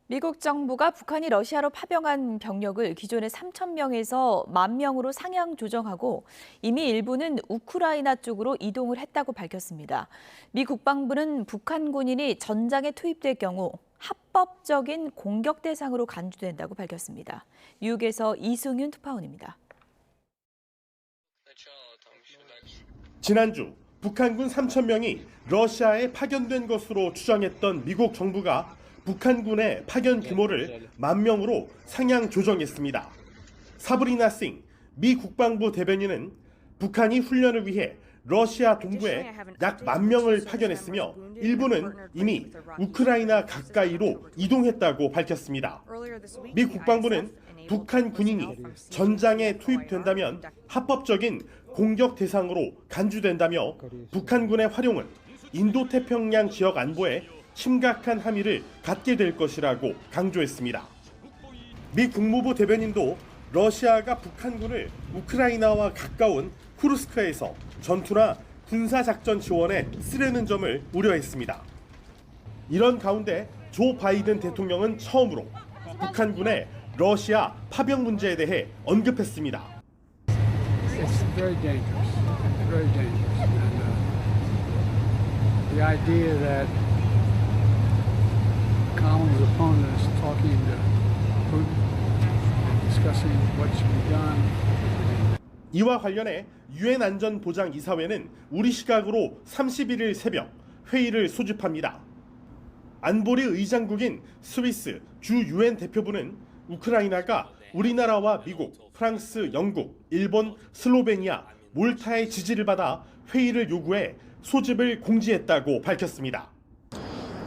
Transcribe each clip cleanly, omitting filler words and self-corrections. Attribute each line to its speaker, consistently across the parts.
Speaker 1: 미국 정부가 북한이 러시아로 파병한 병력을 기존의 3천 명에서 1만 명으로 상향 조정하고 이미 일부는 우크라이나 쪽으로 이동을 했다고 밝혔습니다. 미 국방부는 북한 군인이 전장에 투입될 경우 합법적인 공격 대상으로 간주된다고 밝혔습니다. 뉴욕에서 이승윤 특파원입니다.
Speaker 2: 지난주 북한군 3천 명이 러시아에 파견된 것으로 추정했던 미국 정부가 북한군의 파견 규모를 1만 명으로 상향 조정했습니다. 사브리나 싱 미 국방부 대변인은 북한이 훈련을 위해 러시아 동부에 약 1만 명을 파견했으며 일부는 이미 우크라이나 가까이로 이동했다고 밝혔습니다. 미 국방부는 북한 군인이 전장에 투입된다면 합법적인 공격 대상으로 간주된다며 북한군의 활용은 인도태평양 지역 안보에 심각한 함의를 갖게 될 것이라고 강조했습니다. 미 국무부 대변인도 러시아가 북한군을 우크라이나와 가까운 쿠르스크에서 전투나 군사작전 지원에 쓰려는 점을 우려했습니다. 이런 가운데 조 바이든 대통령은 처음으로 북한군의 러시아 파병 문제에 대해 언급했습니다.
Speaker 3: It's very dangerous, very dangerous. And the idea that Kamala's opponent is talking to Putin, discussing what should be done.
Speaker 2: 이와 관련해 유엔 안전보장이사회는 우리 시각으로 31일 새벽 회의를 소집합니다. 안보리 의장국인 스위스 주 유엔 대표부는 우크라이나가 우리나라와 미국, 프랑스, 영국, 일본, 슬로베니아, 몰타의 지지를 받아 회의를 요구해 소집을 공지했다고 밝혔습니다.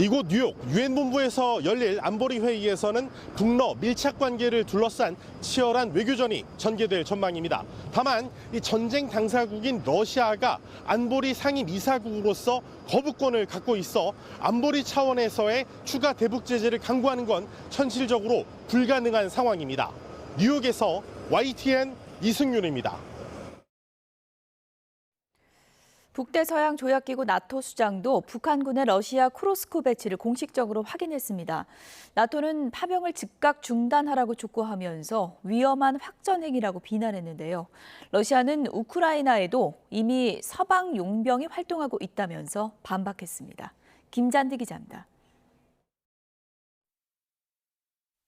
Speaker 2: 이곳 뉴욕 유엔 본부에서 열릴 안보리 회의에서는 북러 밀착 관계를 둘러싼 치열한 외교전이 전개될 전망입니다. 다만 이 전쟁 당사국인 러시아가 안보리 상임 이사국으로서 거부권을 갖고 있어 안보리 차원에서의 추가 대북 제재를 강구하는 건 현실적으로 불가능한 상황입니다. 뉴욕에서 YTN 이승윤입니다.
Speaker 1: 북대서양 조약기구 나토 수장도 북한군의 러시아 쿠르스크 배치를 공식적으로 확인했습니다. 나토는 파병을 즉각 중단하라고 촉구하면서 위험한 확전 행위라고 비난했는데요. 러시아는 우크라이나에도 이미 서방 용병이 활동하고 있다면서 반박했습니다. 김잔디 기자입니다.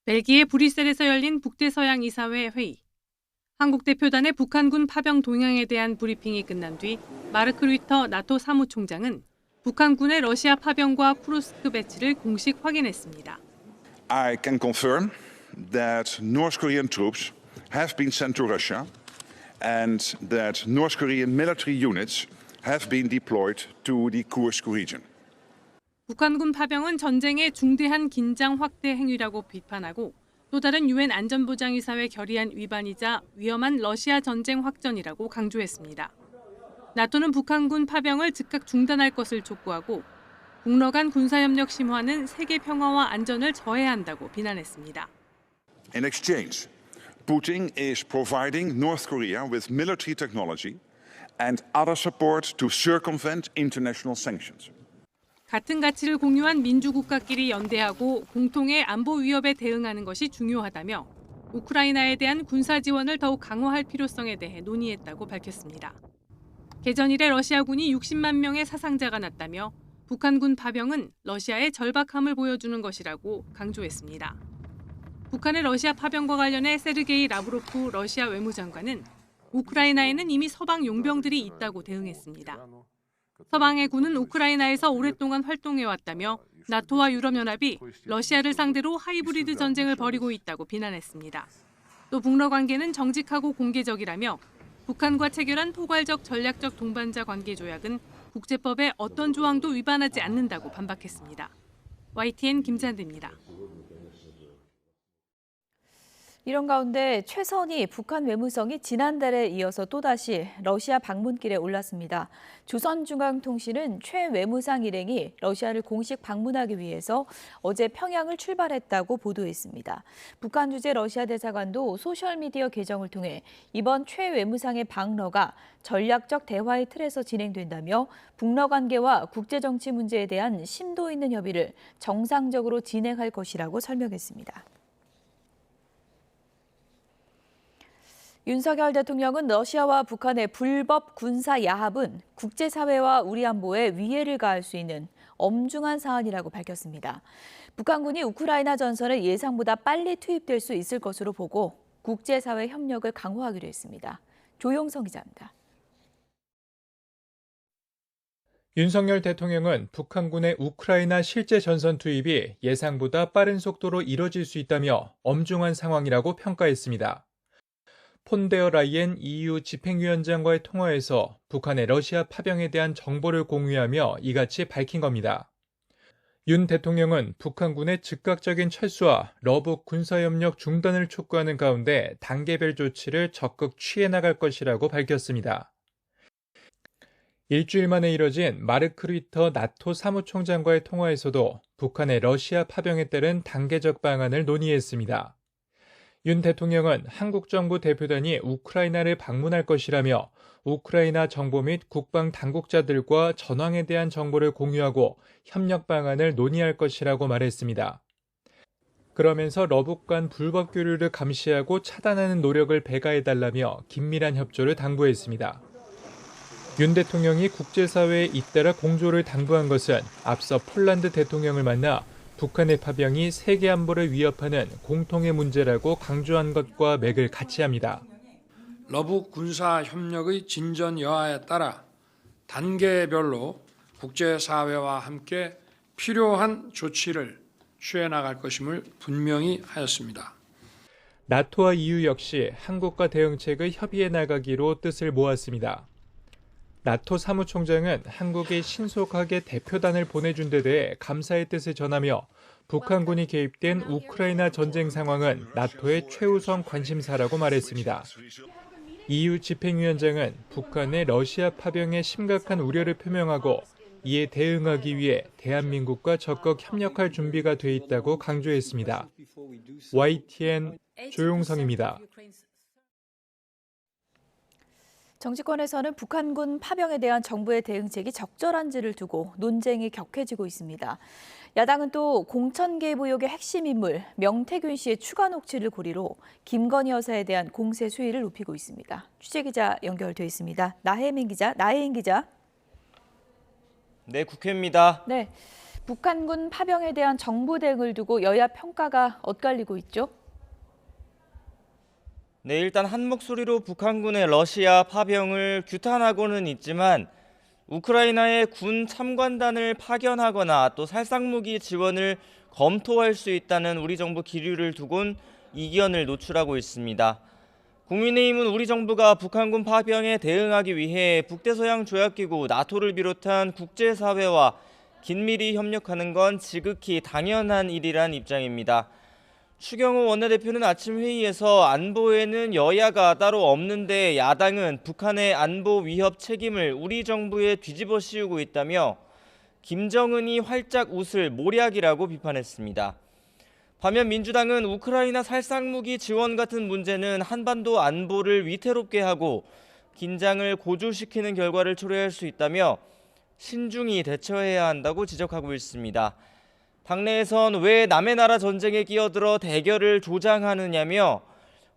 Speaker 4: 벨기에 브뤼셀에서 열린 북대서양 이사회 회의. 한국 대표단의 북한군 파병 동향에 대한 브리핑이 끝난 뒤 마르크 류터 나토 사무총장은 북한군의 러시아 파병과 쿠르스크 배치를 공식 확인했습니다.
Speaker 5: I can confirm that North Korean troops have been sent to Russia and that North Korean military units have been deployed to the Kursk region.
Speaker 4: 북한군 파병은 전쟁의 중대한 긴장 확대 행위라고 비판하고 또 다른 유엔 안전보장이사회 결의안 위반이자 위험한 러시아 전쟁 확전이라고 강조했습니다. 나토는 북한군 파병을 즉각 중단할 것을 촉구하고 북러 간 군사협력 심화는 세계 평화와 안전을 저해한다고 비난했습니다.
Speaker 5: In exchange, Putin is providing North Korea with military technology and other support to circumvent international sanctions.
Speaker 4: 같은 가치를 공유한 민주국가끼리 연대하고 공통의 안보 위협에 대응하는 것이 중요하다며 우크라이나에 대한 군사 지원을 더욱 강화할 필요성에 대해 논의했다고 밝혔습니다. 개전 이래 러시아군이 60만 명의 사상자가 났다며 북한군 파병은 러시아의 절박함을 보여주는 것이라고 강조했습니다. 북한의 러시아 파병과 관련해 세르게이 라브로프 러시아 외무장관은 우크라이나에는 이미 서방 용병들이 있다고 대응했습니다. 서방의 군은 우크라이나에서 오랫동안 활동해왔다며 나토와 유럽연합이 러시아를 상대로 하이브리드 전쟁을 벌이고 있다고 비난했습니다. 또 북러 관계는 정직하고 공개적이라며 북한과 체결한 포괄적 전략적 동반자 관계 조약은 국제법의 어떤 조항도 위반하지 않는다고 반박했습니다. YTN 김잔디입니다.
Speaker 1: 이런 가운데 최선희 북한 외무성이 지난달에 이어서 또다시 러시아 방문길에 올랐습니다. 조선중앙통신은 최 외무상 일행이 러시아를 공식 방문하기 위해서 어제 평양을 출발했다고 보도했습니다. 북한 주재 러시아 대사관도 소셜미디어 계정을 통해 이번 최 외무상의 방러가 전략적 대화의 틀에서 진행된다며 북러 관계와 국제정치 문제에 대한 심도 있는 협의를 정상적으로 진행할 것이라고 설명했습니다. 윤석열 대통령은 러시아와 북한의 불법 군사 야합은 국제사회와 우리 안보에 위해를 가할 수 있는 엄중한 사안이라고 밝혔습니다. 북한군이 우크라이나 전선에 예상보다 빨리 투입될 수 있을 것으로 보고 국제사회 협력을 강화하기로 했습니다. 조용성 기자입니다.
Speaker 6: 윤석열 대통령은 북한군의 우크라이나 실제 전선 투입이 예상보다 빠른 속도로 이뤄질 수 있다며 엄중한 상황이라고 평가했습니다. 폰데어 라이엔 EU 집행위원장과의 통화에서 북한의 러시아 파병에 대한 정보를 공유하며 이같이 밝힌 겁니다. 윤 대통령은 북한군의 즉각적인 철수와 러북 군사협력 중단을 촉구하는 가운데 단계별 조치를 적극 취해 나갈 것이라고 밝혔습니다. 일주일 만에 이뤄진 마르크 르이터 나토 사무총장과의 통화에서도 북한의 러시아 파병에 따른 단계적 방안을 논의했습니다. 윤 대통령은 한국 정부 대표단이 우크라이나를 방문할 것이라며 우크라이나 정보 및 국방 당국자들과 전황에 대한 정보를 공유하고 협력 방안을 논의할 것이라고 말했습니다. 그러면서 러북 간 불법 교류를 감시하고 차단하는 노력을 배가해달라며 긴밀한 협조를 당부했습니다. 윤 대통령이 국제사회에 잇따라 공조를 당부한 것은 앞서 폴란드 대통령을 만나 북한의 파병이 세계 안보를 위협하는 공통의 문제라고 강조한 것과 맥을 같이 합니다.
Speaker 7: 러북 군사 협력의 진전 여하에 따라 단계별로 국제사회와 함께 필요한 조치를 취해 나갈 것임을 분명히 하였습니다.
Speaker 6: 나토와 EU 역시 한국과 대응책을 협의해 나가기로 뜻을 모았습니다. 나토 사무총장은 한국이 신속하게 대표단을 보내준 데 대해 감사의 뜻을 전하며 북한군이 개입된 우크라이나 전쟁 상황은 나토의 최우선 관심사라고 말했습니다. EU 집행위원장은 북한의 러시아 파병에 심각한 우려를 표명하고 이에 대응하기 위해 대한민국과 적극 협력할 준비가 돼 있다고 강조했습니다. YTN 조용성입니다.
Speaker 1: 정치권에서는 북한군 파병에 대한 정부의 대응책이 적절한지를 두고 논쟁이 격해지고 있습니다. 야당은 또 공천 개입 의혹의 핵심 인물 명태균 씨의 추가 녹취를 고리로 김건희 여사에 대한 공세 수위를 높이고 있습니다. 취재기자 연결돼 있습니다. 나혜인 기자.
Speaker 8: 네, 국회입니다.
Speaker 1: 네, 북한군 파병에 대한 정부 대응을 두고 여야 평가가 엇갈리고 있죠?
Speaker 8: 네, 일단 한 목소리로 북한군의 러시아 파병을 규탄하고는 있지만 우크라이나에 군 참관단을 파견하거나 또 살상무기 지원을 검토할 수 있다는 우리 정부 기류를 두곤 이견을 노출하고 있습니다. 국민의힘은 우리 정부가 북한군 파병에 대응하기 위해 북대서양 조약기구 나토를 비롯한 국제사회와 긴밀히 협력하는 건 지극히 당연한 일이란 입장입니다. 추경호 원내대표는 아침 회의에서 안보에는 여야가 따로 없는데 야당은 북한의 안보 위협 책임을 우리 정부에 뒤집어 씌우고 있다며 김정은이 활짝 웃을 모략이라고 비판했습니다. 반면 민주당은 우크라이나 살상무기 지원 같은 문제는 한반도 안보를 위태롭게 하고 긴장을 고조시키는 결과를 초래할 수 있다며 신중히 대처해야 한다고 지적하고 있습니다. 당내에선 왜 남의 나라 전쟁에 끼어들어 대결을 조장하느냐며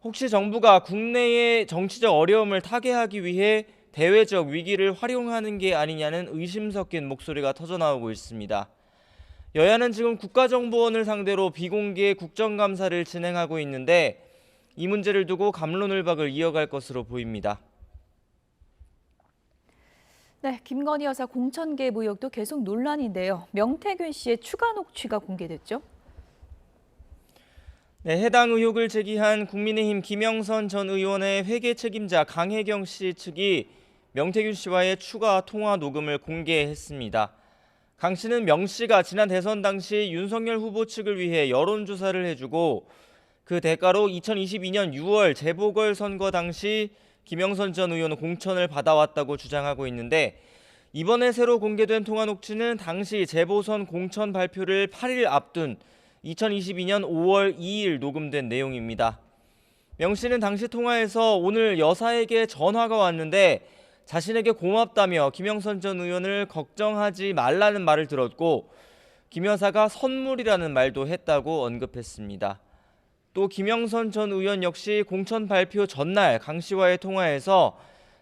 Speaker 8: 혹시 정부가 국내의 정치적 어려움을 타개하기 위해 대외적 위기를 활용하는 게 아니냐는 의심 섞인 목소리가 터져나오고 있습니다. 여야는 지금 국가정보원을 상대로 비공개 국정감사를 진행하고 있는데 이 문제를 두고 갑론을박을 이어갈 것으로 보입니다.
Speaker 1: 네, 김건희 여사 공천 개입 의혹도 계속 논란인데요. 명태균 씨의 추가 녹취가 공개됐죠?
Speaker 8: 네, 해당 의혹을 제기한 국민의힘 김영선 전 의원의 회계 책임자 강혜경 씨 측이 명태균 씨와의 추가 통화 녹음을 공개했습니다. 강 씨는 명 씨가 지난 대선 당시 윤석열 후보 측을 위해 여론조사를 해주고 그 대가로 2022년 6월 재보궐선거 당시 김영선 전 의원은 공천을 받아왔다고 주장하고 있는데 이번에 새로 공개된 통화 녹취는 당시 재보선 공천 발표를 8일 앞둔 2022년 5월 2일 녹음된 내용입니다. 명 씨는 당시 통화에서 오늘 여사에게 전화가 왔는데 자신에게 고맙다며 김영선 전 의원을 걱정하지 말라는 말을 들었고 김 여사가 선물이라는 말도 했다고 언급했습니다. 또 김영선 전 의원 역시 공천 발표 전날 강 씨와의 통화에서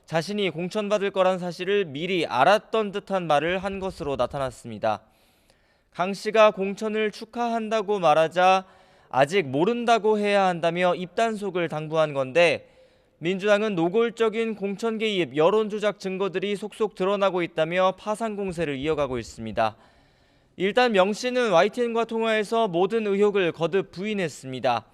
Speaker 8: 자신이 공천받을 거란 사실을 미리 알았던 듯한 말을 한 것으로 나타났습니다. 강 씨가 공천을 축하한다고 말하자 아직 모른다고 해야 한다며 입단속을 당부한 건데 민주당은 노골적인 공천 개입, 여론 조작 증거들이 속속 드러나고 있다며 파상 공세를 이어가고 있습니다. 일단 명 씨는 YTN과 통화에서 모든 의혹을 거듭 부인했습니다.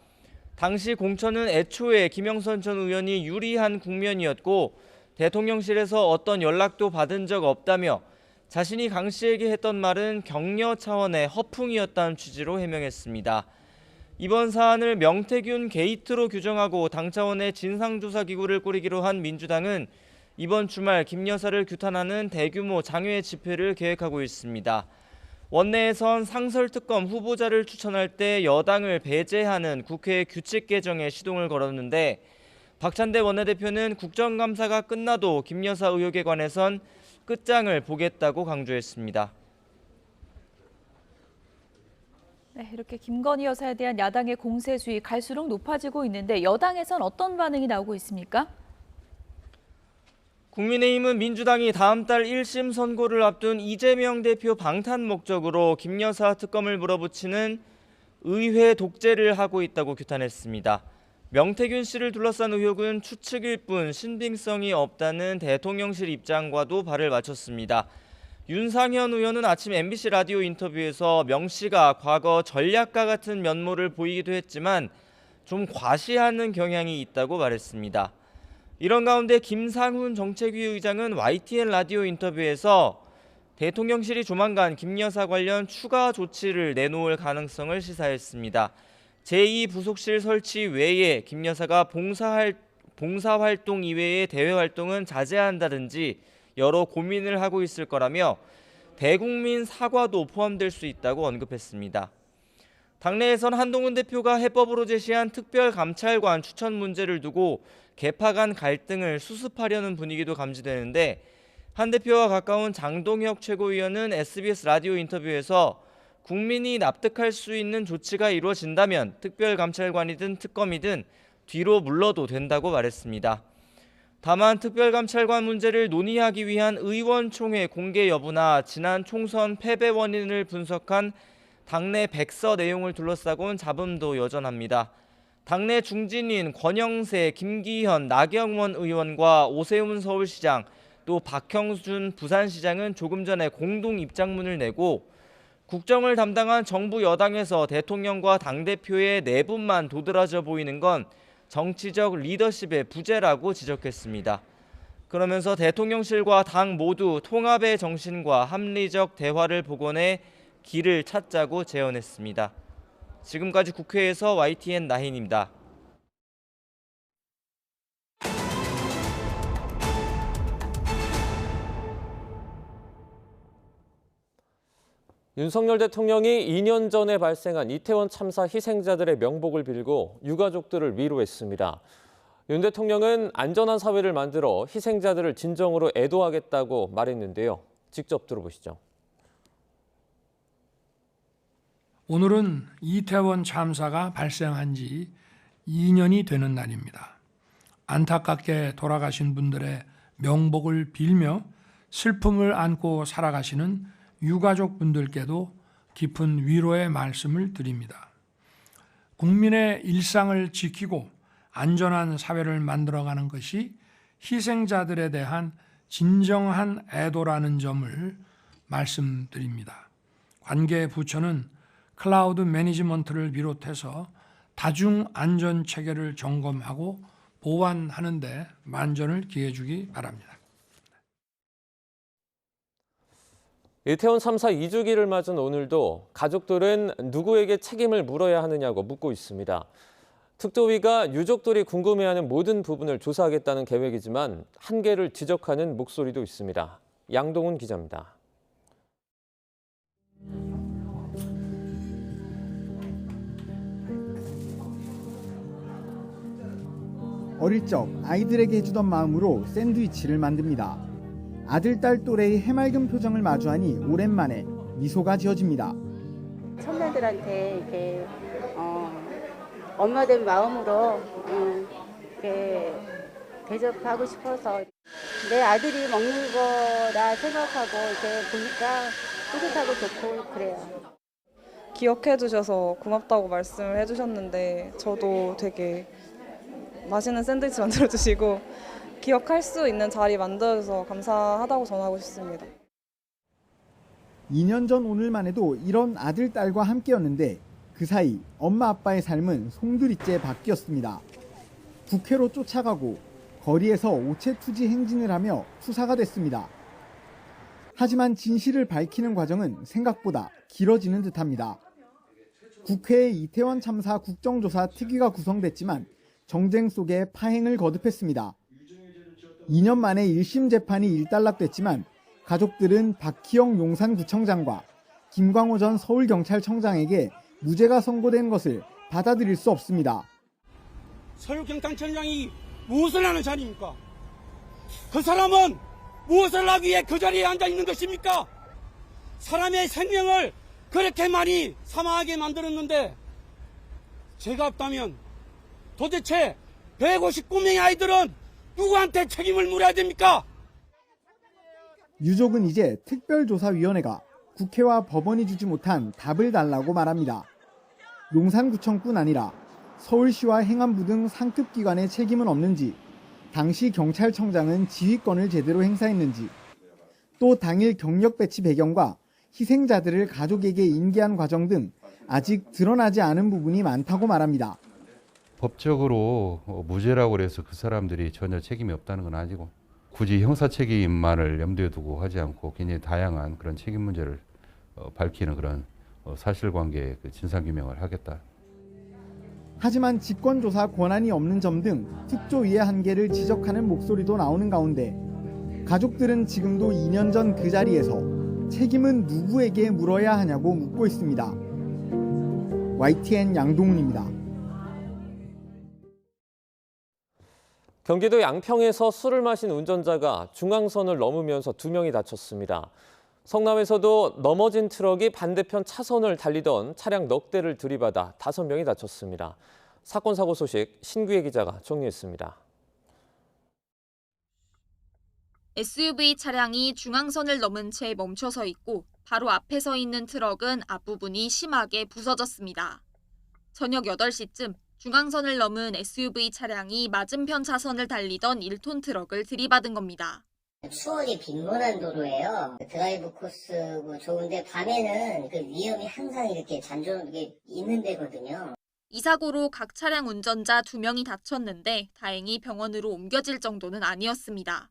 Speaker 8: 당시 공천은 애초에 김영선 전 의원이 유리한 국면이었고 대통령실에서 어떤 연락도 받은 적 없다며 자신이 강 씨에게 했던 말은 격려 차원의 허풍이었다는 취지로 해명했습니다. 이번 사안을 명태균 게이트로 규정하고 당 차원의 진상조사기구를 꾸리기로 한 민주당은 이번 주말 김 여사를 규탄하는 대규모 장외 집회를 계획하고 있습니다. 원내에선 상설특검 후보자를 추천할 때 여당을 배제하는 국회 규칙 개정에 시동을 걸었는데 박찬대 원내대표는 국정감사가 끝나도 김 여사 의혹에 관해선 끝장을 보겠다고 강조했습니다.
Speaker 1: 네, 이렇게 김건희 여사에 대한 야당의 공세 수위 갈수록 높아지고 있는데 여당에선 어떤 반응이 나오고 있습니까?
Speaker 8: 국민의힘은 민주당이 다음 달 1심 선고를 앞둔 이재명 대표 방탄 목적으로 김 여사 특검을 물어붙이는 의회 독재를 하고 있다고 규탄했습니다. 명태균 씨를 둘러싼 의혹은 추측일 뿐 신빙성이 없다는 대통령실 입장과도 발을 맞췄습니다. 윤상현 의원은 아침 MBC 라디오 인터뷰에서 명 씨가 과거 전략가 같은 면모를 보이기도 했지만 좀 과시하는 경향이 있다고 말했습니다. 이런 가운데 김상훈 정책위 의장은 YTN 라디오 인터뷰에서 대통령실이 조만간 김 여사 관련 추가 조치를 내놓을 가능성을 시사했습니다. 제2부속실 설치 외에 김 여사가 봉사활동 이외의 대외활동은 자제한다든지 여러 고민을 하고 있을 거라며 대국민 사과도 포함될 수 있다고 언급했습니다. 당내에선 한동훈 대표가 해법으로 제시한 특별감찰관 추천 문제를 두고 개파 간 갈등을 수습하려는 분위기도 감지되는데 한 대표와 가까운 장동혁 최고위원은 SBS 라디오 인터뷰에서 국민이 납득할 수 있는 조치가 이루어진다면 특별감찰관이든 특검이든 뒤로 물러도 된다고 말했습니다. 다만 특별감찰관 문제를 논의하기 위한 의원총회 공개 여부나 지난 총선 패배 원인을 분석한 당내 백서 내용을 둘러싸고는 잡음도 여전합니다. 당내 중진인 권영세, 김기현, 나경원 의원과 오세훈 서울시장, 또 박형준 부산시장은 조금 전에 공동 입장문을 내고 국정을 담당한 정부 여당에서 대통령과 당대표의 내분만 도드라져 보이는 건 정치적 리더십의 부재라고 지적했습니다. 그러면서 대통령실과 당 모두 통합의 정신과 합리적 대화를 복원해 길을 찾자고 제언했습니다. 지금까지 국회에서 YTN 나힌입니다.
Speaker 9: 윤석열 대통령이 2년 전에 발생한 이태원 참사 희생자들의 명복을 빌고 유가족들을 위로했습니다. 윤 대통령은 안전한 사회를 만들어 희생자들을 진정으로 애도하겠다고 말했는데요. 직접 들어보시죠.
Speaker 7: 오늘은 이태원 참사가 발생한 지 2년이 되는 날입니다. 안타깝게 돌아가신 분들의 명복을 빌며 슬픔을 안고 살아가시는 유가족 분들께도 깊은 위로의 말씀을 드립니다. 국민의 일상을 지키고 안전한 사회를 만들어가는 것이 희생자들에 대한 진정한 애도라는 점을 말씀드립니다. 관계 부처는 클라우드 매니지먼트를 비롯해서 다중 안전 체계를 점검하고 보완하는 데 만전을 기해 주기 바랍니다.
Speaker 9: 이태원 참사 2주기를 맞은 오늘도 가족들은 누구에게 책임을 물어야 하느냐고 묻고 있습니다. 특조위가 유족들이 궁금해하는 모든 부분을 조사하겠다는 계획이지만 한계를 지적하는 목소리도 있습니다. 양동훈 기자입니다.
Speaker 10: 어릴 적 아이들에게 해주던 마음으로 샌드위치를 만듭니다. 아들, 딸 또래의 해맑은 표정을 마주하니 오랜만에 미소가 지어집니다.
Speaker 11: 청년들한테 이렇게 엄마 된 마음으로 이렇게 대접하고 싶어서 내 아들이 먹는 거라 생각하고 이렇게 보니까 뿌듯하고 좋고 그래요.
Speaker 12: 기억해 주셔서 고맙다고 말씀을 해주셨는데 저도 되게 맛있는 샌드위치 만들어주시고 기억할 수 있는 자리 만들어줘서 감사하다고 전하고 싶습니다.
Speaker 10: 2년 전 오늘만 해도 이런 아들, 딸과 함께였는데 그 사이 엄마, 아빠의 삶은 송두리째 바뀌었습니다. 국회로 쫓아가고 거리에서 오체투지 행진을 하며 투사가 됐습니다. 하지만 진실을 밝히는 과정은 생각보다 길어지는 듯합니다. 국회의 이태원 참사 국정조사 특위가 구성됐지만 정쟁 속에 파행을 거듭했습니다. 2년 만에 1심 재판이 일단락됐지만 가족들은 박희영 용산구청장과 김광호 전 서울경찰청장에게 무죄가 선고된 것을 받아들일 수 없습니다.
Speaker 13: 서울경찰청장이 무엇을 하는 자리입니까? 그 사람은 무엇을 하기 위해 그 자리에 앉아 있는 것입니까? 사람의 생명을 그렇게 많이 사망하게 만들었는데 죄가 없다면 도대체 159명의 아이들은 누구한테 책임을 물어야 됩니까?
Speaker 10: 유족은 이제 특별조사위원회가 국회와 법원이 주지 못한 답을 달라고 말합니다. 용산구청뿐 아니라 서울시와 행안부 등 상급 기관의 책임은 없는지, 당시 경찰청장은 지휘권을 제대로 행사했는지, 또 당일 경력 배치 배경과 희생자들을 가족에게 인계한 과정 등 아직 드러나지 않은 부분이 많다고 말합니다.
Speaker 14: 법적으로 무죄라고 해서 그 사람들이 전혀 책임이 없다는 건 아니고 굳이 형사 책임만을 염두에 두고 하지 않고 굉장히 다양한 그런 책임 문제를 밝히는 그런 사실관계의 진상규명을 하겠다.
Speaker 10: 하지만 직권조사 권한이 없는 점 등 특조위의 한계를 지적하는 목소리도 나오는 가운데 가족들은 지금도 2년 전 그 자리에서 책임은 누구에게 물어야 하냐고 묻고 있습니다. YTN 양동훈입니다.
Speaker 9: 경기도 양평에서 술을 마신 운전자가 중앙선을 넘으면서 2명이 다쳤습니다. 성남에서도 넘어진 트럭이 반대편 차선을 달리던 차량 넉 대를 들이받아 5명이 다쳤습니다. 사건 사고 소식 신규혜 기자가 정리했습니다.
Speaker 15: SUV 차량이 중앙선을 넘은 채 멈춰서 있고 바로 앞에 서 있는 트럭은 앞부분이 심하게 부서졌습니다. 저녁 8시쯤 중앙선을 넘은 SUV 차량이 맞은편 차선을 달리던 1톤 트럭을 들이받은 겁니다.
Speaker 16: 추월이 빈번한 도로예요. 드라이브 코스고 좋은데 밤에는 그 위험이 항상 이렇게 잔존하게 있는 데거든요.
Speaker 15: 이 사고로 각 차량 운전자 2명이 다쳤는데 다행히 병원으로 옮겨질 정도는 아니었습니다.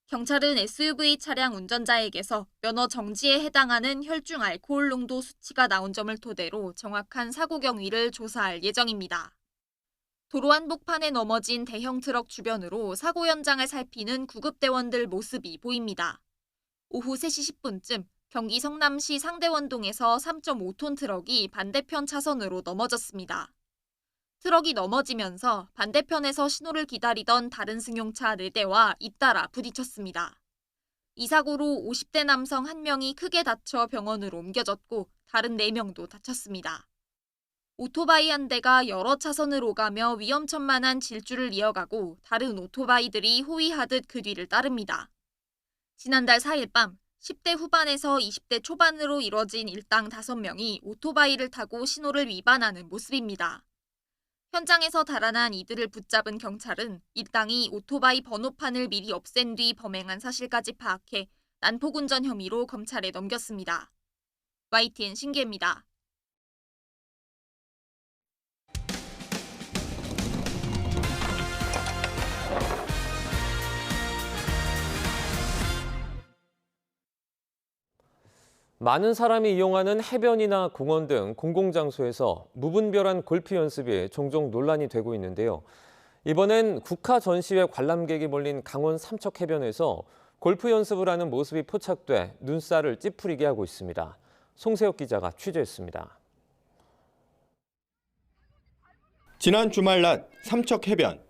Speaker 15: 경찰은 SUV 차량 운전자에게서 면허 정지에 해당하는 혈중 알코올 농도 수치가 나온 점을 토대로 정확한 사고 경위를 조사할 예정입니다. 도로 한복판에 넘어진 대형 트럭 주변으로 사고 현장을 살피는 구급대원들 모습이 보입니다. 오후 3시 10분쯤 경기 성남시 상대원동에서 3.5톤 트럭이 반대편 차선으로 넘어졌습니다. 트럭이 넘어지면서 반대편에서 신호를 기다리던 다른 승용차 4대와 잇따라 부딪혔습니다. 이 사고로 50대 남성 1명이 크게 다쳐 병원으로 옮겨졌고 다른 4명도 다쳤습니다. 오토바이 한 대가 여러 차선을 오가며 위험천만한 질주를 이어가고 다른 오토바이들이 호위하듯 그 뒤를 따릅니다. 지난달 4일 밤 10대 후반에서 20대 초반으로 이뤄진 일당 5명이 오토바이를 타고 신호를 위반하는 모습입니다. 현장에서 달아난 이들을 붙잡은 경찰은 일당이 오토바이 번호판을 미리 없앤 뒤 범행한 사실까지 파악해 난폭운전 혐의로 검찰에 넘겼습니다. YTN 신기혜입니다.
Speaker 9: 많은 사람이 이용하는 해변이나 공원 등 공공장소에서 무분별한 골프 연습이 종종 논란이 되고 있는데요. 이번엔 국가 전시회 관람객이 몰린 강원 삼척 해변에서 골프 연습을 하는 모습이 포착돼 눈살을 찌푸리게 하고 있습니다. 송세혁 기자가 취재했습니다.
Speaker 17: 지난 주말 낮 삼척 해변.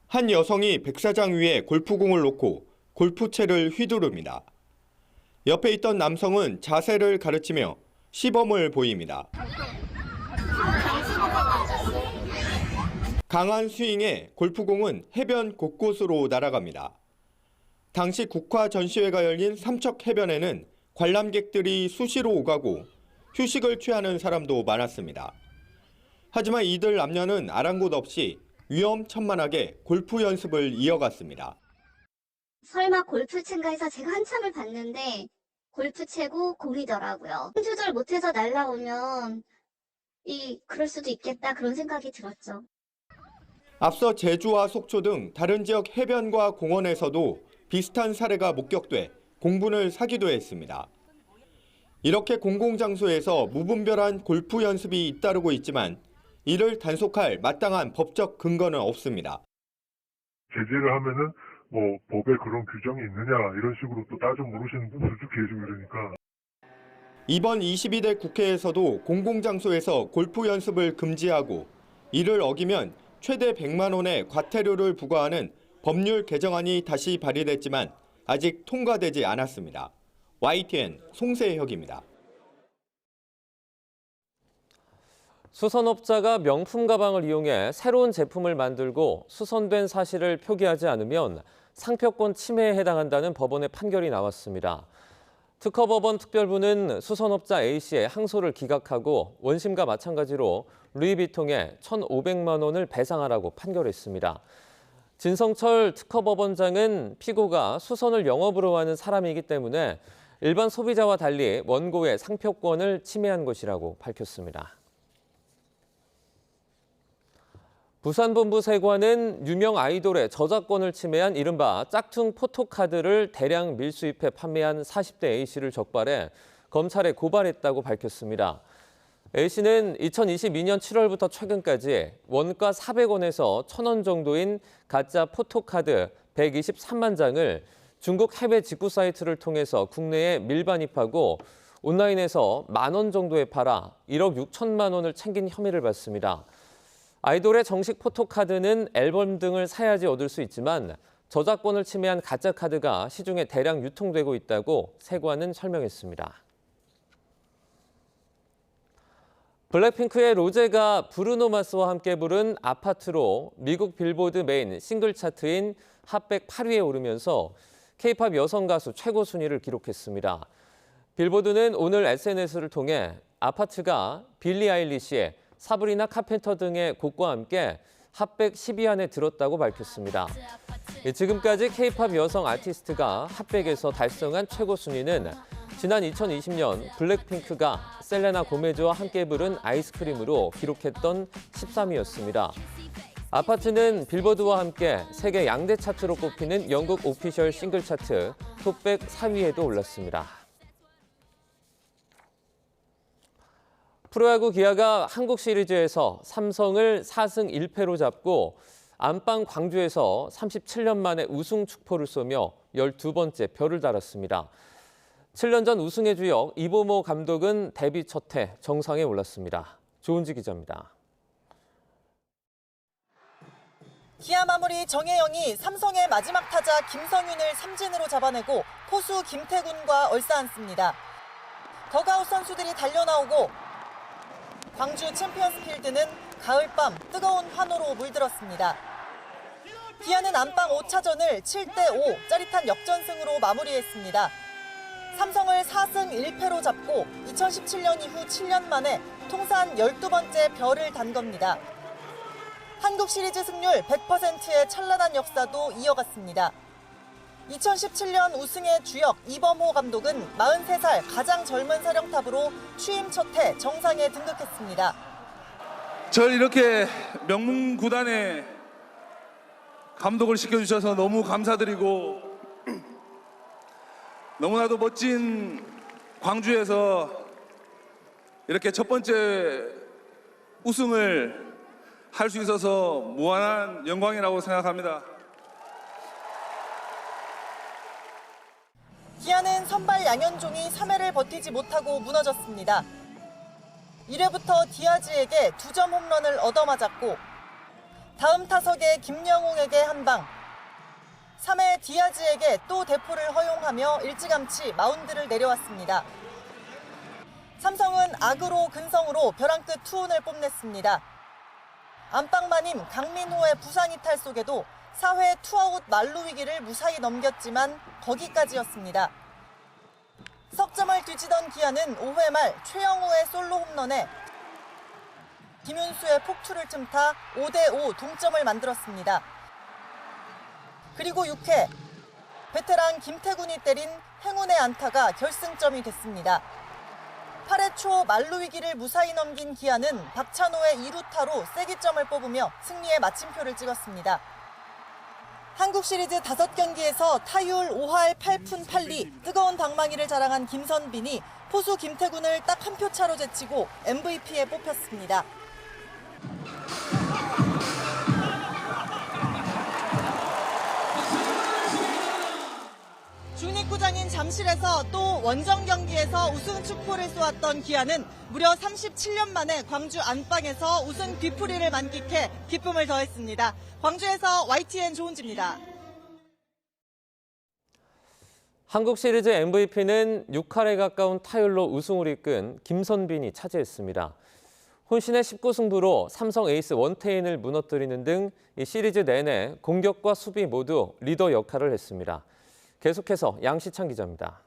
Speaker 17: 한 여성이 백사장 위에 골프공을 놓고 골프채를 휘두릅니다. 옆에 있던 남성은 자세를 가르치며 시범을 보입니다. 강한 스윙에 골프공은 해변 곳곳으로 날아갑니다. 당시 국화 전시회가 열린 삼척 해변에는 관람객들이 수시로 오가고 휴식을 취하는 사람도 많았습니다. 하지만 이들 남녀는 아랑곳 없이 위험천만하게 골프 연습을 이어갔습니다.
Speaker 18: 설마 골프채인가 해서 제가 한참을 봤는데 골프채고 공이더라고요. 조절 못해서 날라오면 그럴 수도 있겠다 그런 생각이 들었죠.
Speaker 17: 앞서 제주와 속초 등 다른 지역 해변과 공원에서도 비슷한 사례가 목격돼 공분을 사기도 했습니다. 이렇게 공공장소에서 무분별한 골프 연습이 잇따르고 있지만 이를 단속할 마땅한 법적 근거는 없습니다.
Speaker 19: 제재를 하면은 법에 그런 규정이 있느냐 이런 식으로 또 따져 물으시는 분들도 계시고 이러니까.
Speaker 17: 이번 22대 국회에서도 공공장소에서 골프 연습을 금지하고 이를 어기면 최대 100만 원의 과태료를 부과하는 법률 개정안이 다시 발의됐지만 아직 통과되지 않았습니다. YTN 송세혁입니다.
Speaker 9: 수선업자가 명품 가방을 이용해 새로운 제품을 만들고 수선된 사실을 표기하지 않으면 상표권 침해에 해당한다는 법원의 판결이 나왔습니다. 특허법원 특별부는 수선업자 A씨의 항소를 기각하고 원심과 마찬가지로 루이비통에 1,500만 원을 배상하라고 판결했습니다. 진성철 특허법원장은 피고가 수선을 영업으로 하는 사람이기 때문에 일반 소비자와 달리 원고의 상표권을 침해한 것이라고 밝혔습니다. 부산본부 세관은 유명 아이돌의 저작권을 침해한 이른바 짝퉁 포토카드를 대량 밀수입해 판매한 40대 A씨를 적발해 검찰에 고발했다고 밝혔습니다. A씨는 2022년 7월부터 최근까지 원가 400원에서 1,000원 정도인 가짜 포토카드 123만 장을 중국 해외 직구 사이트를 통해서 국내에 밀반입하고 온라인에서 10,000원 정도에 팔아 1억 6천만 원을 챙긴 혐의를 받습니다. 아이돌의 정식 포토카드는 앨범 등을 사야지 얻을 수 있지만 저작권을 침해한 가짜 카드가 시중에 대량 유통되고 있다고 세관은 설명했습니다. 블랙핑크의 로제가 브루노 마스와 함께 부른 아파트로 미국 빌보드 메인 싱글 차트인 핫100 8위에 오르면서 K-팝 여성 가수 최고 순위를 기록했습니다. 빌보드는 오늘 SNS를 통해 아파트가 빌리 아일리시의 사브리나 카펜터 등의 곡과 함께 핫100 10위 안에 들었다고 밝혔습니다. 지금까지 K-팝 여성 아티스트가 핫100에서 달성한 최고 순위는 지난 2020년 블랙핑크가 셀레나 고메즈와 함께 부른 아이스크림으로 기록했던 13위였습니다. 아파트는 빌보드와 함께 세계 양대 차트로 꼽히는 영국 오피셜 싱글 차트 톱100 4위에도 올랐습니다. 프로야구 기아가 한국 시리즈에서 삼성을 4승 1패로 잡고 안방 광주에서 37년 만에 우승 축포를 쏘며 12번째 별을 달았습니다. 7년 전 우승의 주역 이보모 감독은 데뷔 첫 해 정상에 올랐습니다. 조은지 기자입니다.
Speaker 20: 기아 마무리 정혜영이 삼성의 마지막 타자 김성윤을 삼진으로 잡아내고 포수 김태군과 얼싸안습니다. 더가웃 선수들이 달려나오고 광주 챔피언스 필드는 가을밤 뜨거운 환호로 물들었습니다. 기아는 안방 5차전을 7대5 짜릿한 역전승으로 마무리했습니다. 삼성을 4승 1패로 잡고 2017년 이후 7년 만에 통산 12번째 별을 단 겁니다. 한국 시리즈 승률 100%의 찬란한 역사도 이어갔습니다. 2017년 우승의 주역 이범호 감독은 43살 가장 젊은 사령탑으로 취임 첫 해 정상에 등극했습니다.
Speaker 21: 저를 이렇게 명문 구단에 감독을 시켜주셔서 너무 감사드리고 너무나도 멋진 광주에서 이렇게 첫 번째 우승을 할 수 있어서 무한한 영광이라고 생각합니다.
Speaker 20: 기아는 선발 양현종이 3회를 버티지 못하고 무너졌습니다. 1회부터 디아즈에게 2점 홈런을 얻어맞았고 다음 타석에 김영웅에게 한 방, 3회 디아즈에게 또 대포를 허용하며 일찌감치 마운드를 내려왔습니다. 삼성은 악으로 근성으로 벼랑 끝 투혼을 뽐냈습니다. 안방마님 강민호의 부상 이탈 속에도 4회 투아웃 만루 위기를 무사히 넘겼지만 거기까지였습니다. 석점을 뒤지던 기아는 5회 말 최영우의 솔로 홈런에 김윤수의 폭투를 틈타 5대5 동점을 만들었습니다. 그리고 6회 베테랑 김태군이 때린 행운의 안타가 결승점이 됐습니다. 8회 초 만루 위기를 무사히 넘긴 기아는 박찬호의 2루타로 세기점을 뽑으며 승리의 마침표를 찍었습니다. 한국 시리즈 5경기에서 타율 5할 8푼 8리 뜨거운 방망이를 자랑한 김선빈이 포수 김태군을 딱 한 표 차로 제치고 MVP에 뽑혔습니다. 중립구장인 잠실에서 또 원정 경기에서 우승 축포를 쏘았던 기아는 무려 37년 만에 광주 안방에서 우승 뒤풀이를 만끽해 기쁨을 더했습니다. 광주에서 YTN 조은지입니다.
Speaker 9: 한국 시리즈 MVP는 6할에 가까운 타율로 우승을 이끈 김선빈이 차지했습니다. 혼신의 19승부로 삼성 에이스 원태인을 무너뜨리는 등 이 시리즈 내내 공격과 수비 모두 리더 역할을 했습니다. 계속해서 양시창 기자입니다.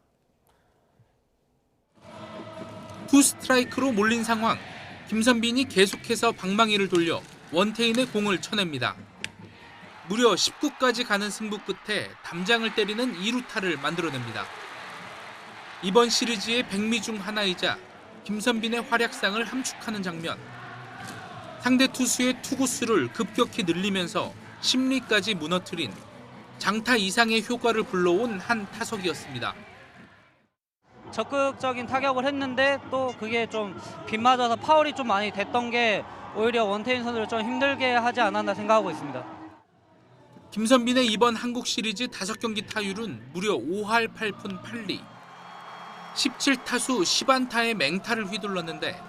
Speaker 3: 투 스트라이크로 몰린 상황. 김선빈이 계속해서 방망이를 돌려 원태인의 공을 쳐냅니다. 무려 19까지 가는 승부 끝에 담장을 때리는 2루타를 만들어냅니다. 이번 시리즈의 백미 중 하나이자 김선빈의 활약상을 함축하는 장면. 상대 투수의 투구수를 급격히 늘리면서 심리까지 무너뜨린 장타 이상의 효과를 불러온 한 타석이었습니다.
Speaker 22: 적극적인 타격을 했는데 또 그게 좀 빗맞아서 파울이 좀 많이 됐던 게 오히려 원태인 선수를 좀 힘들게 하지 않았나 생각하고 있습니다.
Speaker 3: 김선빈의 이번 한국 시리즈 5경기 타율은 무려 5할 8푼 8리. 17타수 10안타의 맹타를 휘둘렀는데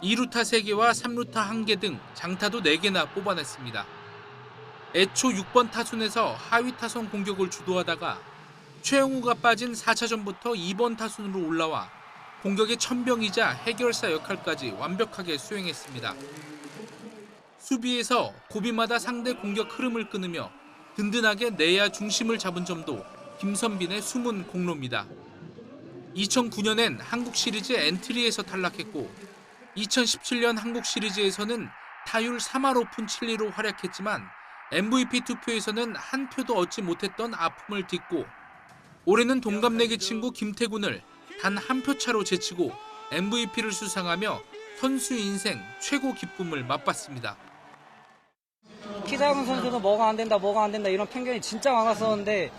Speaker 3: 2루타 3개와 3루타 1개 등 장타도 4개나 뽑아냈습니다. 애초 6번 타순에서 하위 타선 공격을 주도하다가 최영우가 빠진 4차전부터 2번 타순으로 올라와 공격의 천병이자 해결사 역할까지 완벽하게 수행했습니다. 수비에서 고비마다 상대 공격 흐름을 끊으며 든든하게 내야 중심을 잡은 점도 김선빈의 숨은 공로입니다. 2009년엔 한국 시리즈 엔트리에서 탈락했고 2017년 한국 시리즈에서는 타율 3할 5푼 7리로 활약했지만 MVP 투표에서는 한 표도 얻지 못했던 아픔을 딛고 올해는 동갑내기 친구 김태군을 단 한 표 차로 제치고 MVP를 수상하며 선수 인생 최고 기쁨을 맛봤습니다.
Speaker 22: 키 작은 선수는 뭐가 안 된다 이런 편견이 진짜 많았었는데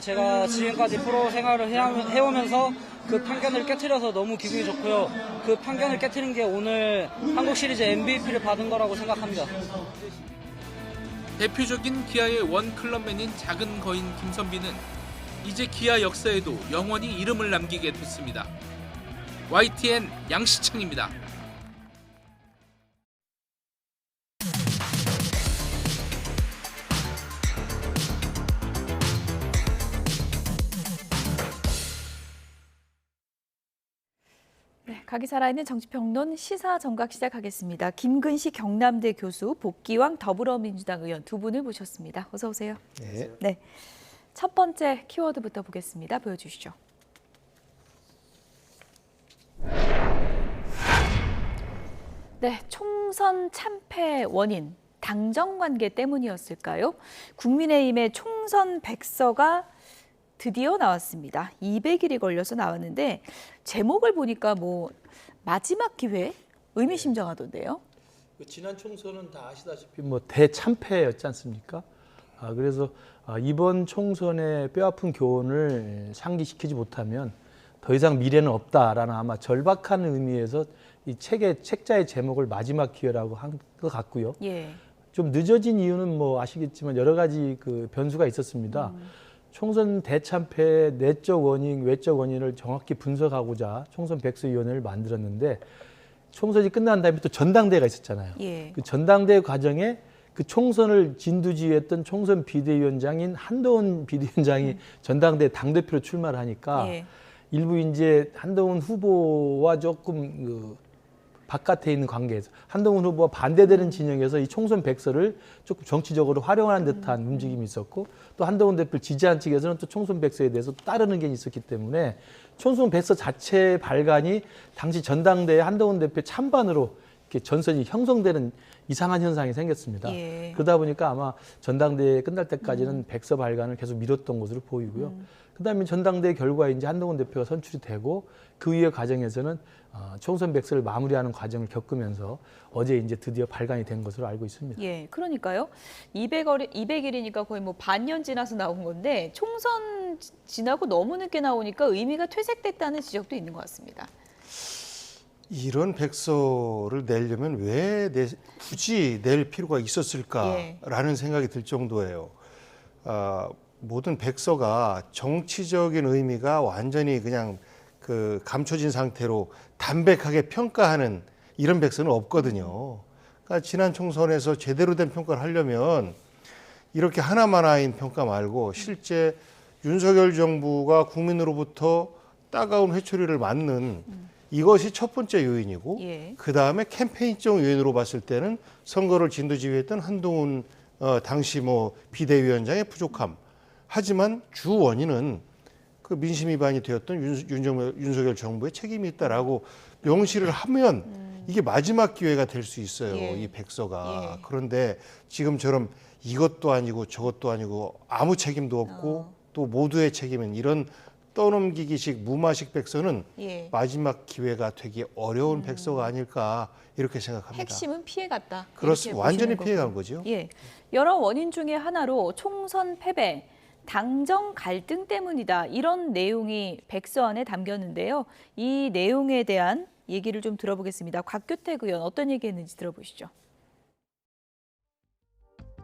Speaker 22: 제가 지금까지 프로 생활을 해오면서 그 편견을 깨트려서 너무 기분이 좋고요. 그 편견을 깨트린 게 오늘 한국 시리즈 MVP를 받은 거라고 생각합니다.
Speaker 3: 대표적인 기아의 원클럽맨인 작은 거인 김선빈은 이제 기아 역사에도 영원히 이름을 남기게 됐습니다. YTN 양시창입니다.
Speaker 1: 네, 각이 살아있는 정치평론 시사정각 시작하겠습니다. 김근식 경남대 교수, 복기왕 더불어민주당 의원 두 분을 모셨습니다. 어서 오세요. 네. 첫 번째 키워드부터 보겠습니다. 보여주시죠. 네, 총선 참패 원인, 당정관계 때문이었을까요? 국민의힘의 총선 백서가 드디어 나왔습니다. 200일이 걸려서 나왔는데 제목을 보니까 뭐 마지막 기회 의미심장하던데요.
Speaker 23: 지난 총선은 다 아시다시피 뭐 대참패였지 않습니까? 그래서 이번 총선에 뼈아픈 교훈을 상기시키지 못하면 더 이상 미래는 없다라는 아마 절박한 의미에서 이 책자의 제목을 마지막 기회라고 한 것 같고요.
Speaker 1: 예.
Speaker 23: 좀 늦어진 이유는 뭐 아시겠지만 여러 가지 그 변수가 있었습니다. 총선 대참패의 내적 원인, 외적 원인을 정확히 분석하고자 총선 백서위원회를 만들었는데 총선이 끝난 다음에 또 전당대회가 있었잖아요.
Speaker 1: 예.
Speaker 23: 그 전당대회 과정에 그 총선을 진두지휘했던 총선 비대위원장인 한동훈 비대위원장이 전당대회 당대표로 출마를 하니까
Speaker 1: 예.
Speaker 23: 일부 이제 한동훈 후보와 조금 그 바깥에 있는 관계에서 한동훈 후보와 반대되는 진영에서 이 총선 백서를 조금 정치적으로 활용하는 듯한 움직임이 있었고 또 한동훈 대표를 지지한 측에서는 또 총선 백서에 대해서 따르는 게 있었기 때문에 총선 백서 자체 발간이 당시 전당대회 한동훈 대표 찬반으로 이렇게 전선이 형성되는 이상한 현상이 생겼습니다.
Speaker 1: 예.
Speaker 23: 그러다 보니까 아마 전당대회 끝날 때까지는 백서 발간을 계속 미뤘던 것으로 보이고요. 그다음에 전당대회 결과에 이제 한동훈 대표가 선출이 되고 그 이후 과정에서는 총선 백서를 마무리하는 과정을 겪으면서 어제 이제 드디어 발간이 된 것으로 알고 있습니다.
Speaker 1: 예, 그러니까요. 200일이니까 거의 뭐 반년 지나서 나온 건데 총선 지나고 너무 늦게 나오니까 의미가 퇴색됐다는 지적도 있는 것 같습니다.
Speaker 2: 이런 백서를 내려면 왜 굳이 낼 필요가 있었을까라는 생각이 들 정도예요. 모든 백서가 정치적인 의미가 완전히 그냥 그 감춰진 상태로 담백하게 평가하는 이런 백서는 없거든요. 그러니까 지난 총선에서 제대로 된 평가를 하려면 이렇게 하나만화인 평가 말고 실제 윤석열 정부가 국민으로부터 따가운 회초리를 맞는 이것이 첫 번째 요인이고
Speaker 1: 예.
Speaker 2: 그다음에 캠페인적 요인으로 봤을 때는 선거를 진두지휘했던 한동훈 당시 뭐 비대위원장의 부족함. 하지만 주 원인은 그 민심 위반이 되었던 윤석열 정부의 책임이 있다라고 명시를 하면 이게 마지막 기회가 될 수 있어요.
Speaker 1: 예.
Speaker 2: 이 백서가.
Speaker 1: 예.
Speaker 2: 그런데 지금처럼 이것도 아니고 저것도 아니고 아무 책임도 없고 또 모두의 책임은 이런 떠넘기기식 무마식 백서는
Speaker 1: 예.
Speaker 2: 마지막 기회가 되기 어려운 백서가 아닐까 이렇게 생각합니다.
Speaker 1: 핵심은 피해갔다.
Speaker 2: 그렇습니다. 완전히 피해간 거죠.
Speaker 1: 예, 여러 원인 중에 하나로 총선 패배, 당정 갈등 때문이다. 이런 내용이 백서 안에 담겼는데요. 이 내용에 대한 얘기를 좀 들어보겠습니다. 곽규택 의원 어떤 얘기했는지 들어보시죠.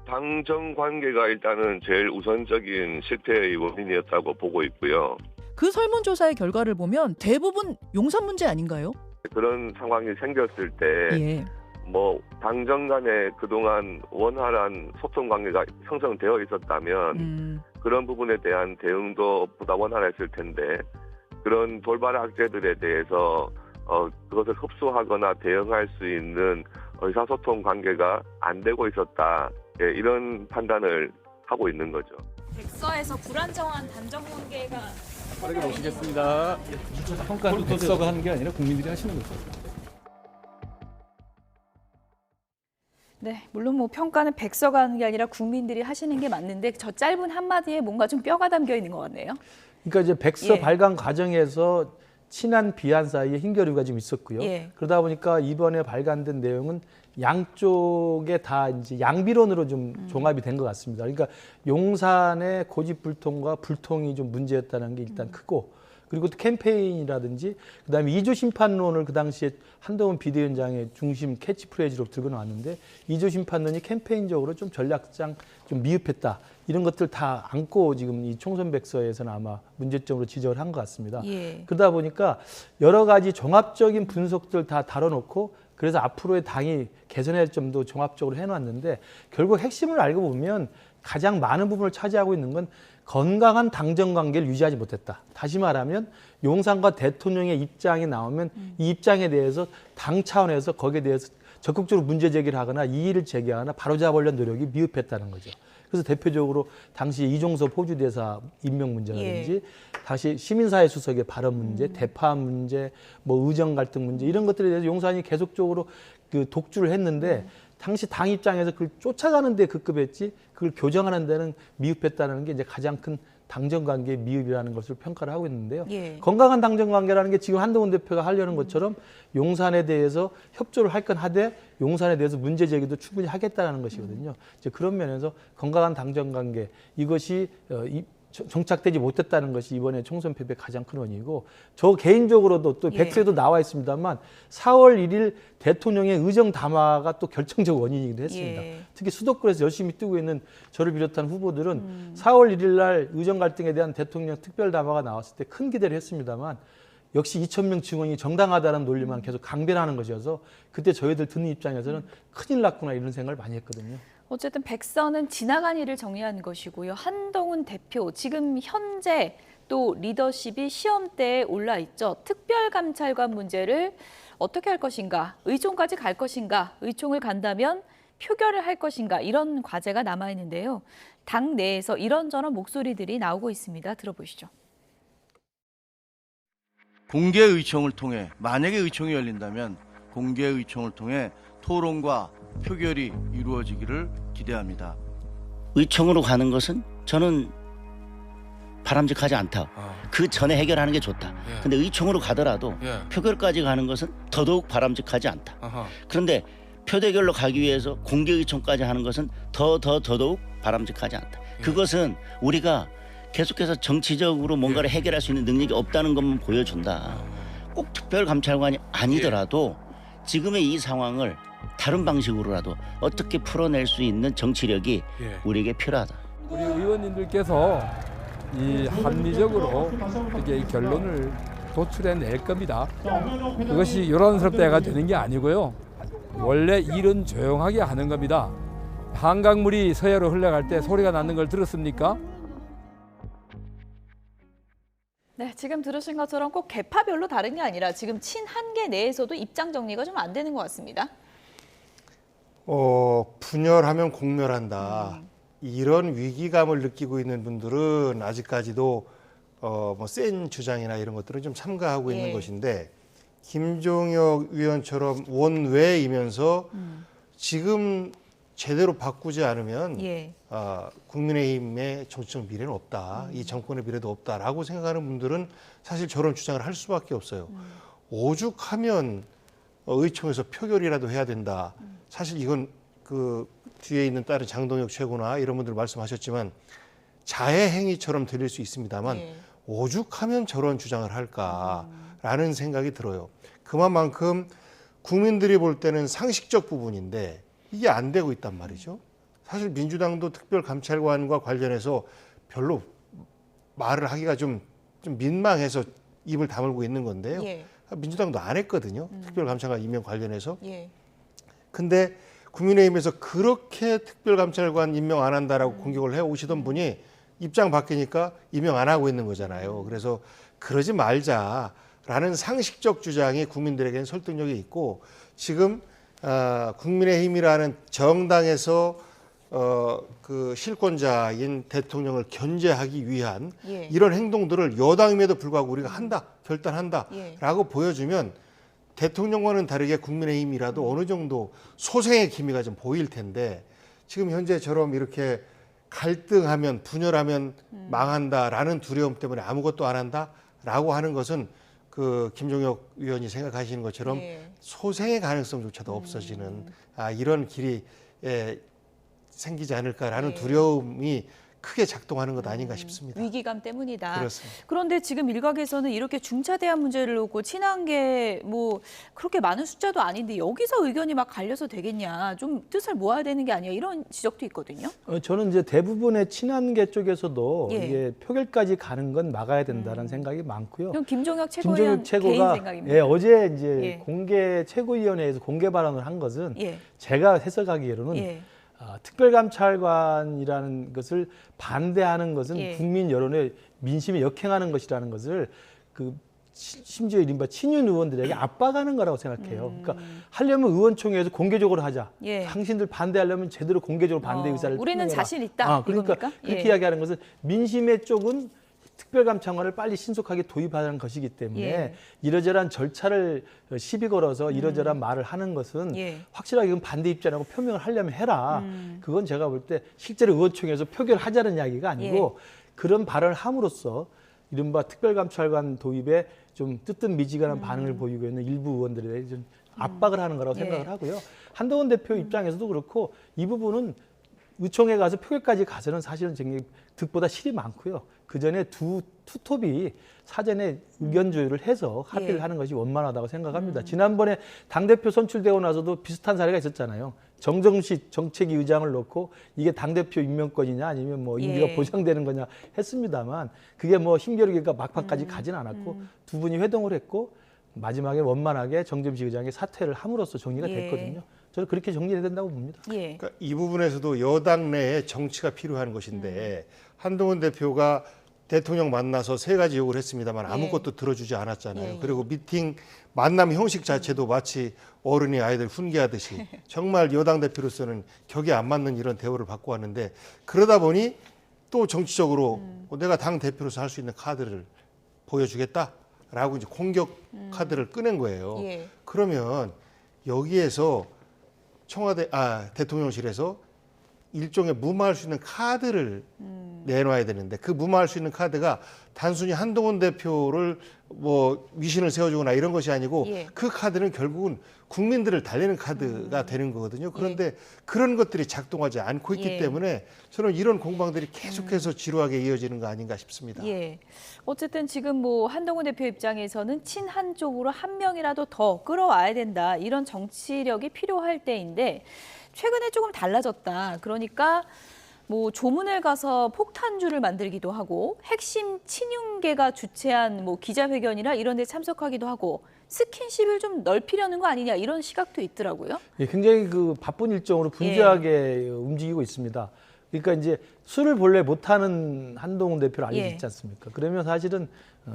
Speaker 4: 당정 관계가 일단은 제일 우선적인 실패의 원인이었다고 보고 있고요.
Speaker 5: 그 설문조사의 결과를 보면 대부분 용산 문제 아닌가요?
Speaker 4: 그런 상황이 생겼을 때 뭐 당정 간에 그동안 원활한 소통 관계가 형성되어 있었다면 그런 부분에 대한 대응도 보다 원활했을 텐데 그런 돌발 악재들에 대해서 그것을 흡수하거나 대응할 수 있는 의사소통 관계가 안 되고 있었다. 예, 이런 판단을 하고 있는 거죠.
Speaker 1: 백서에서 불안정한 당정 관계가
Speaker 24: 빠르게 모시겠습니다. 평가는 백서가 하는 게 아니라 국민들이 하시는 거죠.
Speaker 1: 네, 물론 뭐 평가는 백서가 하는 게 아니라 국민들이 하시는 게 맞는데 저 짧은 한마디에 뭔가 좀 뼈가 담겨 있는 것 같네요.
Speaker 23: 그러니까 이제 백서
Speaker 1: 예.
Speaker 23: 발간 과정에서 친한 비한 사이에 hin겨류가 좀 있었고요.
Speaker 1: 예.
Speaker 23: 그러다 보니까 이번에 발간된 내용은 양쪽에 다 이제 양비론으로 좀 종합이 된 것 같습니다. 그러니까 용산의 고집불통과 불통이 좀 문제였다는 게 일단 크고 그리고 또 캠페인이라든지 그다음에 이조 심판론을 그 당시에 한동훈 비대위원장의 중심 캐치프레이즈로 들고 나왔는데 이조 심판론이 캠페인적으로 좀 전략상 좀 미흡했다. 이런 것들 다 안고 지금 이 총선 백서에서는 아마 문제점으로 지적을 한 것 같습니다.
Speaker 1: 예.
Speaker 23: 그러다 보니까 여러 가지 종합적인 분석들 다 다뤄놓고 그래서 앞으로의 당이 개선할 점도 종합적으로 해놨는데 결국 핵심을 알고 보면 가장 많은 부분을 차지하고 있는 건 건강한 당정 관계를 유지하지 못했다. 다시 말하면 용산과 대통령의 입장이 나오면 이 입장에 대해서 당 차원에서 거기에 대해서 적극적으로 문제 제기를 하거나 이의를 제기하거나 바로잡으려는 노력이 미흡했다는 거죠. 그래서 대표적으로 당시 이종섭 호주대사 임명 문제라든지 다시 시민사회 수석의 발언 문제, 대파 문제, 뭐 의정 갈등 문제 이런 것들에 대해서 용산이 계속적으로 그 독주를 했는데 당시 당 입장에서 그걸 쫓아가는 데 급급했지 그걸 교정하는 데는 미흡했다는 게 이제 가장 큰 당정관계의 미흡이라는 것을 평가를 하고 있는데요.
Speaker 1: 예.
Speaker 23: 건강한 당정관계라는 게 지금 한동훈 대표가 하려는 것처럼 용산에 대해서 협조를 할 건 하되 용산에 대해서 문제 제기도 충분히 하겠다는 것이거든요. 이제 그런 면에서 건강한 당정관계 이것이 정착되지 못했다는 것이 이번에 총선 패배 가장 큰 원인이고 저 개인적으로도 또 백서에도 나와 있습니다만 4월 1일 대통령의 의정 담화가 또 결정적 원인이기도 했습니다. 특히 수도권에서 열심히 뛰고 있는 저를 비롯한 후보들은 4월 1일 날 의정 갈등에 대한 대통령 특별 담화가 나왔을 때 큰 기대를 했습니다만 역시 2,000명 증언이 정당하다는 논리만 계속 강변하는 것이어서 그때 저희들 듣는 입장에서는 큰일 났구나 이런 생각을 많이 했거든요.
Speaker 1: 어쨌든 백서는 지나간 일을 정리한 것이고요. 한동훈 대표, 지금 현재 또 리더십이 시험대에 올라 있죠. 특별감찰관 문제를 어떻게 할 것인가, 의총까지 갈 것인가, 의총을 간다면 표결을 할 것인가 이런 과제가 남아있는데요. 당 내에서 이런저런 목소리들이 나오고 있습니다. 들어보시죠.
Speaker 6: 공개 의총을 통해 만약에 의총이 열린다면 공개 의총을 통해 토론과 표결이 이루어지기를 기대합니다.
Speaker 7: 의총으로 가는 것은 저는 바람직하지 않다. 그 전에 해결하는 게 좋다. 근데 의총으로 가더라도 표결까지 가는 것은 더더욱 바람직하지 않다. 그런데 표대결로 가기 위해서 공개 의총까지 하는 것은 더더욱 바람직하지 않다. 그것은 우리가 계속해서 정치적으로 뭔가를 해결할 수 있는 능력이 없다는 것만 보여준다. 꼭 특별감찰관이 아니더라도 지금의 이 상황을 다른 방식으로라도 어떻게 풀어낼 수 있는 정치력이 우리에게 필요하다.
Speaker 8: 우리 의원님들께서 이 합리적으로 이렇게 이 결론을 도출해낼 겁니다. 그것이 요란스럽다가 되는 게 아니고요. 원래 일은 조용하게 하는 겁니다. 한강물이 서해로 흘러갈 때 소리가 나는 걸 들었습니까?
Speaker 1: 네, 지금 들으신 것처럼 꼭 계파별로 다른 게 아니라 지금 친한계 내에서도 입장 정리가 좀 안 되는 것 같습니다.
Speaker 2: 분열하면 공멸한다. 이런 위기감을 느끼고 있는 분들은 아직까지도 뭐 센 주장이나 이런 것들은 좀 삼가하고 있는 것인데 김종혁 위원처럼 원외이면서 지금 제대로 바꾸지 않으면 국민의힘의 정치적 미래는 없다. 이 정권의 미래도 없다라고 생각하는 분들은 사실 저런 주장을 할 수밖에 없어요. 오죽하면 의총에서 표결이라도 해야 된다. 사실 이건 그 뒤에 있는 다른 장동혁 최고나 이런 분들 말씀하셨지만 자해 행위처럼 들릴 수 있습니다만 오죽하면 저런 주장을 할까라는 생각이 들어요. 그만큼 국민들이 볼 때는 상식적 부분인데 이게 안 되고 있단 말이죠. 사실 민주당도 특별감찰관과 관련해서 별로 말을 하기가 좀 민망해서 입을 다물고 있는 건데요. 민주당도 안 했거든요. 특별감찰관 임명 관련해서. 근데 국민의힘에서 그렇게 특별감찰관 임명 안 한다라고 공격을 해오시던 분이 입장 바뀌니까 임명 안 하고 있는 거잖아요. 그래서 그러지 말자라는 상식적 주장이 국민들에게는 설득력이 있고 지금 국민의힘이라는 정당에서 그 실권자인 대통령을 견제하기 위한 이런 행동들을 여당임에도 불구하고 우리가 결단한다라고 보여주면 대통령과는 다르게 국민의힘이라도 어느 정도 소생의 기미가 좀 보일 텐데 지금 현재처럼 이렇게 갈등하면 분열하면 망한다라는 두려움 때문에 아무것도 안 한다라고 하는 것은 그 김종혁 위원이 생각하시는 것처럼 소생의 가능성조차도 없어지는 이런 길이 생기지 않을까라는 두려움이 크게 작동하는 것 아닌가 싶습니다.
Speaker 1: 위기감 때문이다.
Speaker 2: 그렇습니다.
Speaker 1: 그런데 지금 일각에서는 이렇게 중차대한 문제를 놓고 친한계 뭐 그렇게 많은 숫자도 아닌데 여기서 의견이 막 갈려서 되겠냐. 좀 뜻을 모아야 되는 게 아니야. 이런 지적도 있거든요.
Speaker 23: 저는 이제 대부분의 친한계 쪽에서도 이게 표결까지 가는 건 막아야 된다는 생각이 많고요.
Speaker 1: 그럼 김종혁 최고가 개인 생각입니다.
Speaker 23: 어제 이제 공개 최고위원회에서 공개 발언을 한 것은 제가 해석하기로는 특별감찰관이라는 것을 반대하는 것은 국민 여론의 민심에 역행하는 것이라는 것을 심지어 이른바 친윤 의원들에게 압박하는 거라고 생각해요. 그러니까 하려면 의원총회에서 공개적으로 하자. 당신들 반대하려면 제대로 공개적으로 반대 의사를
Speaker 1: 우리는 자신 있다.
Speaker 23: 그러니까 그렇게 이야기하는 것은 민심의 쪽은 특별감찰관을 빨리 신속하게 도입하는 것이기 때문에 이러저러한 절차를 시비 걸어서 이러저러한 말을 하는 것은 확실하게 그건 반대 입장이라고 표명을 하려면 해라. 그건 제가 볼 때 실제로 의원총회에서 표결하자는 이야기가 아니고 그런 발언을 함으로써 이른바 특별감찰관 도입에 좀 뜨뜻미지근한 반응을 보이고 있는 일부 의원들에 좀 압박을 하는 거라고 생각을 하고요. 한동훈 대표 입장에서도 그렇고 이 부분은 의총에 가서 표결까지 가서는 사실은 굉장히 득보다 실이 많고요. 그 전에 투톱이 사전에 의견 조율을 해서 합의를 하는 것이 원만하다고 생각합니다. 지난번에 당대표 선출되고 나서도 비슷한 사례가 있었잖아요. 정정식 정책위 의장을 놓고 이게 당대표 임명권이냐 아니면 뭐 임기가 보장되는 거냐 했습니다만 그게 뭐 힘겨루기가 막판까지 가진 않았고 두 분이 회동을 했고 마지막에 원만하게 정점식 의장이 사퇴를 함으로써 정리가 됐거든요. 저는 그렇게 정리해야 된다고 봅니다.
Speaker 2: 그러니까 이 부분에서도 여당 내에 정치가 필요한 것인데 한동훈 대표가 대통령 만나서 3가지 욕을 했습니다만 아무것도 들어주지 않았잖아요. 그리고 미팅 만남 형식 자체도 마치 어른이 아이들 훈계하듯이 정말 여당 대표로서는 격이 안 맞는 이런 대우를 받고 왔는데 그러다 보니 또 정치적으로 내가 당 대표로서 할 수 있는 카드를 보여주겠다라고 이제 공격 카드를 꺼낸 거예요. 그러면 여기에서 대통령실에서 일종의 무마할 수 있는 카드를 내놔야 되는데 그 무마할 수 있는 카드가 단순히 한동훈 대표를 뭐 위신을 세워주거나 이런 것이 아니고 그 카드는 결국은 국민들을 달래는 카드가 되는 거거든요. 그런데 그런 것들이 작동하지 않고 있기 때문에 저는 이런 공방들이 계속해서 지루하게 이어지는 거 아닌가 싶습니다.
Speaker 1: 어쨌든 지금 뭐 한동훈 대표 입장에서는 친한 쪽으로 한 명이라도 더 끌어와야 된다. 이런 정치력이 필요할 때인데 최근에 조금 달라졌다. 그러니까 뭐 조문을 가서 폭탄주를 만들기도 하고 핵심 친윤계가 주최한 뭐 기자회견이나 이런 데 참석하기도 하고 스킨십을 좀 넓히려는 거 아니냐 이런 시각도 있더라고요.
Speaker 23: 굉장히 그 바쁜 일정으로 분주하게 움직이고 있습니다. 그러니까 이제 술을 본래 못하는 한동훈 대표를 알려져 있지 않습니까? 그러면 사실은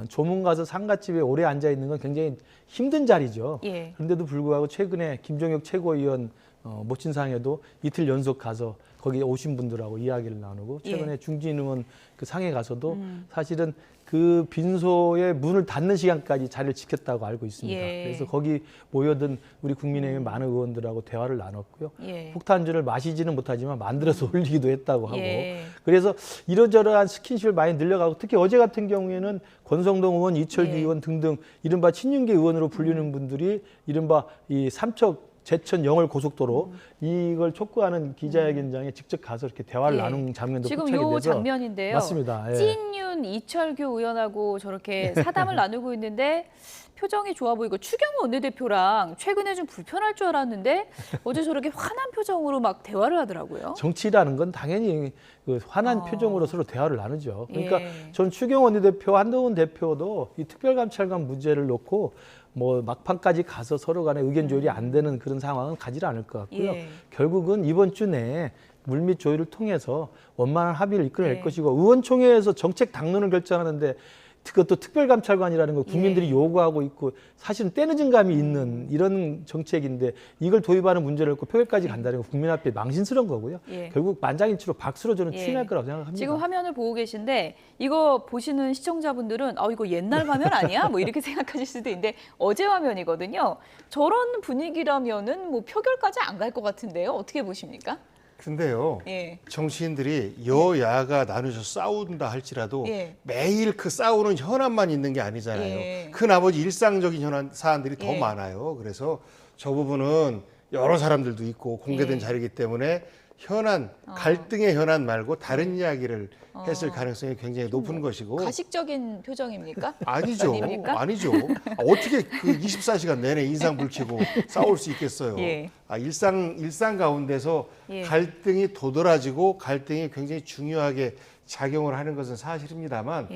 Speaker 23: 조문 가서 상가집에 오래 앉아 있는 건 굉장히 힘든 자리죠. 그런데도 불구하고 최근에 김종혁 최고위원 모친상에도 이틀 연속 가서 거기에 오신 분들하고 이야기를 나누고 최근에 중진 의원 그 상에 가서도 사실은 그 빈소의 문을 닫는 시간까지 자리를 지켰다고 알고 있습니다. 그래서 거기 모여든 우리 국민의힘 많은 의원들하고 대화를 나눴고요. 폭탄주를 마시지는 못하지만 만들어서 올리기도 했다고 하고 그래서 이러저러한 스킨십을 많이 늘려가고 특히 어제 같은 경우에는 권성동 의원, 이철규 의원 등등 이른바 친윤계 의원으로 불리는 분들이 이른바 이 삼척 제천 영월 고속도로 이걸 촉구하는 기자회견장에 직접 가서 이렇게 대화를 나눈 장면도
Speaker 1: 지금
Speaker 23: 포착이 돼서
Speaker 1: 요 장면인데요.
Speaker 23: 맞습니다.
Speaker 1: 찐윤 이철규 의원하고 저렇게 사담을 나누고 있는데 표정이 좋아 보이고 추경호 원내대표랑 최근에 좀 불편할 줄 알았는데 어제 저렇게 환한 표정으로 막 대화를 하더라고요.
Speaker 23: 정치라는 건 당연히 그 환한 표정으로 서로 대화를 나누죠. 그러니까 전 추경호 원내대표, 한동훈 대표도 이 특별감찰관 문제를 놓고 뭐 막판까지 가서 서로 간에 의견 조율이 안 되는 그런 상황은 가지 않을 것 같고요. 결국은 이번 주 내에 물밑 조율을 통해서 원만한 합의를 이끌어낼 것이고 의원총회에서 정책 당론을 결정하는데 그것도 특별감찰관이라는 걸 국민들이 요구하고 있고 사실은 때늦은 감이 있는 이런 정책인데 이걸 도입하는 문제를 놓고 표결까지 간다는 건 국민 앞에 망신스러운 거고요. 결국 만장일치로 박수로 저는 추인할 거라고 생각합니다.
Speaker 1: 지금 화면을 보고 계신데 이거 보시는 시청자분들은 이거 옛날 화면 아니야? 뭐 이렇게 생각하실 수도 있는데 어제 화면이거든요. 저런 분위기라면은 뭐 표결까지 안 갈 것 같은데요. 어떻게 보십니까?
Speaker 2: 근데요, 정치인들이 여야가 나누셔서 싸운다 할지라도 매일 그 싸우는 현안만 있는 게 아니잖아요. 그 나머지 일상적인 사안들이 더 많아요. 그래서 저 부분은 여러 사람들도 있고 공개된 자리이기 때문에 현안, 갈등의 현안 말고 다른 이야기를 했을 가능성이 굉장히 높은 것이고.
Speaker 1: 가식적인 표정입니까?
Speaker 2: 아니죠.
Speaker 1: 아닙니까?
Speaker 2: 아니죠. 어떻게 그 24시간 내내 인상 불키고 싸울 수 있겠어요. 일상 가운데서 갈등이 도드라지고 갈등이 굉장히 중요하게 작용을 하는 것은 사실입니다만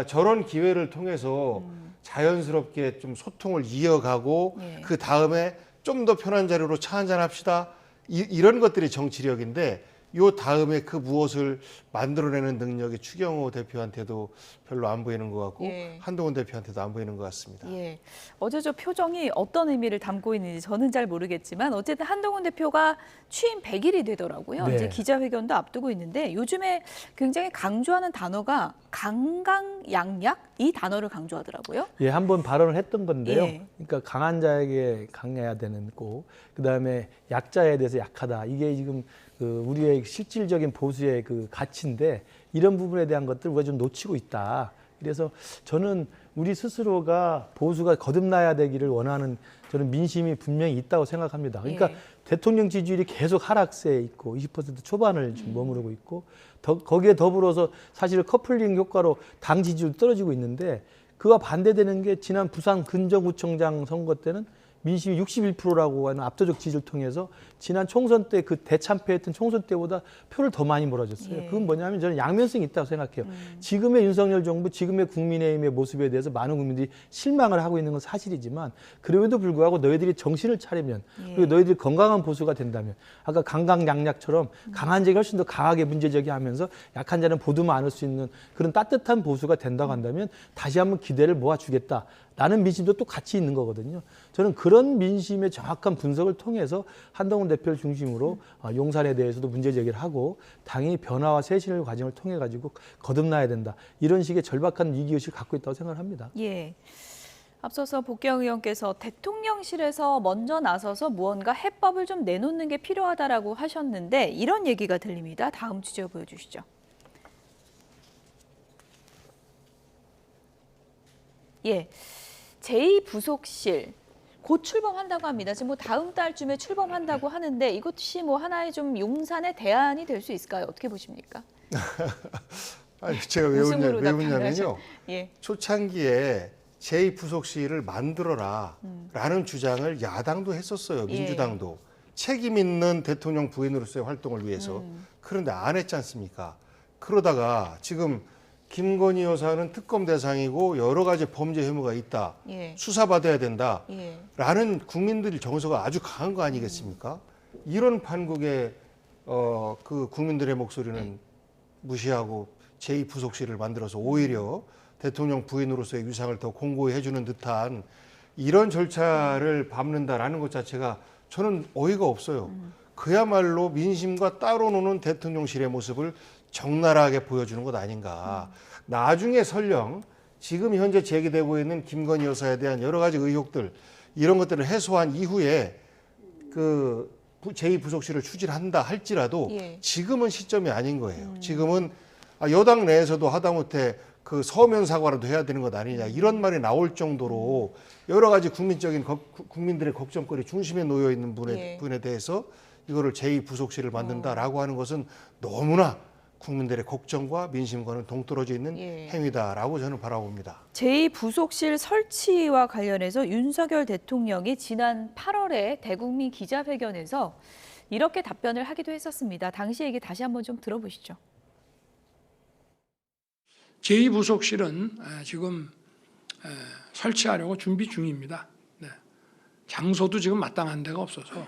Speaker 2: 저런 기회를 통해서 자연스럽게 좀 소통을 이어가고 그 다음에 좀 더 편한 자리로 차 한잔 합시다. 이런 것들이 정치력인데 요 다음에 그 무엇을 만들어내는 능력이 추경호 대표한테도 별로 안 보이는 것 같고 한동훈 대표한테도 안 보이는 것 같습니다.
Speaker 1: 어제 저 표정이 어떤 의미를 담고 있는지 저는 잘 모르겠지만 어쨌든 한동훈 대표가 취임 100일이 되더라고요. 이제 기자회견도 앞두고 있는데 요즘에 굉장히 강조하는 단어가 강강약약 이 단어를 강조하더라고요.
Speaker 23: 한번 발언을 했던 건데요. 그러니까 강한 자에게 강해야 되는 거, 그다음에 약자에 대해서 약하다. 이게 지금 우리의 실질적인 보수의 그 가치인데 이런 부분에 대한 것들 우리가 좀 놓치고 있다. 그래서 저는 우리 스스로가 보수가 거듭나야 되기를 원하는 저는 민심이 분명히 있다고 생각합니다. 그러니까 대통령 지지율이 계속 하락세에 있고 20% 초반을 지금 머무르고 있고 거기에 더불어서 사실 커플링 효과로 당 지지율 떨어지고 있는데 그와 반대되는 게 지난 부산 근정구청장 선거 때는 민심이 61%라고 하는 압도적 지지를 통해서 지난 총선 때 그 대참패했던 총선 때보다 표를 더 많이 몰아줬어요.
Speaker 1: 예.
Speaker 23: 그건 뭐냐면 저는 양면성이 있다고 생각해요. 지금의 윤석열 정부, 지금의 국민의힘의 모습에 대해서 많은 국민들이 실망을 하고 있는 건 사실이지만 그럼에도 불구하고 너희들이 정신을 차리면 그리고 너희들이 건강한 보수가 된다면 아까 강강약약처럼 강한 자가 훨씬 더 강하게 문제제기하면서 약한 자는 보듬어 안을 수 있는 그런 따뜻한 보수가 된다고 한다면 다시 한번 기대를 모아주겠다. 라는 민심도 또 같이 있는 거거든요. 저는 그런 민심의 정확한 분석을 통해서 한동훈 대표를 중심으로 용산에 대해서도 문제 제기를 하고 당이 변화와 쇄신의 과정을 통해 가지고 거듭나야 된다. 이런 식의 절박한 위기의식을 갖고 있다고 생각을 합니다.
Speaker 1: 예. 앞서서 복경 의원께서 대통령실에서 먼저 나서서 무언가 해법을 좀 내놓는 게 필요하다라고 하셨는데 이런 얘기가 들립니다. 다음 주제 보여주시죠. 예. 제2부속실 곧 출범한다고 합니다. 지금 뭐 다음 달쯤에 출범한다고 하는데 이것이 뭐 하나의 좀 용산의 대안이 될 수 있을까요? 어떻게 보십니까?
Speaker 2: 아니, 제가 왜 웃냐면요.
Speaker 1: 예.
Speaker 2: 초창기에 제2부속실을 만들어라 라는 주장을 야당도 했었어요. 민주당도. 책임 있는 대통령 부인으로서의 활동을 위해서. 그런데 안 했지 않습니까? 그러다가 지금 김건희 여사는 특검 대상이고 여러 가지 범죄 혐의가 있다.
Speaker 1: 예.
Speaker 2: 수사받아야 된다.
Speaker 1: 예.
Speaker 2: 라는 국민들의 정서가 아주 강한 거 아니겠습니까? 이런 판국에 그 국민들의 목소리는 무시하고 제2부속실을 만들어서 오히려 대통령 부인으로서의 위상을 더 공고히 해주는 듯한 이런 절차를 밟는다라는 것 자체가 저는 어이가 없어요. 그야말로 민심과 따로 노는 대통령실의 모습을 적나라하게 보여주는 것 아닌가. 나중에 설령 지금 현재 제기되고 있는 김건희 여사에 대한 여러 가지 의혹들 이런 것들을 해소한 이후에 그 제2부속실을 추진한다 할지라도 지금은 시점이 아닌 거예요. 지금은 여당 내에서도 하다못해 그 서면 사과라도 해야 되는 것 아니냐 이런 말이 나올 정도로 여러 가지 국민들의 걱정거리 중심에 놓여 있는 분에 대해서 이거를 제2부속실을 만든다라고 하는 것은 너무나 국민들의 걱정과 민심과는 동떨어져 있는 행위다라고 저는 바라봅니다.
Speaker 1: 제2부속실 설치와 관련해서 윤석열 대통령이 지난 8월에 대국민 기자회견에서 이렇게 답변을 하기도 했었습니다. 당시 얘기 다시 한번 좀 들어보시죠.
Speaker 11: 제2부속실은 지금 설치하려고 준비 중입니다. 네. 장소도 지금 마땅한 데가 없어서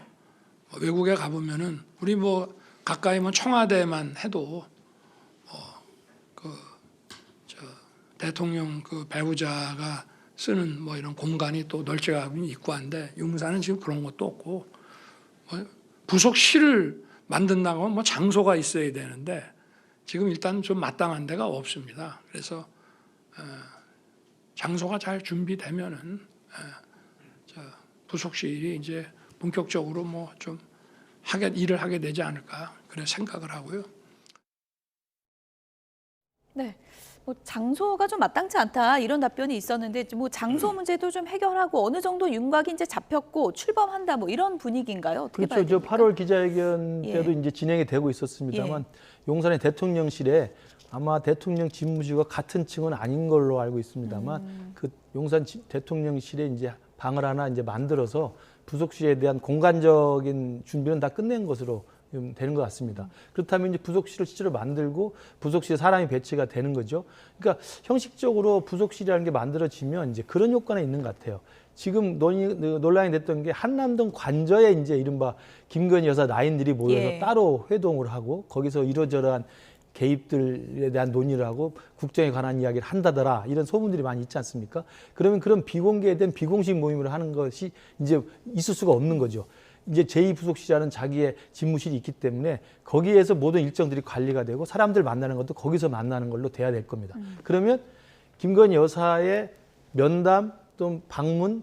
Speaker 11: 외국에 가보면은 우리 뭐 가까이 뭐 청와대만 해도 대통령 그 배우자가 쓰는 뭐 이런 공간이 또 널찍하고 있고 한데 용산은 지금 그런 것도 없고 뭐 부속실을 만든다고 하면 뭐 장소가 있어야 되는데 지금 일단 좀 마땅한 데가 없습니다. 그래서 장소가 잘 준비되면은 부속실이 이제 본격적으로 뭐 좀 일을 하게 되지 않을까 그래 생각을 하고요.
Speaker 1: 네. 뭐 장소가 좀 마땅치 않다 이런 답변이 있었는데 뭐 장소 문제도 좀 해결하고 어느 정도 윤곽이 이제 잡혔고 출범한다 뭐 이런 분위기인가요? 어떻게 봐야
Speaker 23: 그렇죠.
Speaker 1: 됩니까?
Speaker 23: 저 8월 기자회견 때도 이제 진행이 되고 있었습니다만 용산의 대통령실에 아마 대통령 집무실과 같은 층은 아닌 걸로 알고 있습니다만 그 용산 대통령실에 이제 방을 하나 이제 만들어서 부속실에 대한 공간적인 준비는 다 끝낸 것으로 되는 것 같습니다. 그렇다면 이제 부속실을 실제로 만들고 부속실에 사람이 배치가 되는 거죠. 그러니까 형식적으로 부속실이라는 게 만들어지면 이제 그런 효과는 있는 것 같아요. 지금 논란이 됐던 게 한남동 관저에 이제 이른바 김건희 여사 나인들이 모여서 따로 회동을 하고 거기서 이러저러한 개입들에 대한 논의를 하고 국정에 관한 이야기를 한다더라 이런 소문들이 많이 있지 않습니까? 그러면 그런 비공개된 비공식 모임을 하는 것이 이제 있을 수가 없는 거죠. 이제 제2부속실이라는 자기의 집무실이 있기 때문에 거기에서 모든 일정들이 관리가 되고 사람들 만나는 것도 거기서 만나는 걸로 돼야 될 겁니다. 그러면 김건희 여사의 면담 또 방문,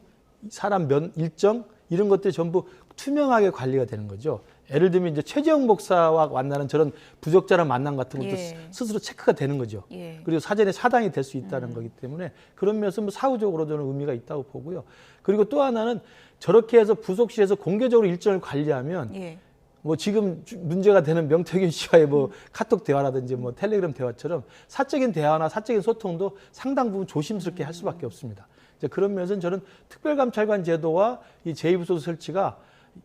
Speaker 23: 사람 일정 이런 것들이 전부 투명하게 관리가 되는 거죠. 예를 들면 이제 최재형 목사와 만나는 저런 부적절한 만남 같은 것도
Speaker 1: 예.
Speaker 23: 스스로 체크가 되는 거죠.
Speaker 1: 예.
Speaker 23: 그리고 사전에 차단이 될 수 있다는 거기 때문에 그런 면에서 뭐 사후적으로 저는 의미가 있다고 보고요. 그리고 또 하나는 저렇게 해서 부속실에서 공개적으로 일정을 관리하면
Speaker 1: 예.
Speaker 23: 뭐 지금 문제가 되는 명태균 씨와의 뭐 카톡 대화라든지 뭐 텔레그램 대화처럼 사적인 대화나 사적인 소통도 상당 부분 조심스럽게 할 수밖에 없습니다. 이제 그런 면에서는 저는 특별감찰관 제도와 이 제2부서 설치가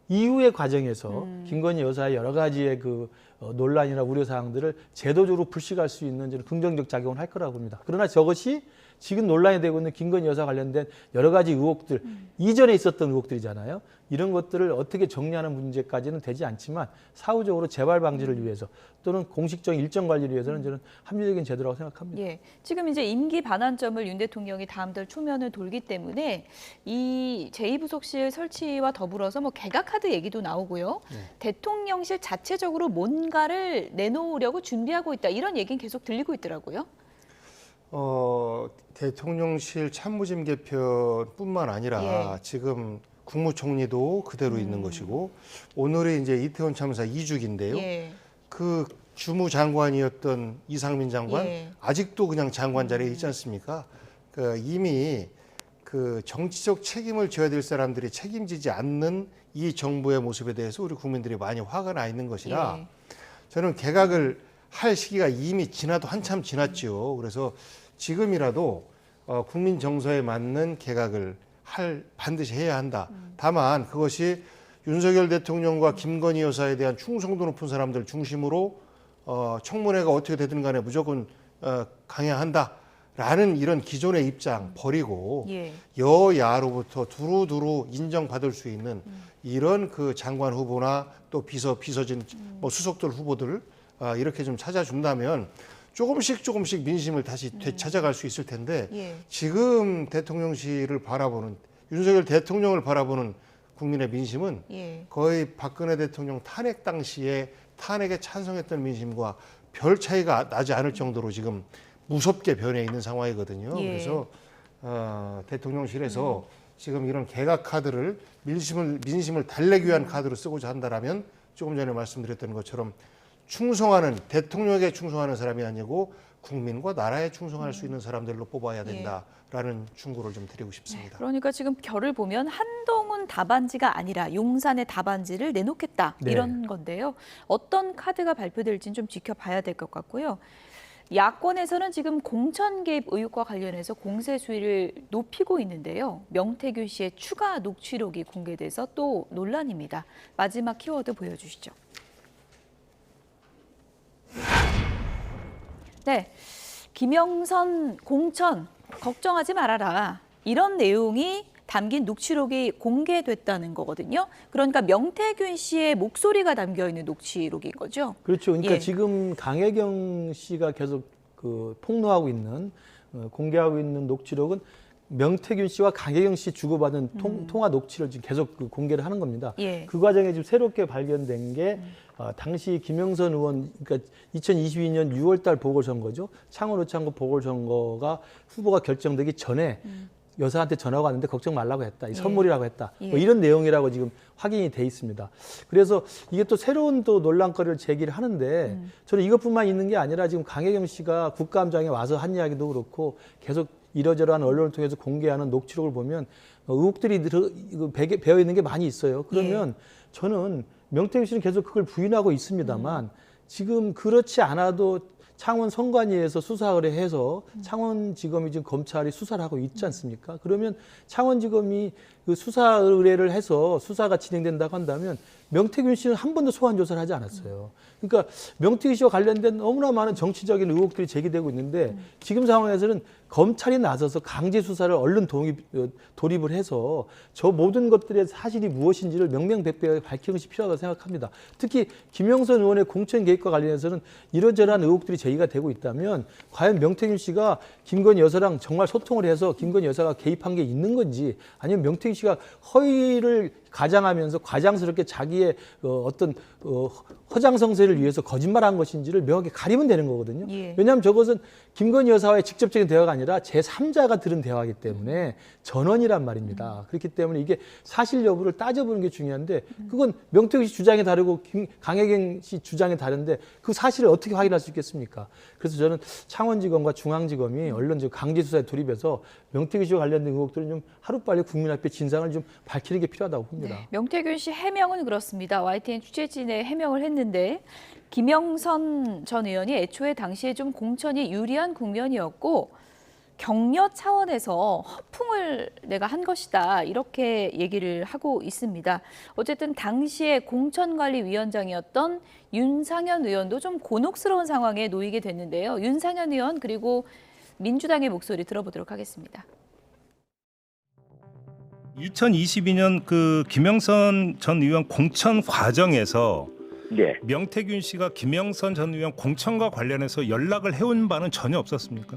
Speaker 23: 이후의 과정에서 김건희 여사의 여러 가지의 그 논란이나 우려 사항들을 제도적으로 불식할 수 있는 저는 긍정적 작용을 할 거라고 봅니다. 그러나 저것이 지금 논란이 되고 있는 김건희 여사 관련된 여러 가지 의혹들, 이전에 있었던 의혹들이잖아요. 이런 것들을 어떻게 정리하는 문제까지는 되지 않지만 사후적으로 재발 방지를 위해서 또는 공식적인 일정 관리를 위해서는 저는 합리적인 제도라고 생각합니다.
Speaker 1: 예, 지금 이제 임기 반환점을 윤 대통령이 다음 달 초면을 돌기 때문에 이 제2부속실 설치와 더불어서 뭐 개각카드 얘기도 나오고요.
Speaker 23: 네.
Speaker 1: 대통령실 자체적으로 뭔가를 내놓으려고 준비하고 있다. 이런 얘기는 계속 들리고 있더라고요.
Speaker 2: 대통령실 참모진 개편뿐만 아니라
Speaker 1: 예.
Speaker 2: 지금 국무총리도 그대로 있는 것이고 오늘이 이제 이태원 참사 2주기인데요.
Speaker 1: 예.
Speaker 2: 그 주무장관이었던 이상민 장관
Speaker 1: 예.
Speaker 2: 아직도 그냥 장관 자리에 있지 않습니까? 그 이미 그 정치적 책임을 져야 될 사람들이 책임지지 않는 이 정부의 모습에 대해서 우리 국민들이 많이 화가 나 있는 것이라
Speaker 1: 예.
Speaker 2: 저는 개각을 할 시기가 이미 지나도 한참 지났죠. 그래서 지금이라도 국민 정서에 맞는 개각을 반드시 해야 한다. 다만 그것이 윤석열 대통령과 김건희 여사에 대한 충성도 높은 사람들 중심으로 청문회가 어떻게 되든 간에 무조건 강해야 한다라는 이런 기존의 입장 버리고
Speaker 1: 예.
Speaker 2: 여야로부터 두루두루 인정받을 수 있는 이런 그 장관 후보나 또 비서진 뭐 수석들 후보들 이렇게 좀 찾아준다면 조금씩 민심을 다시 되찾아갈 수 있을 텐데
Speaker 1: 예.
Speaker 2: 지금 대통령실을 바라보는 윤석열 대통령을 바라보는 국민의 민심은
Speaker 1: 예.
Speaker 2: 거의 박근혜 대통령 탄핵 당시에 탄핵에 찬성했던 민심과 별 차이가 나지 않을 정도로 지금 무섭게 변해 있는 상황이거든요.
Speaker 1: 예.
Speaker 2: 그래서 대통령실에서 지금 이런 개각 카드를 민심을 달래기 위한 카드로 쓰고자 한다라면 조금 전에 말씀드렸던 것처럼 대통령에게 충성하는 사람이 아니고 국민과 나라에 충성할 수 있는 사람들로 뽑아야 된다라는 충고를 좀 드리고 싶습니다.
Speaker 1: 그러니까 지금 결을 보면 한동훈 답안지가 아니라 용산의 답안지를 내놓겠다
Speaker 23: 네.
Speaker 1: 이런 건데요. 어떤 카드가 발표될지는 좀 지켜봐야 될 것 같고요. 야권에서는 지금 공천 개입 의혹과 관련해서 공세 수위를 높이고 있는데요. 명태균 씨의 추가 녹취록이 공개돼서 또 논란입니다. 마지막 키워드 보여주시죠. 네, 김영선 공천 걱정하지 말아라. 이런 내용이 담긴 녹취록이 공개됐다는 거거든요. 그러니까 명태균 씨의 목소리가 담겨 있는 녹취록인 거죠.
Speaker 23: 그렇죠. 그러니까
Speaker 1: 예.
Speaker 23: 지금 강혜경 씨가 계속 그 폭로하고 있는 공개하고 있는 녹취록은 명태균 씨와 강혜경 씨 주고받은 통화 녹취를 지금 계속 공개를 하는 겁니다.
Speaker 1: 예.
Speaker 23: 그 과정에 지금 새롭게 발견된 게 당시 김영선 의원, 그러니까 2022년 6월달 보궐선거죠. 창원 의창구 보궐선거가 후보가 결정되기 전에 여사한테 전화가 왔는데 걱정 말라고 했다. 이 선물이라고 했다.
Speaker 1: 예.
Speaker 23: 뭐 이런 내용이라고 지금 확인이 돼 있습니다. 그래서 이게 또 새로운 또 논란거리를 제기를 하는데 저는 이것뿐만 있는 게 아니라 지금 강혜경 씨가 국감장에 와서 한 이야기도 그렇고 계속 이러저러한 언론을 통해서 공개하는 녹취록을 보면 의혹들이 배어 있는 게 많이 있어요. 그러면 저는 명태균 씨는 계속 그걸 부인하고 있습니다만 지금 그렇지 않아도 창원 선관위에서 수사 의뢰해서 창원지검이 지금 검찰이 수사를 하고 있지 않습니까? 그러면 창원지검이 그 수사 의뢰를 해서 수사가 진행된다고 한다면 명태균 씨는 한 번도 소환 조사를 하지 않았어요. 그러니까 명태균 씨와 관련된 너무나 많은 정치적인 의혹들이 제기되고 있는데 지금 상황에서는 검찰이 나서서 강제 수사를 얼른 돌입을 해서 저 모든 것들의 사실이 무엇인지를 명명백백하게 밝히는 것이 필요하다고 생각합니다. 특히 김영선 의원의 공천 개입과 관련해서는 이러저러한 의혹들이 제기가 되고 있다면 과연 명태균 씨가 김건희 여사랑 정말 소통을 해서 김건희 여사가 개입한 게 있는 건지 아니면 명태균 씨가 허위를 가장하면서 과장스럽게 자기의 어떤 허장성세를 위해서 거짓말한 것인지를 명확히 가리면 되는 거거든요.
Speaker 1: 예.
Speaker 23: 왜냐하면 저것은 김건희 여사와의 직접적인 대화가 아니라 제3자가 들은 대화이기 때문에 전원이란 말입니다. 그렇기 때문에 이게 사실 여부를 따져보는 게 중요한데 그건 명태균 씨 주장이 다르고 강혜경 씨 주장이 다른데 그 사실을 어떻게 확인할 수 있겠습니까? 그래서 저는 창원지검과 중앙지검이 언론 강제 수사에 돌입해서 명태균 씨와 관련된 의혹들은 좀 하루빨리 국민 앞에 진상을 좀 밝히는 게 필요하다고 봅니다.
Speaker 1: 네, 명태균 씨 해명은 그렇습니다. YTN 취재진에 해명을 했는데 김영선 전 의원이 애초에 당시에 좀 공천이 유리한 국면이었고 격려 차원에서 허풍을 내가 한 것이다 이렇게 얘기를 하고 있습니다. 어쨌든 당시에 공천관리위원장이었던 윤상현 의원도 좀 곤혹스러운 상황에 놓이게 됐는데요. 윤상현 의원 그리고 민주당의 목소리 들어보도록 하겠습니다.
Speaker 10: 2022년 그 김영선 전 의원 공천 과정에서
Speaker 12: 네.
Speaker 10: 명태균 씨가 김영선 전 의원 공천과 관련해서 연락을 해온 바는 전혀 없었습니까?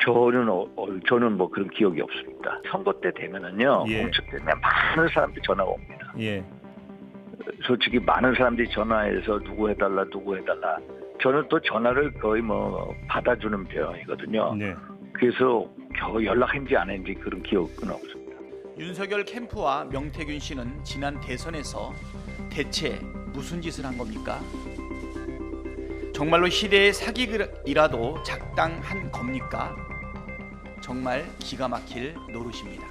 Speaker 12: 저는 뭐 그런 기억이 없습니다. 선거 때 되면은요,
Speaker 10: 예.
Speaker 12: 공천 때문에 많은 사람들이 전화가 옵니다.
Speaker 10: 예.
Speaker 12: 솔직히 많은 사람들이 전화해서 누구 해달라. 저는 또 전화를 거의 뭐 받아주는 편이거든요.
Speaker 10: 네.
Speaker 12: 그래서 겨우 연락했는지 안 했는지 그런 기억은 없습니다.
Speaker 13: 윤석열 캠프와 명태균 씨는 지난 대선에서 대체 무슨 짓을 한 겁니까? 정말로 시대의 사기이라도 작당한 겁니까? 정말 기가 막힐 노릇입니다.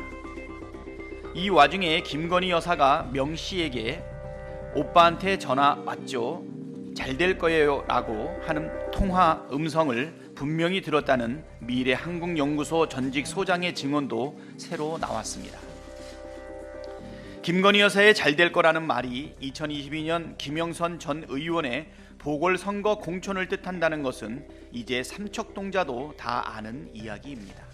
Speaker 13: 이 와중에 김건희 여사가 명 씨에게 오빠한테 전화 왔죠. 잘 될 거예요 라고 하는 통화 음성을 분명히 들었다는 미래한국연구소 전직 소장의 증언도 새로 나왔습니다. 김건희 여사의 잘 될 거라는 말이 2022년 김영선 전 의원의 보궐선거 공천을 뜻한다는 것은 이제 삼척동자도 다 아는 이야기입니다.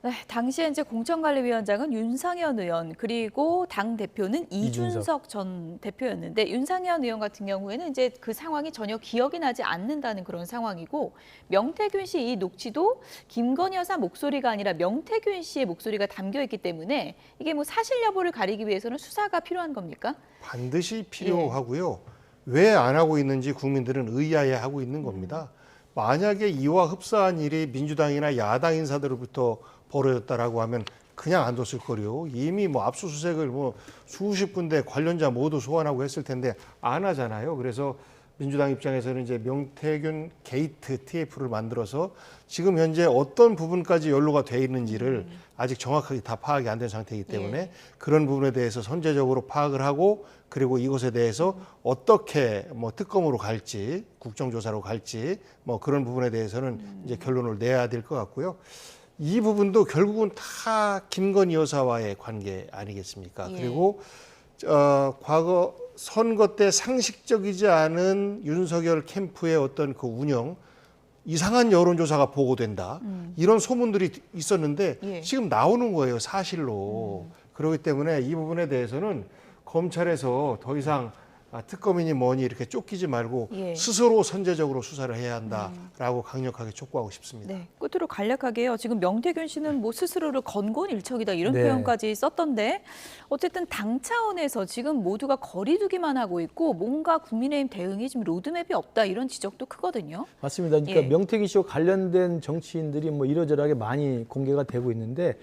Speaker 1: 네, 당시에 이제 공천관리위원장은 윤상현 의원 그리고 당 대표는 이준석 전 대표였는데 윤상현 의원 같은 경우에는 이제 그 상황이 전혀 기억이 나지 않는다는 그런 상황이고 명태균 씨 이 녹취도 김건희 여사 목소리가 아니라 명태균 씨의 목소리가 담겨 있기 때문에 이게 뭐 사실 여부를 가리기 위해서는 수사가 필요한 겁니까?
Speaker 2: 반드시 필요하고요. 왜 안 하고 있는지 국민들은 의아해하고 있는 겁니다. 만약에 이와 흡사한 일이 민주당이나 야당 인사들로부터 벌어졌다라고 하면 그냥 안 뒀을 거요. 이미 뭐 압수수색을 뭐 수십 군데 관련자 모두 소환하고 했을 텐데 안 하잖아요. 그래서 민주당 입장에서는 이제 명태균 게이트 TF를 만들어서 지금 현재 어떤 부분까지 연루가 돼 있는지를 아직 정확하게 다 파악이 안 된 상태이기 때문에 그런 부분에 대해서 선제적으로 파악을 하고 그리고 이것에 대해서 어떻게 뭐 특검으로 갈지 국정조사로 갈지 뭐 그런 부분에 대해서는 이제 결론을 내야 될 것 같고요. 이 부분도 결국은 다 김건희 여사와의 관계 아니겠습니까?
Speaker 1: 예.
Speaker 2: 그리고 과거 선거 때 상식적이지 않은 윤석열 캠프의 어떤 그 운영, 이상한 여론조사가 보고된다. 이런 소문들이 있었는데
Speaker 1: 예.
Speaker 2: 지금 나오는 거예요, 사실로. 그렇기 때문에 이 부분에 대해서는 검찰에서 더 이상 특검이니 뭐니 이렇게 쫓기지 말고
Speaker 1: 예.
Speaker 2: 스스로 선제적으로 수사를 해야 한다라고 강력하게 촉구하고 싶습니다.
Speaker 1: 네, 끝으로 간략하게요. 지금 명태균 씨는 뭐 스스로를 건곤일척이다 이런
Speaker 23: 네.
Speaker 1: 표현까지 썼던데 어쨌든 당 차원에서 지금 모두가 거리두기만 하고 있고 뭔가 국민의힘 대응이 지금 로드맵이 없다 이런 지적도 크거든요.
Speaker 23: 맞습니다. 그러니까
Speaker 1: 예.
Speaker 23: 명태균 씨와 관련된 정치인들이 뭐 이러저러하게 많이 공개가 되고 있는데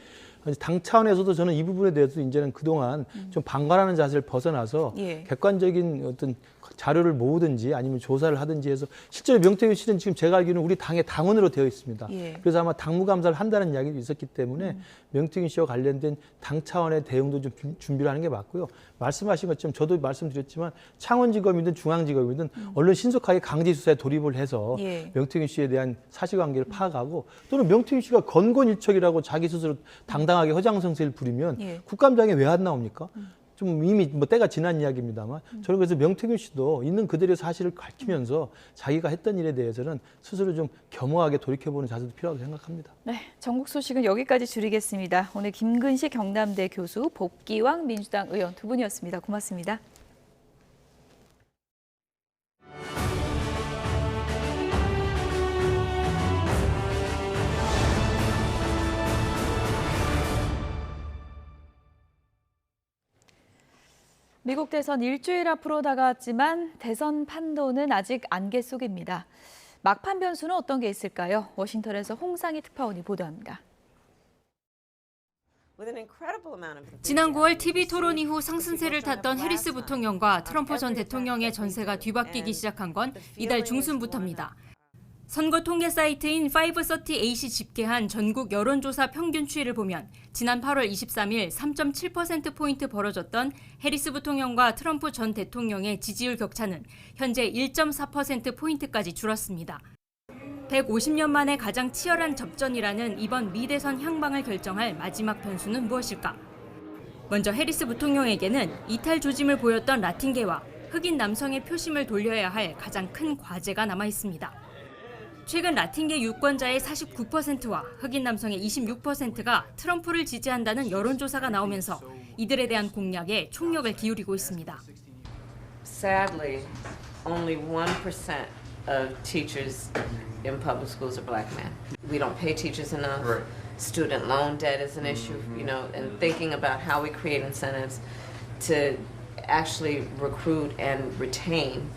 Speaker 23: 당 차원에서도 저는 이 부분에 대해서 이제는 그동안 좀 방관하는 자세를 벗어나서
Speaker 1: 예.
Speaker 23: 객관적인 어떤 자료를 모으든지 아니면 조사를 하든지 해서 실제로 명태균 씨는 지금 제가 알기로는 우리 당의 당원으로 되어 있습니다.
Speaker 1: 예.
Speaker 23: 그래서 아마 당무감사를 한다는 이야기도 있었기 때문에 명태균 씨와 관련된 당 차원의 대응도 좀 준비를 하는 게 맞고요. 말씀하신 것처럼 저도 말씀드렸지만 창원지검이든 중앙지검이든 언론 신속하게 강제 수사에 돌입을 해서
Speaker 1: 예.
Speaker 23: 명태균 씨에 대한 사실관계를 파악하고 또는 명태균 씨가 건곤일척이라고 자기 스스로 당당하게 허장성세를 부리면
Speaker 1: 예.
Speaker 23: 국감장에 왜 안 나옵니까? 좀 이미 뭐 때가 지난 이야기입니다만 저는 그래서 명태균 씨도 있는 그대로의 사실을 밝히면서 자기가 했던 일에 대해서는 스스로 좀 겸허하게 돌이켜보는 자세도 필요하다고 생각합니다.
Speaker 1: 네, 전국 소식은 여기까지 줄이겠습니다. 오늘 김근식 경남대 교수, 복기왕 민주당 의원 두 분이었습니다. 고맙습니다. 미국 미국 대선 일주일 앞으로 다가왔지만 대선 판도는 아직 안개 속입니다. 막판 변수는 어떤 게 있을까요? 워싱턴에서 홍상희 특파원이 보도합니다.
Speaker 14: 지난 9월 TV 토론 이후 상승세를 탔던 해리스 부통령과 트럼프 전 대통령의 전세가 뒤바뀌기 시작한 건 이달 중순부터입니다. 선거 통계 사이트인 538이 집계한 전국 여론조사 평균 추이를 보면 지난 8월 23일 3.7%포인트 벌어졌던 해리스 부통령과 트럼프 전 대통령의 지지율 격차는 현재 1.4%포인트까지 줄었습니다. 150년 만에 가장 치열한 접전이라는 이번 미 대선 향방을 결정할 마지막 변수는 무엇일까? 먼저 해리스 부통령에게는 이탈 조짐을 보였던 라틴계와 흑인 남성의 표심을 돌려야 할 가장 큰 과제가 남아 있습니다. 최근 라틴계 유권자의 49%와 흑인 남성의 26%가 트럼프를 지지한다는 여론조사가 나오면서 이들에 대한 공략에 총력을 기울이고 있습니다.
Speaker 15: Sadly, only 1% of teachers in public schools are black men. We don't pay teachers enough. Right. Student loan debt is an issue, and thinking about how we create incentives to actually recruit and retain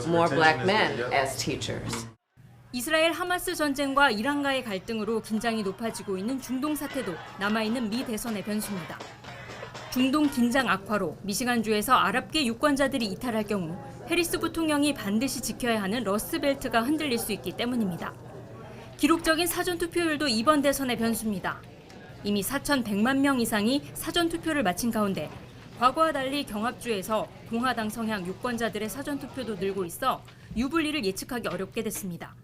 Speaker 15: more black men as teachers.
Speaker 14: 이스라엘 하마스 전쟁과 이란과의 갈등으로 긴장이 높아지고 있는 중동 사태도 남아있는 미 대선의 변수입니다. 중동 긴장 악화로 미시간주에서 아랍계 유권자들이 이탈할 경우 해리스 부통령이 반드시 지켜야 하는 러스트벨트가 흔들릴 수 있기 때문입니다. 기록적인 사전투표율도 이번 대선의 변수입니다. 이미 4,100만 명 이상이 사전투표를 마친 가운데 과거와 달리 경합주에서 공화당 성향 유권자들의 사전투표도 늘고 있어 유불리를 예측하기 어렵게 됐습니다.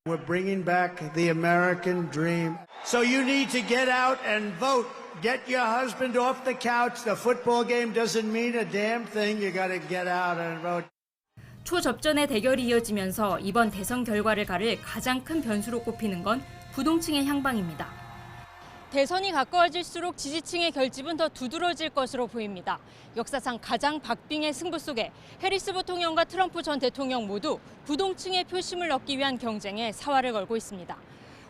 Speaker 16: We're bringing back the American dream. So you need to get out and vote. Get your husband off the couch. The football game doesn't mean a damn thing. You got to get out and vote.
Speaker 14: 초접전의 대결이 이어지면서 이번 대선 결과를 가를 가장 큰 변수로 꼽히는 건 부동층의 향방입니다. 대선이 가까워질수록 지지층의 결집은 더 두드러질 것으로 보입니다. 역사상 가장 박빙의 승부 속에 해리스 부통령과 트럼프 전 대통령 모두 부동층의 표심을 얻기 위한 경쟁에 사활을 걸고 있습니다.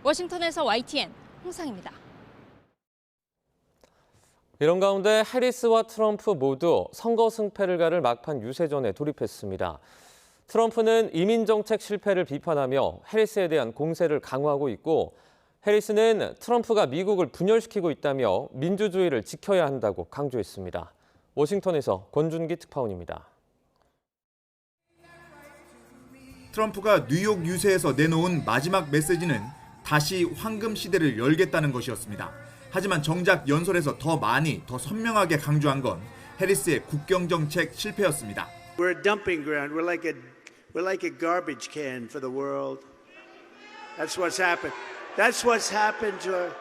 Speaker 14: 워싱턴에서 YTN 홍상입니다.
Speaker 9: 이런 가운데 해리스와 트럼프 모두 선거 승패를 가를 막판 유세전에 돌입했습니다. 트럼프는 이민 정책 실패를 비판하며 해리스에 대한 공세를 강화하고 있고 해리스는 트럼프가 미국을 분열시키고 있다며 민주주의를 지켜야 한다고 강조했습니다. 워싱턴에서 권준기 특파원입니다.
Speaker 18: 트럼프가 뉴욕 유세에서 내놓은 마지막 메시지는 다시 황금 시대를 열겠다는 것이었습니다. 하지만 정작 연설에서 더 많이, 더 선명하게 강조한 건 해리스의 국경 정책 실패였습니다.
Speaker 16: We're a dumping ground. We're like a garbage can for the world. That's what's happened. That's what's happened to her.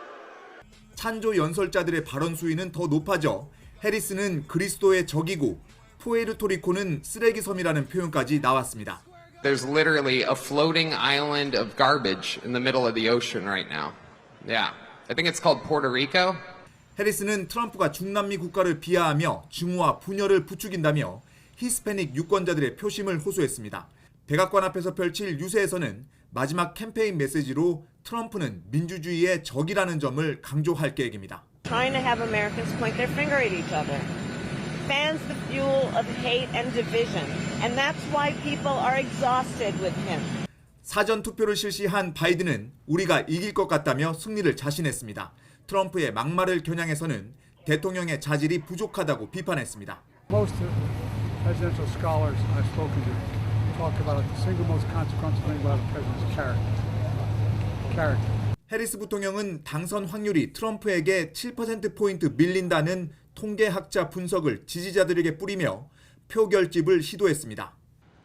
Speaker 18: 찬조 연설자들의 발언 수위는 더 높아져 해리스는 그리스도의 적이고 푸에르토리코는 쓰레기 섬이라는 표현까지 나왔습니다.
Speaker 25: There's literally a floating island of garbage in the middle of the ocean right now. Yeah, I think it's called Puerto Rico.
Speaker 18: 해리스는 트럼프가 중남미 국가를 비하하며 증오와 분열을 부추긴다며 히스패닉 유권자들의 표심을 호소했습니다. 백악관 앞에서 펼칠 유세에서는 마지막 캠페인 메시지로 트럼프는 민주주의의 적이라는 점을 강조할 계획입니다.
Speaker 26: Trying to have Americans point their finger at each other. Fans the fuel of hate and division. And that's why people are exhausted with him.
Speaker 18: 사전 투표를 실시한 바이든은 우리가 이길 것 같다며 승리를 자신했습니다. 트럼프의 막말을 겨냥해서는 대통령의 자질이 부족하다고 비판했습니다.
Speaker 27: Most presidential scholars I've spoken to talk about the single most consequential thing about the president's character.
Speaker 18: 해리스 부통령은 당선 확률이 트럼프에게 7%포인트 밀린다는 통계학자 분석을 지지자들에게 뿌리며 표 결집을 시도했습니다.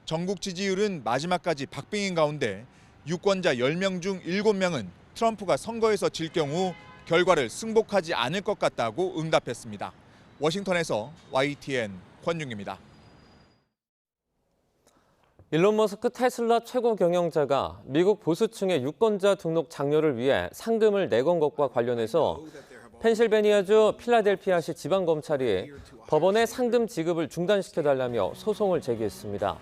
Speaker 18: 전국 지지율은 마지막까지 박빙인 가운데 유권자 10명 중 7명은 트럼프가 선거에서 질 경우 결과를 승복하지 않을 것 같다고 응답했습니다. 워싱턴에서 YTN 권중기입니다.
Speaker 9: 일론 머스크 테슬라 최고 경영자가 미국 보수층의 유권자 등록 장려를 위해 상금을 내건 것과 관련해서 펜실베니아주 필라델피아시 지방검찰이 법원에 상금 지급을 중단시켜달라며 소송을 제기했습니다.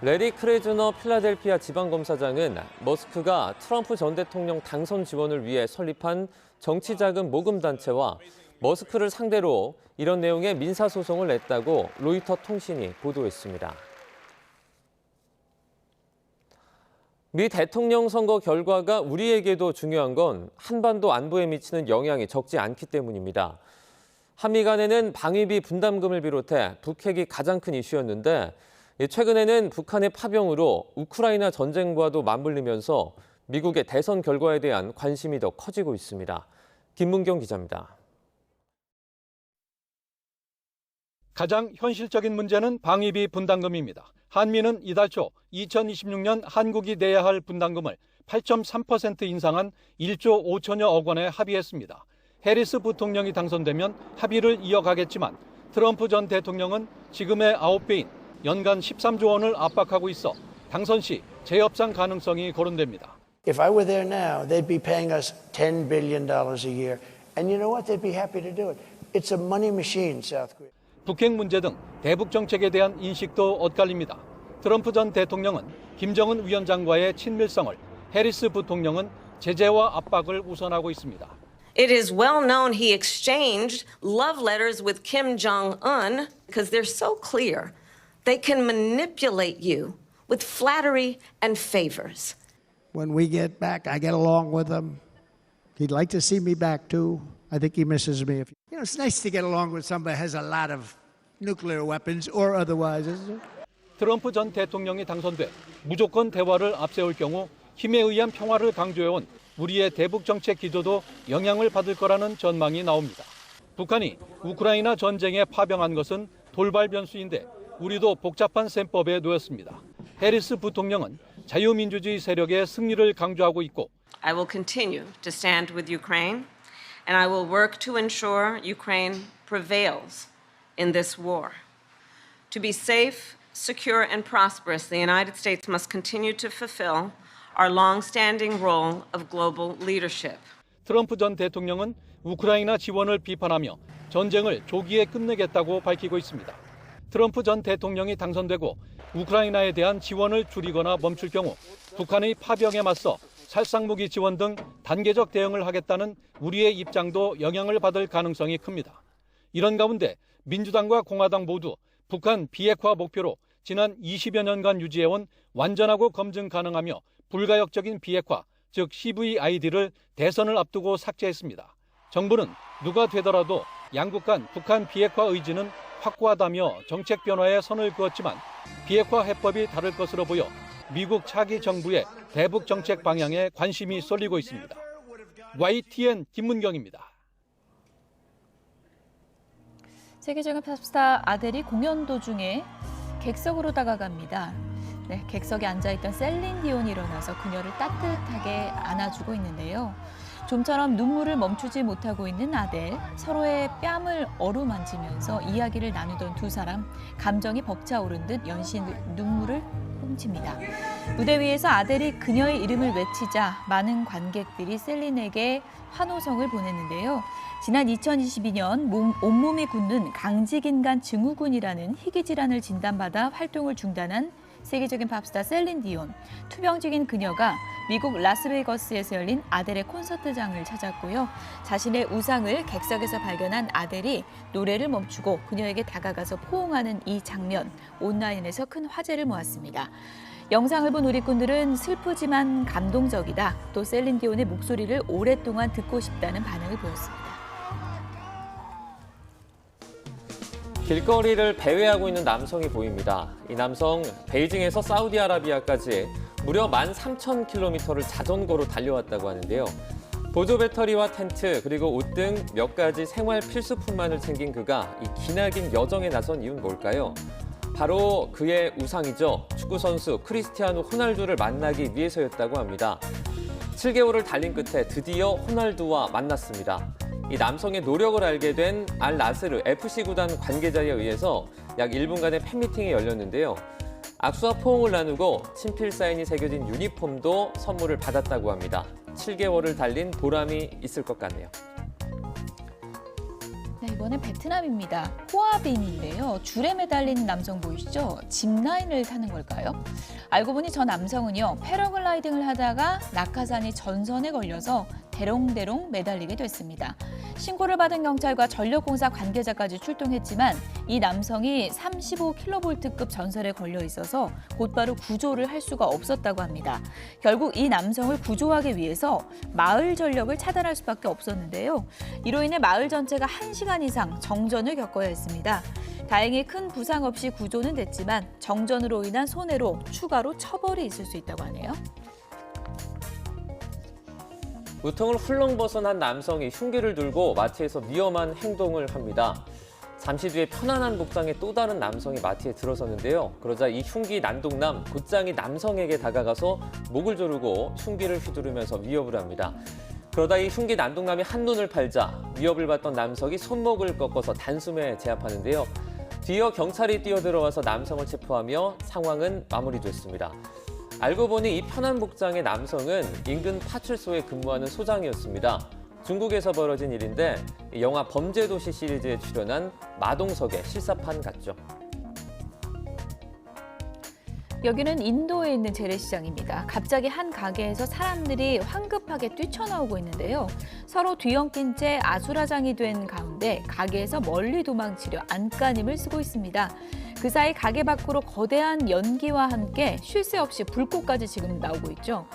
Speaker 9: 레리 크레즈너 필라델피아 지방검사장은 머스크가 트럼프 전 대통령 당선 지원을 위해 설립한 정치자금 모금단체와 머스크를 상대로 이런 내용의 민사소송을 냈다고 로이터 통신이 보도했습니다. 미 대통령 선거 결과가 우리에게도 중요한 건 한반도 안보에 미치는 영향이 적지 않기 때문입니다. 한미 간에는 방위비 분담금을 비롯해 북핵이 가장 큰 이슈였는데 최근에는 북한의 파병으로 우크라이나 전쟁과도 맞물리면서 미국의 대선 결과에 대한 관심이 더 커지고 있습니다. 김문경 기자입니다.
Speaker 24: 가장 현실적인 문제는 방위비 분담금입니다. 한미는 이달 초 2026년 한국이 내야 할 분담금을 8.3% 인상한 1조 5천여억 원에 합의했습니다. 해리스 부통령이 당선되면 합의를 이어가겠지만 트럼프 전 대통령은 지금의 9배인 연간 13조 원을 압박하고 있어 당선 시 재협상 가능성이 거론됩니다.
Speaker 16: If I were there now, they'd be paying us $10 billion a year. And you know what? They'd be happy to do it. It's a money machine, South Korea.
Speaker 24: 북핵 문제 등 대북 정책에 대한 인식도 엇갈립니다. 트럼프 전 대통령은 김정은 위원장과의 친밀성을, 해리스 부통령은 제재와 압박을 우선하고 있습니다.
Speaker 15: It is well known he exchanged love letters with Kim Jong-un because they're so clear. They can manipulate you with flattery and favors.
Speaker 16: When we get back, I get along with him. He'd like to see me back too. I think he misses me. You know, it's nice to get along with somebody who has a lot of nuclear weapons or otherwise, isn't it?
Speaker 24: 트럼프 전 대통령이 당선돼 무조건 대화를 앞세울 경우 힘에 의한 평화를 강조해온 우리의 대북 정책 기조도 영향을 받을 거라는 전망이 나옵니다. 북한이 우크라이나 전쟁에 파병한 것은 돌발 변수인데 우리도 복잡한 셈법에 놓였습니다. 해리스 부통령은 자유민주주의 세력의 승리를 강조하고 있고
Speaker 15: I will continue to stand with Ukraine and I will work to ensure Ukraine prevails in this war. To be safe, secure and prosperous, the United States must continue to fulfill our long-standing role of global leadership.
Speaker 24: 트럼프 전 대통령은 우크라이나 지원을 비판하며 전쟁을 조기에 끝내겠다고 밝히고 있습니다. 트럼프 전 대통령이 당선되고 우크라이나에 대한 지원을 줄이거나 멈출 경우 북한의 파병에 맞서 살상무기 지원 등 단계적 대응을 하겠다는 우리의 입장도 영향을 받을 가능성이 큽니다. 이런 가운데 민주당과 공화당 모두 북한 비핵화 목표로 지난 20여 년간 유지해온 완전하고 검증 가능하며 불가역적인 비핵화, 즉 CVID를 대선을 앞두고 삭제했습니다. 정부는 누가 되더라도 양국 간 북한 비핵화 의지는 확고하다며 정책 변화에 선을 그었지만 비핵화 해법이 다를 것으로 보여 미국 차기 정부의 대북 정책 방향에 관심이 쏠리고 있습니다. YTN 김문경입니다.
Speaker 1: 세계적인 팝스타 아델이 공연 도중에 객석으로 다가갑니다. 네, 객석에 앉아있던 셀린 디온이 일어나서 그녀를 따뜻하게 안아주고 있는데요. 좀처럼 눈물을 멈추지 못하고 있는 아델, 서로의 뺨을 어루만지면서 이야기를 나누던 두 사람, 감정이 벅차오른 듯 연신 눈물을 훔칩니다. 무대 위에서 아델이 그녀의 이름을 외치자 많은 관객들이 셀린에게 환호성을 보냈는데요. 지난 2022년 온몸이 굳는 강직인간 증후군이라는 희귀 질환을 진단받아 활동을 중단한 세계적인 팝스타 셀린 디온. 투병중인 그녀가 미국 라스베이거스에서 열린 아델의 콘서트장을 찾았고요. 자신의 우상을 객석에서 발견한 아델이 노래를 멈추고 그녀에게 다가가서 포옹하는 이 장면, 온라인에서 큰 화제를 모았습니다. 영상을 본 누리꾼들은 슬프지만 감동적이다. 또 셀린 디온의 목소리를 오랫동안 듣고 싶다는 반응을 보였습니다.
Speaker 9: 길거리를 배회하고 있는 남성이 보입니다. 이 남성, 베이징에서 사우디아라비아까지 무려 13,000km를 자전거로 달려왔다고 하는데요. 보조 배터리와 텐트, 그리고 옷 등 몇 가지 생활 필수품만을 챙긴 그가 이 기나긴 여정에 나선 이유는 뭘까요? 바로 그의 우상이죠. 축구선수 크리스티아노 호날두를 만나기 위해서였다고 합니다. 7개월을 달린 끝에 드디어 호날두와 만났습니다. 이 남성의 노력을 알게 된 알 나스르 FC 구단 관계자에 의해서 약 1분간의 팬미팅이 열렸는데요. 악수와 포옹을 나누고 친필 사인이 새겨진 유니폼도 선물을 받았다고 합니다. 7개월을 달린 보람이 있을 것 같네요.
Speaker 1: 네, 이번엔 베트남입니다. 호아빈인데요. 줄에 매달린 남성 보이시죠? 짚라인을 타는 걸까요? 알고 보니 저 남성은요, 패러글라이딩을 하다가 낙하산이 전선에 걸려서 대롱대롱 매달리게 됐습니다. 신고를 받은 경찰과 전력공사 관계자까지 출동했지만 이 남성이 35kV급 전설에 걸려 있어서 곧바로 구조를 할 수가 없었다고 합니다. 결국 이 남성을 구조하기 위해서 마을 전력을 차단할 수밖에 없었는데요. 이로 인해 마을 전체가 1시간 이상 정전을 겪어야 했습니다. 다행히 큰 부상 없이 구조는 됐지만 정전으로 인한 손해로 추가로 처벌이 있을 수 있다고 하네요.
Speaker 9: 우통을 훌렁 벗은 한 남성이 흉기를 들고 마트에서 위험한 행동을 합니다. 잠시 뒤에 편안한 복장의 또 다른 남성이 마트에 들어섰는데요. 그러자 이 흉기 난동남 곧장이 남성에게 다가가서 목을 조르고 흉기를 휘두르면서 위협을 합니다. 그러다 이 흉기 난동남이 한눈을 팔자 위협을 받던 남성이 손목을 꺾어서 단숨에 제압하는데요. 뒤이어 경찰이 뛰어들어와서 남성을 체포하며 상황은 마무리됐습니다. 알고 보니 이 편한 복장의 남성은 인근 파출소에 근무하는 소장이었습니다. 중국에서 벌어진 일인데 영화 범죄도시 시리즈에 출연한 마동석의 실사판 같죠.
Speaker 1: 여기는 인도에 있는 재래시장입니다. 갑자기 한 가게에서 사람들이 황급하게 뛰쳐나오고 있는데요. 서로 뒤엉킨 채 아수라장이 된 가운데 가게에서 멀리 도망치려 안간힘을 쓰고 있습니다. 그 사이 가게 밖으로 거대한 연기와 함께 쉴 새 없이 불꽃까지 지금 나오고 있죠.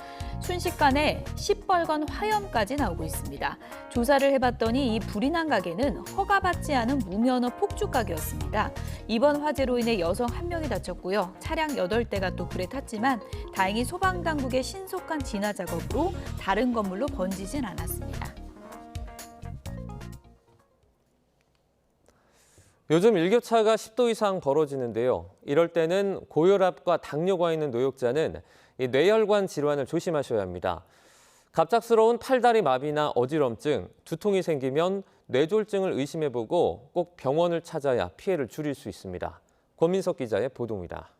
Speaker 1: 순식간에 시뻘건 화염까지 나오고 있습니다. 조사를 해봤더니 이 불이 난 가게는 허가받지 않은 무면허 폭죽 가게였습니다. 이번 화재로 인해 여성 1명이 다쳤고요. 차량 8대가 또 불에 탔지만 다행히 소방당국의 신속한 진화 작업으로 다른 건물로 번지진 않았습니다.
Speaker 9: 요즘 일교차가 10도 이상 벌어지는데요. 이럴 때는 고혈압과 당뇨가 있는 노약자는 이 뇌혈관 질환을 조심하셔야 합니다. 갑작스러운 팔다리 마비나 어지럼증, 두통이 생기면 뇌졸중을 의심해보고 꼭 병원을 찾아야 피해를 줄일 수 있습니다. 권민석 기자의 보도입니다.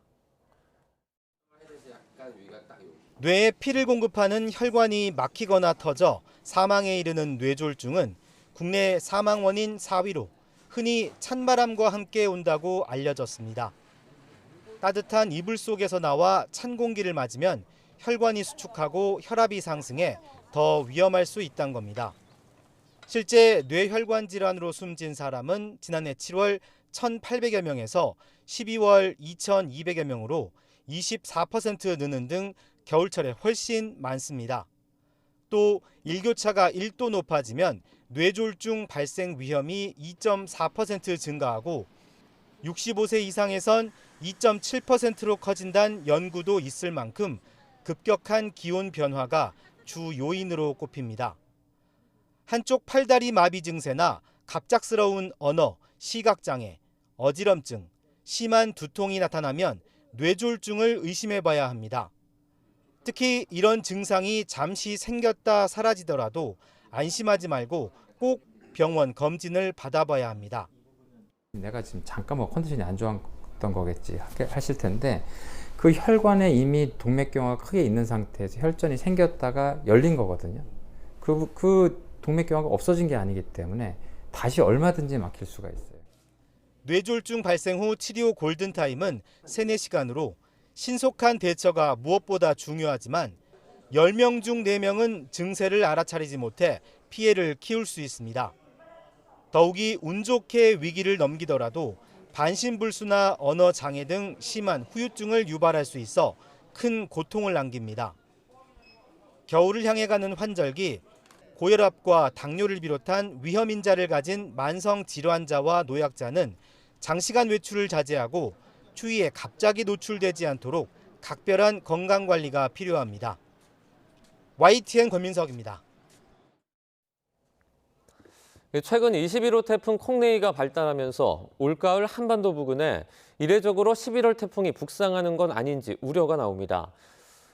Speaker 3: 뇌에 피를 공급하는 혈관이 막히거나 터져 사망에 이르는 뇌졸중은 국내 사망 원인 4위로 흔히 찬바람과 함께 온다고 알려졌습니다. 따뜻한 이불 속에서 나와 찬 공기를 맞으면 혈관이 수축하고 혈압이 상승해 더 위험할 수 있다는 겁니다. 실제 뇌혈관 질환으로 숨진 사람은 지난해 7월 1,800여 명에서 12월 2,200여 명으로 24% 느는 등 겨울철에 훨씬 많습니다. 또 일교차가 1도 높아지면 뇌졸중 발생 위험이 2.4% 증가하고 65세 이상에선 2.7%로 커진다는 연구도 있을 만큼 급격한 기온 변화가 주 요인으로 꼽힙니다. 한쪽 팔다리 마비 증세나 갑작스러운 언어, 시각장애, 어지럼증, 심한 두통이 나타나면 뇌졸중을 의심해봐야 합니다. 특히 이런 증상이 잠시 생겼다 사라지더라도 안심하지 말고 꼭 병원 검진을 받아봐야 합니다.
Speaker 5: 내가 지금 잠깐 컨디션이 안 좋았던 거겠지 하실 텐데 그 혈관에 이미 동맥경화가 크게 있는 상태에서 혈전이 생겼다가 열린 거거든요. 그 동맥경화가 없어진 게 아니기 때문에 다시 얼마든지 막힐 수가 있어요.
Speaker 3: 뇌졸중 발생 후 치료 골든타임은 3-4시간으로 신속한 대처가 무엇보다 중요하지만 10명 중 4명은 증세를 알아차리지 못해 피해를 키울 수 있습니다. 더욱이 운 좋게 위기를 넘기더라도 반신불수나 언어 장애 등 심한 후유증을 유발할 수 있어 큰 고통을 남깁니다. 겨울을 향해 가는 환절기, 고혈압과 당뇨를 비롯한 위험인자를 가진 만성 질환자와 노약자는 장시간 외출을 자제하고 추위에 갑자기 노출되지 않도록 각별한 건강관리가 필요합니다. YTN 권민석입니다.
Speaker 9: 최근 21호 태풍 콩네이가 발달하면서 올가을 한반도 부근에 이례적으로 11월 태풍이 북상하는 건 아닌지 우려가 나옵니다.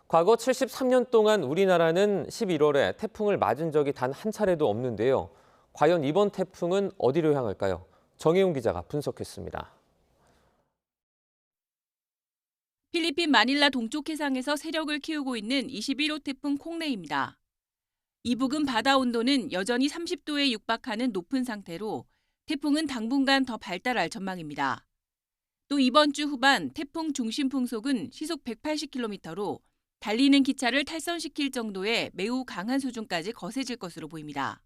Speaker 9: 과거 73년 동안 우리나라는 11월에 태풍을 맞은 적이 단 한 차례도 없는데요. 과연 이번 태풍은 어디로 향할까요? 정혜용 기자가 분석했습니다.
Speaker 17: 필리핀 마닐라 동쪽 해상에서 세력을 키우고 있는 21호 태풍 콩네이입니다. 이북은 바다 온도는 여전히 30도에 육박하는 높은 상태로 태풍은 당분간 더 발달할 전망입니다. 또 이번 주 후반 태풍 중심 풍속은 시속 180km로 달리는 기차를 탈선시킬 정도의 매우 강한 수준까지 거세질 것으로 보입니다.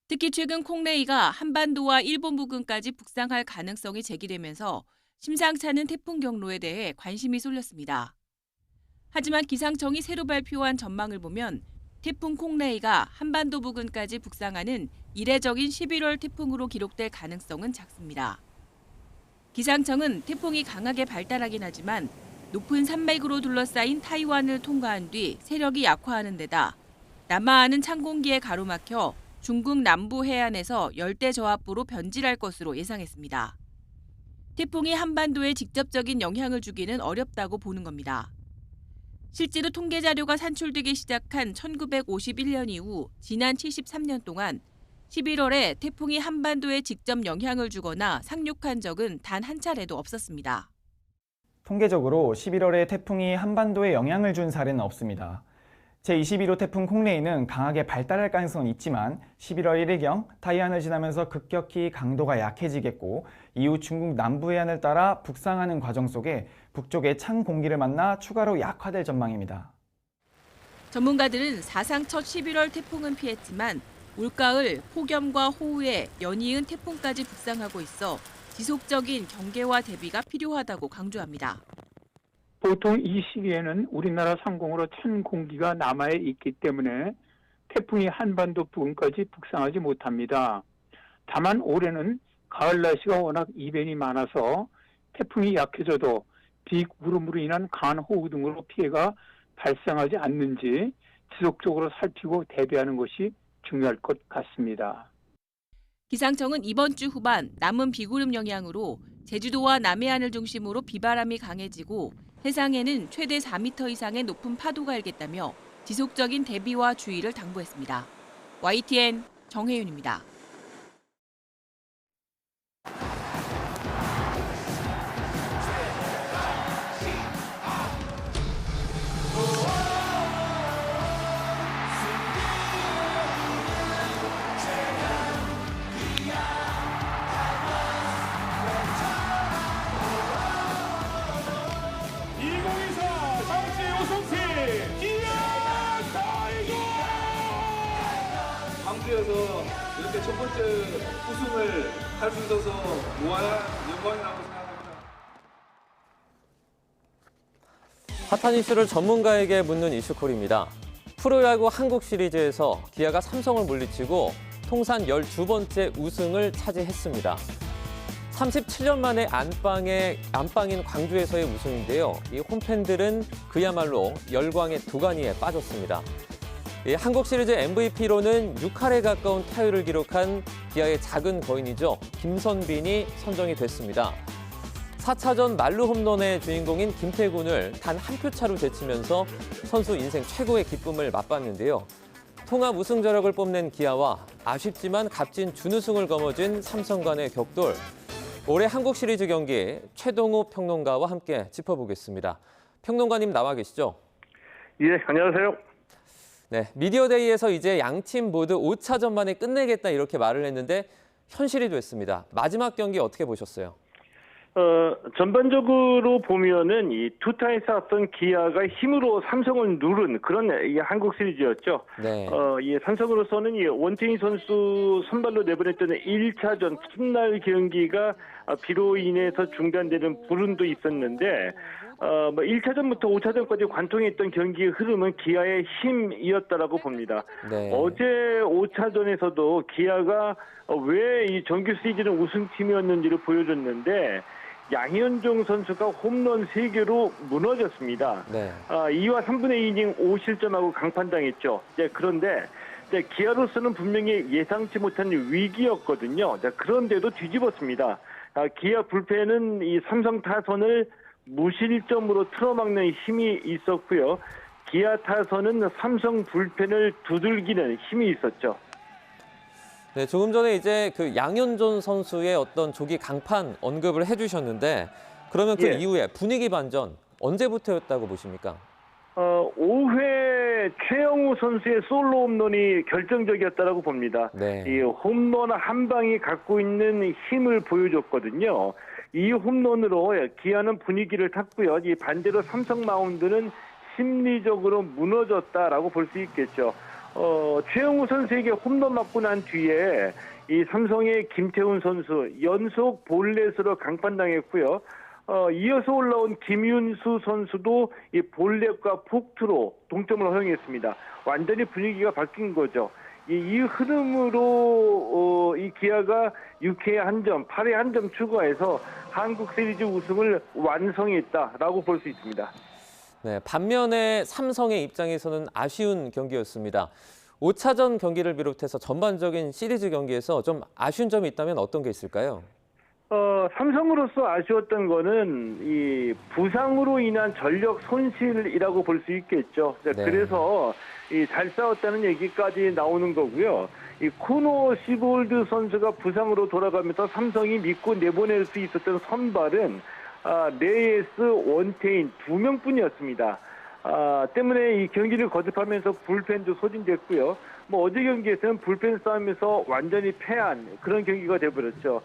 Speaker 17: 특히 최근 콩레이가 한반도와 일본 부근까지 북상할 가능성이 제기되면서 심상치 않은 태풍 경로에 대해 관심이 쏠렸습니다. 하지만 기상청이 새로 발표한 전망을 보면 태풍 콩레이가 한반도 부근까지 북상하는 이례적인 11월 태풍으로 기록될 가능성은 작습니다. 기상청은 태풍이 강하게 발달하긴 하지만 높은 산맥으로 둘러싸인 타이완을 통과한 뒤 세력이 약화하는 데다 남하하는 찬 공기에 가로막혀 중국 남부 해안에서 열대저하부로 변질할 것으로 예상했습니다. 태풍이 한반도에 직접적인 영향을 주기는 어렵다고 보는 겁니다. 실제로 통계 자료가 산출되기 시작한 1951년 이후 지난 73년 동안 11월에 태풍이 한반도에 직접 영향을 주거나 상륙한 적은 단 한 차례도 없었습니다.
Speaker 4: 통계적으로 11월에 태풍이 한반도에 영향을 준 사례는 없습니다. 제21호 태풍 콩레이는 강하게 발달할 가능성은 있지만 11월 1일경 타이완을 지나면서 급격히 강도가 약해지겠고 이후 중국 남부 해안을 따라 북상하는 과정 속에 북쪽의 찬 공기를 만나 추가로 약화될 전망입니다.
Speaker 17: 전문가들은 사상 첫 11월 태풍은 피했지만 올가을 폭염과 호우에 연이은 태풍까지 북상하고 있어 지속적인 경계와 대비가 필요하다고 강조합니다.
Speaker 6: 보통 이 시기에는 우리나라 상공으로 찬 공기가 남아 있기 때문에 태풍이 한반도 부근까지 북상하지 못합니다. 다만 올해는 가을 날씨가 워낙 이변이 많아서 태풍이 약해져도 비구름으로 인한 강한 호우 등으로 피해가 발생하지 않는지 지속적으로 살피고 대비하는 것이 중요할 것 같습니다.
Speaker 17: 기상청은 이번 주 후반 남은 비구름 영향으로 제주도와 남해안을 중심으로 비바람이 강해지고 해상에는 최대 4m 이상의 높은 파도가 일겠다며 지속적인 대비와 주의를 당부했습니다. YTN 정혜윤입니다.
Speaker 7: 광주에서 이렇게 첫 번째 우승을 할 수 있어서 무한한 영광이라고 생각합니다.
Speaker 9: 핫한 이슈를 전문가에게 묻는 이슈콜입니다. 프로야구 한국 시리즈에서 기아가 삼성을 물리치고 통산 12번째 우승을 차지했습니다. 37년 만에 안방인 광주에서의 우승인데요. 이 홈팬들은 그야말로 열광의 도가니에 빠졌습니다. 한국 시리즈 MVP로는 6할에 가까운 타율을 기록한 기아의 작은 거인이죠. 김선빈이 선정이 됐습니다. 4차전 만루 홈런의 주인공인 김태군을 단 한 표 차로 제치면서 선수 인생 최고의 기쁨을 맛봤는데요. 통합 우승 저력을 뽐낸 기아와 아쉽지만 값진 준우승을 거머쥔 삼성 간의 격돌. 올해 한국 시리즈 경기 최동우 평론가와 함께 짚어보겠습니다. 평론가님 나와 계시죠?
Speaker 19: 예, 안녕하세요.
Speaker 9: 네, 미디어데이에서 이제 양팀 모두 5차전 만에 끝내겠다 이렇게 말을 했는데 현실이 됐습니다. 마지막 경기 어떻게 보셨어요?
Speaker 19: 전반적으로 보면은 이 투타에 쌓았던 기아가 힘으로 삼성을 누른 그런 이 한국 시리즈였죠.
Speaker 9: 네.
Speaker 19: 이 삼성으로서는 이 원태인 선수 선발로 내보냈던 1차전 첫날 경기가 비로 인해서 중단되는 불운도 있었는데 1차전부터 5차전까지 관통했던 경기의 흐름은 기아의 힘이었다라고 봅니다.
Speaker 9: 네.
Speaker 19: 어제 5차전에서도 기아가 왜 이 정규 시즌 우승팀이었는지를 보여줬는데 양현종 선수가 홈런 3개로 무너졌습니다.
Speaker 9: 네.
Speaker 19: 2와 3분의 2이닝 5실점하고 강판당했죠. 그런데 기아로서는 분명히 예상치 못한 위기였거든요. 그런데도 뒤집었습니다. 기아 불펜은 이 삼성 타선을 무실점으로 틀어막는 힘이 있었고요. 기아 타선은 삼성 불펜을 두들기는 힘이 있었죠.
Speaker 9: 네, 조금 전에 이제 그 양현종 선수의 어떤 조기 강판 언급을 해주셨는데 그러면 그 이후에 분위기 반전 언제부터였다고 보십니까?
Speaker 19: 5회 최영우 선수의 솔로 홈런이 결정적이었다고 봅니다.
Speaker 9: 네.
Speaker 19: 이 홈런 한 방이 갖고 있는 힘을 보여줬거든요. 이 홈런으로 기아는 분위기를 탔고요. 이 반대로 삼성 마운드는 심리적으로 무너졌다라고 볼 수 있겠죠. 최영우 선수에게 홈런 맞고 난 뒤에 이 삼성의 김태훈 선수 연속 볼넷으로 강판당했고요. 이어서 올라온 김윤수 선수도 이 볼넷과 폭투로 동점을 허용했습니다. 완전히 분위기가 바뀐 거죠. 이 흐름으로 이 기아가 6회에 한 점, 8회에 한 점 추가해서 한국 시리즈 우승을 완성했다라고 볼 수 있습니다.
Speaker 9: 네, 반면에 삼성의 입장에서는 아쉬운 경기였습니다. 5차전 경기를 비롯해서 전반적인 시리즈 경기에서 좀 아쉬운 점이 있다면 어떤 게 있을까요?
Speaker 19: 삼성으로서 아쉬웠던 거는 이 부상으로 인한 전력 손실이라고 볼 수 있겠죠.
Speaker 9: 네.
Speaker 19: 그래서 이 잘 싸웠다는 얘기까지 나오는 거고요. 이 코너 시볼드 선수가 부상으로 돌아가면서 삼성이 믿고 내보낼 수 있었던 선발은 레이스, 원태인 2명뿐이었습니다. 때문에 이 경기를 거듭하면서 불펜도 소진됐고요. 어제 경기에서는 불펜 싸움에서 완전히 패한 그런 경기가 돼버렸죠.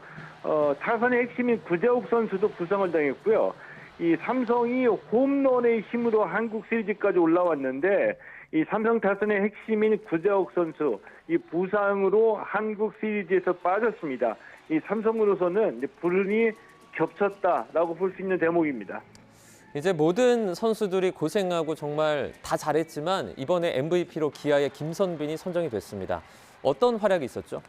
Speaker 19: 타선의 핵심인 구자욱 선수도 부상을 당했고요. 이 삼성이 홈런의 힘으로 한국 시리즈까지 올라왔는데 이 삼성 타선의 핵심인 구자욱 선수 이 부상으로 한국 시리즈에서 빠졌습니다. 이 삼성으로서는 불운이 겹쳤다라고 볼 수 있는 대목입니다.
Speaker 9: 이제 모든 선수들이 고생하고 정말 다 잘했지만 이번에 MVP로 기아의 김선빈이 선정이 됐습니다. 어떤 활약이 있었죠?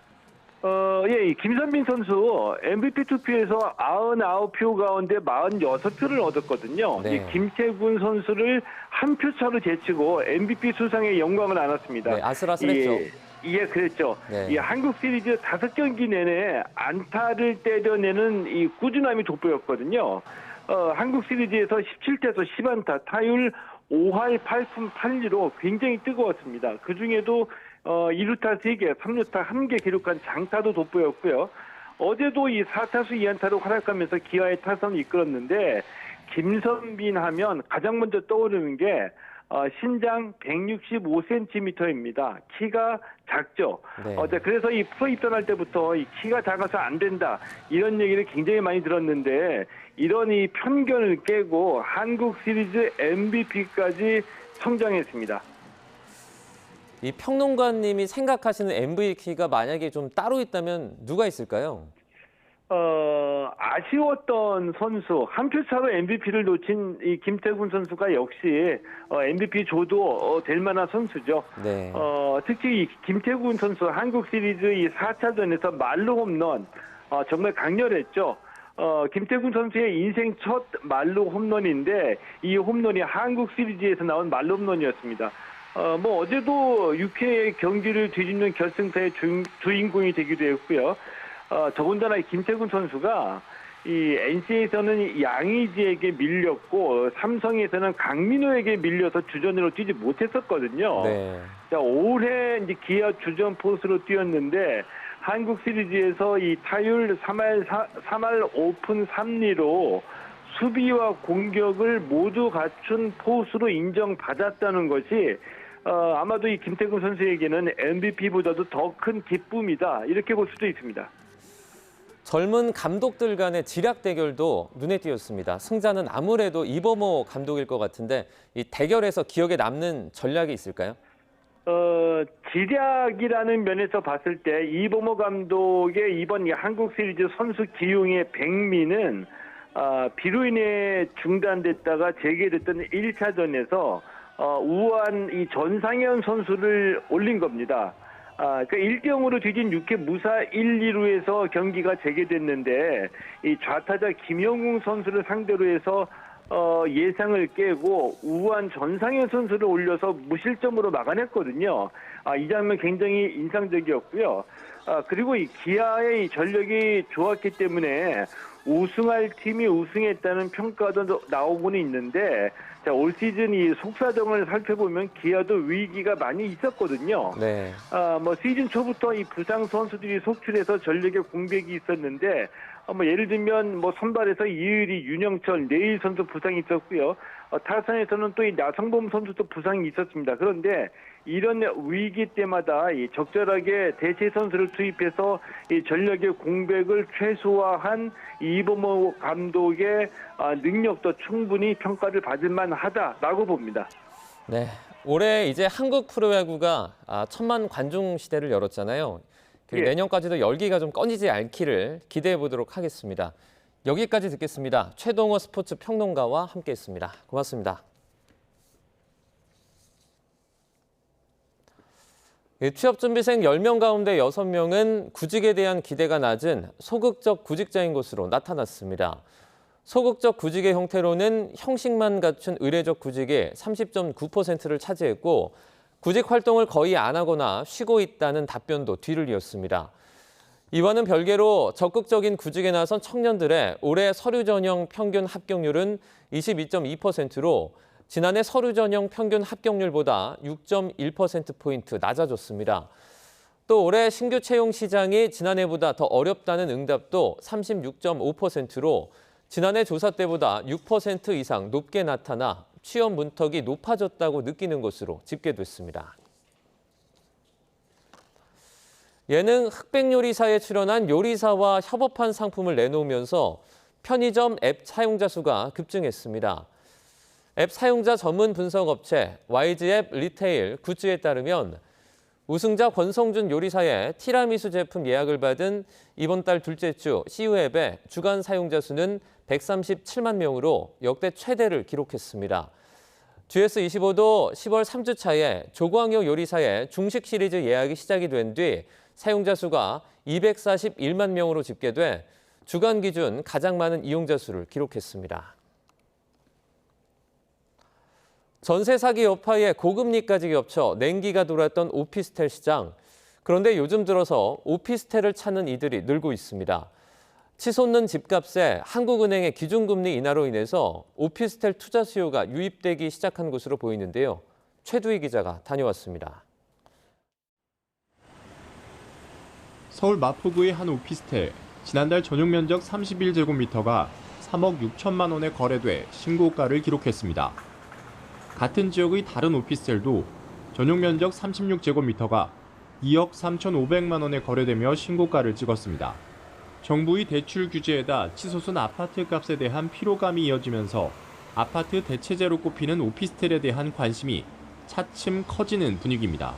Speaker 19: 이 김선빈 선수 MVP 투표에서 99표 가운데 46표를 얻었거든요.
Speaker 9: 네.
Speaker 19: 이 김태군 선수를 한 표 차로 제치고 MVP 수상의 영광을 안았습니다.
Speaker 9: 네, 아슬아슬했죠.
Speaker 19: 예, 그랬죠.
Speaker 9: 네.
Speaker 19: 이 한국 시리즈 5경기 내내 안타를 때려내는 이 꾸준함이 돋보였거든요. 한국 시리즈에서 17타에서 10안타, 타율 5할 8푼 8리로 굉장히 뜨거웠습니다. 그중에도 2루타 3개, 3루타 1개 기록한 장타도 돋보였고요. 어제도 이 4타수 2안타로 활약하면서 기아의 타선을 이끌었는데 김선빈 하면 가장 먼저 떠오르는 게 신장 165cm입니다. 키가 작죠.
Speaker 9: 네.
Speaker 19: 그래서 이 프로 입단할 때부터 이 키가 작아서 안 된다 이런 얘기를 굉장히 많이 들었는데 이런 이 편견을 깨고 한국 시리즈 MVP까지 성장했습니다.
Speaker 9: 이 평론가님이 생각하시는 MVP가 만약에 좀 따로 있다면 누가 있을까요?
Speaker 19: 아쉬웠던 선수, 한 표 차로 MVP를 놓친 이 김태군 선수가 역시 MVP 줘도 될 만한 선수죠.
Speaker 9: 네.
Speaker 19: 특히 이 김태군 선수 한국 시리즈 이 4차전에서 말로 홈런 정말 강렬했죠. 김태군 선수의 인생 첫 말로 홈런인데 이 홈런이 한국 시리즈에서 나온 말로 홈런이었습니다. 어제도 6회 경기를 뒤집는 결승타의 주인공이 되기도 했고요. 더군다나 김태군 선수가 이 NC에서는 양의지에게 밀렸고 삼성에서는 강민호에게 밀려서 주전으로 뛰지 못했었거든요.
Speaker 9: 네.
Speaker 19: 자, 올해 이제 기아 주전 포수로 뛰었는데 한국 시리즈에서 이 타율 3할 5푼 3리로 수비와 공격을 모두 갖춘 포수로 인정받았다는 것이 아마도 이 김태군 선수에게는 MVP보다도 더 큰 기쁨이다 이렇게 볼 수도 있습니다.
Speaker 9: 젊은 감독들 간의 지략 대결도 눈에 띄었습니다. 승자는 아무래도 이범호 감독일 것 같은데 이 대결에서 기억에 남는 전략이 있을까요?
Speaker 19: 지략이라는 면에서 봤을 때 이범호 감독의 이번 한국 시리즈 선수 기용의 백미는 비로 인해 중단됐다가 재개됐던 1차전에서 우한 이 전상현 선수를 올린 겁니다. 그러니까 1대0으로 뒤진 6회 무사 1-2루에서 경기가 재개됐는데 이 좌타자 김영웅 선수를 상대로 해서 예상을 깨고 우한 전상현 선수를 올려서 무실점으로 막아냈거든요. 이 장면 굉장히 인상적이었고요. 그리고 이 기아의 전력이 좋았기 때문에 우승할 팀이 우승했다는 평가도 나오고는 있는데 자, 올 시즌 이 속사정을 살펴보면 기아도 위기가 많이 있었거든요.
Speaker 9: 네.
Speaker 19: 시즌 초부터 이 부상 선수들이 속출해서 전력의 공백이 있었는데 예를 들면 선발에서 이의리, 윤영철, 내일 선수 부상이 있었고요. 타선에서는 또 이 나성범 선수도 부상이 있었습니다. 그런데 이런 위기 때마다 이 적절하게 대체 선수를 투입해서 이 전력의 공백을 최소화한 이범호 감독의 능력도 충분히 평가를 받을 만하다라고 봅니다.
Speaker 9: 네, 올해 이제 한국 프로야구가 1000만 관중 시대를 열었잖아요.
Speaker 8: 예.
Speaker 9: 내년까지도 열기가 좀 꺼지지 않기를 기대해 보도록 하겠습니다. 여기까지 듣겠습니다. 최동호 스포츠 평론가와 함께했습니다. 고맙습니다. 취업준비생 10명 가운데 6명은 구직에 대한 기대가 낮은 소극적 구직자인 것으로 나타났습니다. 소극적 구직의 형태로는 형식만 갖춘 의례적 구직이 30.9%를 차지했고 구직 활동을 거의 안 하거나 쉬고 있다는 답변도 뒤를 이었습니다. 이와는 별개로 적극적인 구직에 나선 청년들의 올해 서류 전형 평균 합격률은 22.2%로 지난해 서류 전형 평균 합격률보다 6.1%포인트 낮아졌습니다. 또 올해 신규 채용 시장이 지난해보다 더 어렵다는 응답도 36.5%로 지난해 조사 때보다 6% 이상 높게 나타나 취업 문턱이 높아졌다고 느끼는 것으로 집계됐습니다. 예능 흑백요리사에 출연한 요리사와 협업한 상품을 내놓으면서 편의점 앱 사용자 수가 급증했습니다. 앱 사용자 전문 분석 업체 YG앱 리테일 굿즈에 따르면 우승자 권성준 요리사의 티라미수 제품 예약을 받은 이번 달 둘째 주 CU앱의 주간 사용자 수는 137만 명으로 역대 최대를 기록했습니다. GS25도 10월 3주 차에 조광효 요리사의 중식 시리즈 예약이 시작이 된 뒤 사용자 수가 241만 명으로 집계돼 주간 기준 가장 많은 이용자 수를 기록했습니다. 전세 사기 여파에 고금리까지 겹쳐 냉기가 돌았던 오피스텔 시장. 그런데 요즘 들어서 오피스텔을 찾는 이들이 늘고 있습니다. 치솟는 집값에 한국은행의 기준금리 인하로 인해서 오피스텔 투자 수요가 유입되기 시작한 것으로 보이는데요. 최두희 기자가 다녀왔습니다.
Speaker 10: 서울 마포구의 한 오피스텔. 지난달 전용 면적 31제곱미터가 3억 6천만 원에 거래돼 신고가를 기록했습니다. 같은 지역의 다른 오피스텔도 전용 면적 36제곱미터가 2억 3,500만 원에 거래되며 신고가를 찍었습니다. 정부의 대출 규제에다 치솟은 아파트 값에 대한 피로감이 이어지면서 아파트 대체제로 꼽히는 오피스텔에 대한 관심이 차츰 커지는 분위기입니다.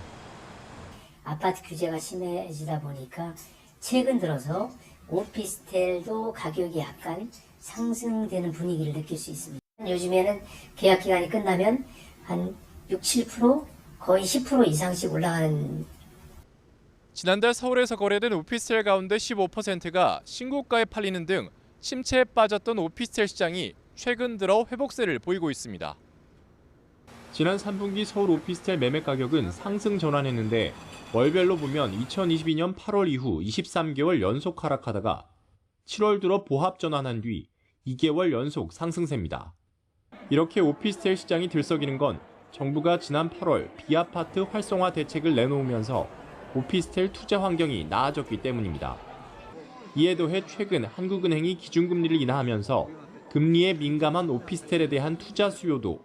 Speaker 11: 아파트 규제가 심해지다 보니까 최근 들어서 오피스텔도 가격이 약간 상승되는 분위기를 느낄 수 있습니다. 요즘에는 계약 기간이 끝나면 한 6, 7% 거의 10% 이상씩 올라가는.
Speaker 10: 지난달 서울에서 거래된 오피스텔 가운데 15%가 신고가에 팔리는 등 침체에 빠졌던 오피스텔 시장이 최근 들어 회복세를 보이고 있습니다. 지난 3분기 서울 오피스텔 매매 가격은 상승 전환했는데 월별로 보면 2022년 8월 이후 23개월 연속 하락하다가 7월 들어 보합 전환한 뒤 2개월 연속 상승세입니다. 이렇게 오피스텔 시장이 들썩이는 건 정부가 지난 8월 비아파트 활성화 대책을 내놓으면서 오피스텔 투자 환경이 나아졌기 때문입니다. 이에 더해 최근 한국은행이 기준금리를 인하하면서 금리에 민감한 오피스텔에 대한 투자 수요도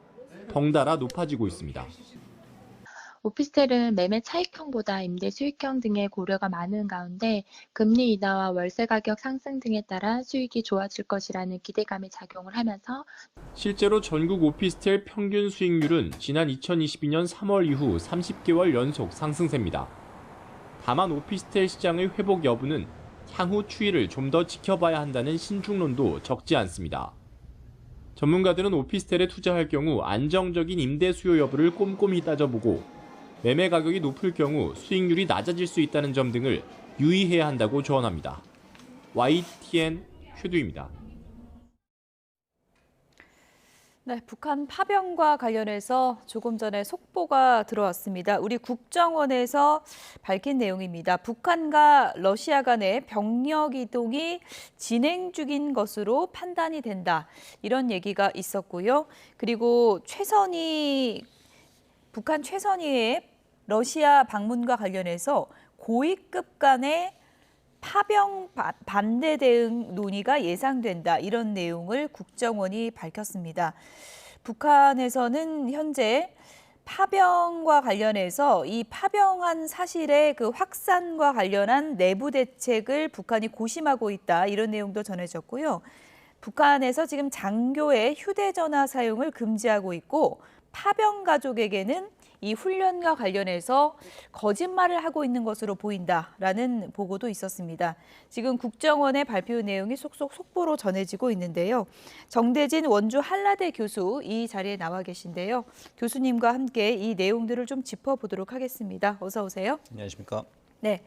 Speaker 10: 덩달아 높아지고 있습니다.
Speaker 12: 오피스텔은 매매 차익형보다 임대 수익형 등의 고려가 많은 가운데 금리 인하와 월세 가격 상승 등에 따라 수익이 좋아질 것이라는 기대감이 작용을 하면서
Speaker 10: 실제로 전국 오피스텔 평균 수익률은 지난 2022년 3월 이후 30개월 연속 상승세입니다. 다만 오피스텔 시장의 회복 여부는 향후 추이를 좀 더 지켜봐야 한다는 신중론도 적지 않습니다. 전문가들은 오피스텔에 투자할 경우 안정적인 임대 수요 여부를 꼼꼼히 따져보고 매매 가격이 높을 경우 수익률이 낮아질 수 있다는 점 등을 유의해야 한다고 조언합니다. YTN 최두입니다.
Speaker 1: 네, 북한 파병과 관련해서 조금 전에 속보가 들어왔습니다. 우리 국정원에서 밝힌 내용입니다. 북한과 러시아 간의 병력 이동이 진행 중인 것으로 판단이 된다. 이런 얘기가 있었고요. 그리고 북한 최선희의 러시아 방문과 관련해서 고위급 간의 파병 반대 대응 논의가 예상된다. 이런 내용을 국정원이 밝혔습니다. 북한에서는 현재 파병과 관련해서 이 파병한 사실의 그 확산과 관련한 내부 대책을 북한이 고심하고 있다. 이런 내용도 전해졌고요. 북한에서 지금 장교의 휴대전화 사용을 금지하고 있고 파병 가족에게는 이 훈련과 관련해서 거짓말을 하고 있는 것으로 보인다라는 보고도 있었습니다. 지금 국정원의 발표 내용이 속속 속보로 전해지고 있는데요. 정대진 원주 한라대 교수 이 자리에 나와 계신데요. 교수님과 함께 이 내용들을 좀 짚어보도록 하겠습니다. 어서 오세요.
Speaker 2: 안녕하십니까?
Speaker 1: 네.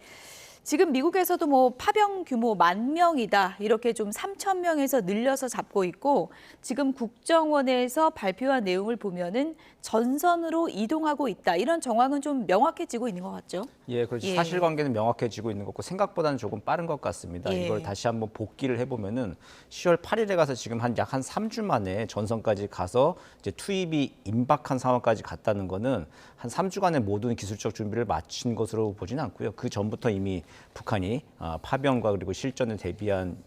Speaker 1: 지금 미국에서도 뭐 파병 규모 10,000명이다 이렇게 좀 3,000명에서 늘려서 잡고 있고 지금 국정원에서 발표한 내용을 보면은 전선으로 이동하고 있다 이런 정황은 좀 명확해지고 있는 것 같죠?
Speaker 2: 예, 그렇죠.
Speaker 1: 예.
Speaker 2: 사실관계는 명확해지고 있는 거고 생각보다는 조금 빠른 것 같습니다.
Speaker 1: 예.
Speaker 2: 이걸 다시 한번 복기를 해보면은 10월 8일에 가서 지금 약 한 3주 만에 전선까지 가서 이제 투입이 임박한 상황까지 갔다는 거는 한 3주간의 모든 기술적 준비를 마친 것으로 보지는 않고요. 그 전부터 이미 북한이 파병과 그리고 실전에 대비한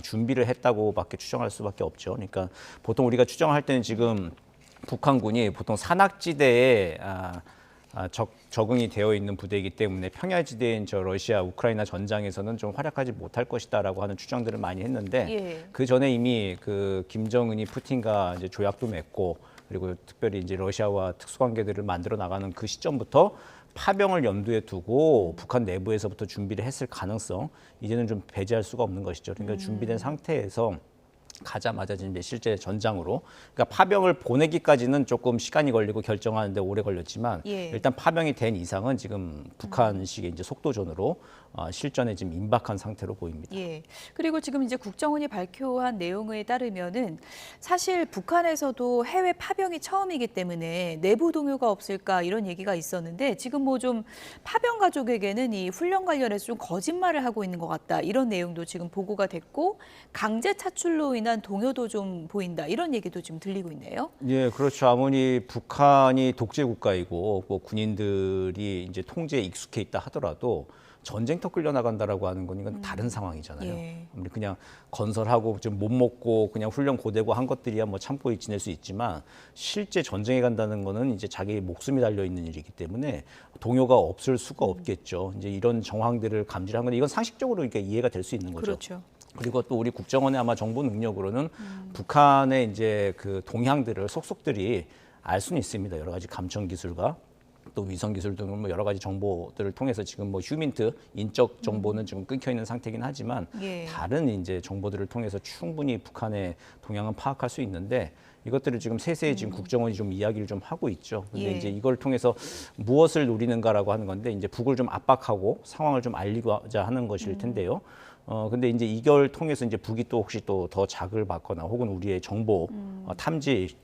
Speaker 2: 준비를 했다고밖에 추정할 수밖에 없죠. 그러니까 보통 우리가 추정할 때는 지금 북한군이 보통 산악지대에 적응이 되어 있는 부대이기 때문에 평야지대인 저 러시아 우크라이나 전장에서는 좀 활약하지 못할 것이다라고 하는 추정들을 많이 했는데
Speaker 1: 예.
Speaker 2: 그 전에 이미 그 김정은이 푸틴과 이제 조약도 맺고 그리고 특별히 이제 러시아와 특수관계들을 만들어 나가는 그 시점부터 파병을 염두에 두고 북한 내부에서부터 준비를 했을 가능성 이제는 좀 배제할 수가 없는 것이죠. 그러니까 준비된 상태에서 가자마자 이제 실제 전장으로 그러니까 파병을 보내기까지는 조금 시간이 걸리고 결정하는데 오래 걸렸지만
Speaker 1: 예.
Speaker 2: 일단 파병이 된 이상은 지금 북한식의 이제 속도전으로 실전에 지금 임박한 상태로 보입니다.
Speaker 1: 예. 그리고 지금 이제 국정원이 발표한 내용에 따르면은 사실 북한에서도 해외 파병이 처음이기 때문에 내부 동요가 없을까 이런 얘기가 있었는데 지금 뭐 좀 파병 가족에게는 이 훈련 관련해서 좀 거짓말을 하고 있는 것 같다 이런 내용도 지금 보고가 됐고 강제 차출로 인한 동요도 좀 보인다 이런 얘기도 지금 들리고 있네요.
Speaker 2: 예, 그렇죠. 아무리 북한이 독재 국가이고 뭐 군인들이 이제 통제에 익숙해 있다 하더라도 전쟁터 끌려나간다라고 하는 건 이건 다른 상황이잖아요.
Speaker 1: 예.
Speaker 2: 아무리 그냥 건설하고 좀 못 먹고 그냥 훈련 고되고 한 것들이야 뭐 참고 지낼 수 있지만 실제 전쟁에 간다는 거는 이제 자기 목숨이 달려 있는 일이기 때문에 동요가 없을 수가 없겠죠. 이제 이런 정황들을 감지한 건 이건 상식적으로 이렇게 이해가 될 수 있는 거죠.
Speaker 1: 그렇죠.
Speaker 2: 그리고 또 우리 국정원의 아마 정보 능력으로는 북한의 이제 그 동향들을 속속들이 알 수는 있습니다. 여러 가지 감청 기술과 또 위성 기술 등 뭐 여러 가지 정보들을 통해서 지금 뭐 휴민트 인적 정보는 지금 끊겨 있는 상태긴 하지만
Speaker 1: 예.
Speaker 2: 다른 이제 정보들을 통해서 충분히 북한의 동향은 파악할 수 있는데 이것들을 지금 세세히 지금 국정원이 좀 이야기를 좀 하고 있죠. 근데
Speaker 1: 예.
Speaker 2: 이제 이걸 통해서 무엇을 노리는가라고 하는 건데 이제 북을 좀 압박하고 상황을 좀 알리고자 하는 것일 텐데요. 근데 이제 이걸 통해서 이제 북이 또 혹시 또 더 자극을 받거나 혹은 우리의 정보 탐지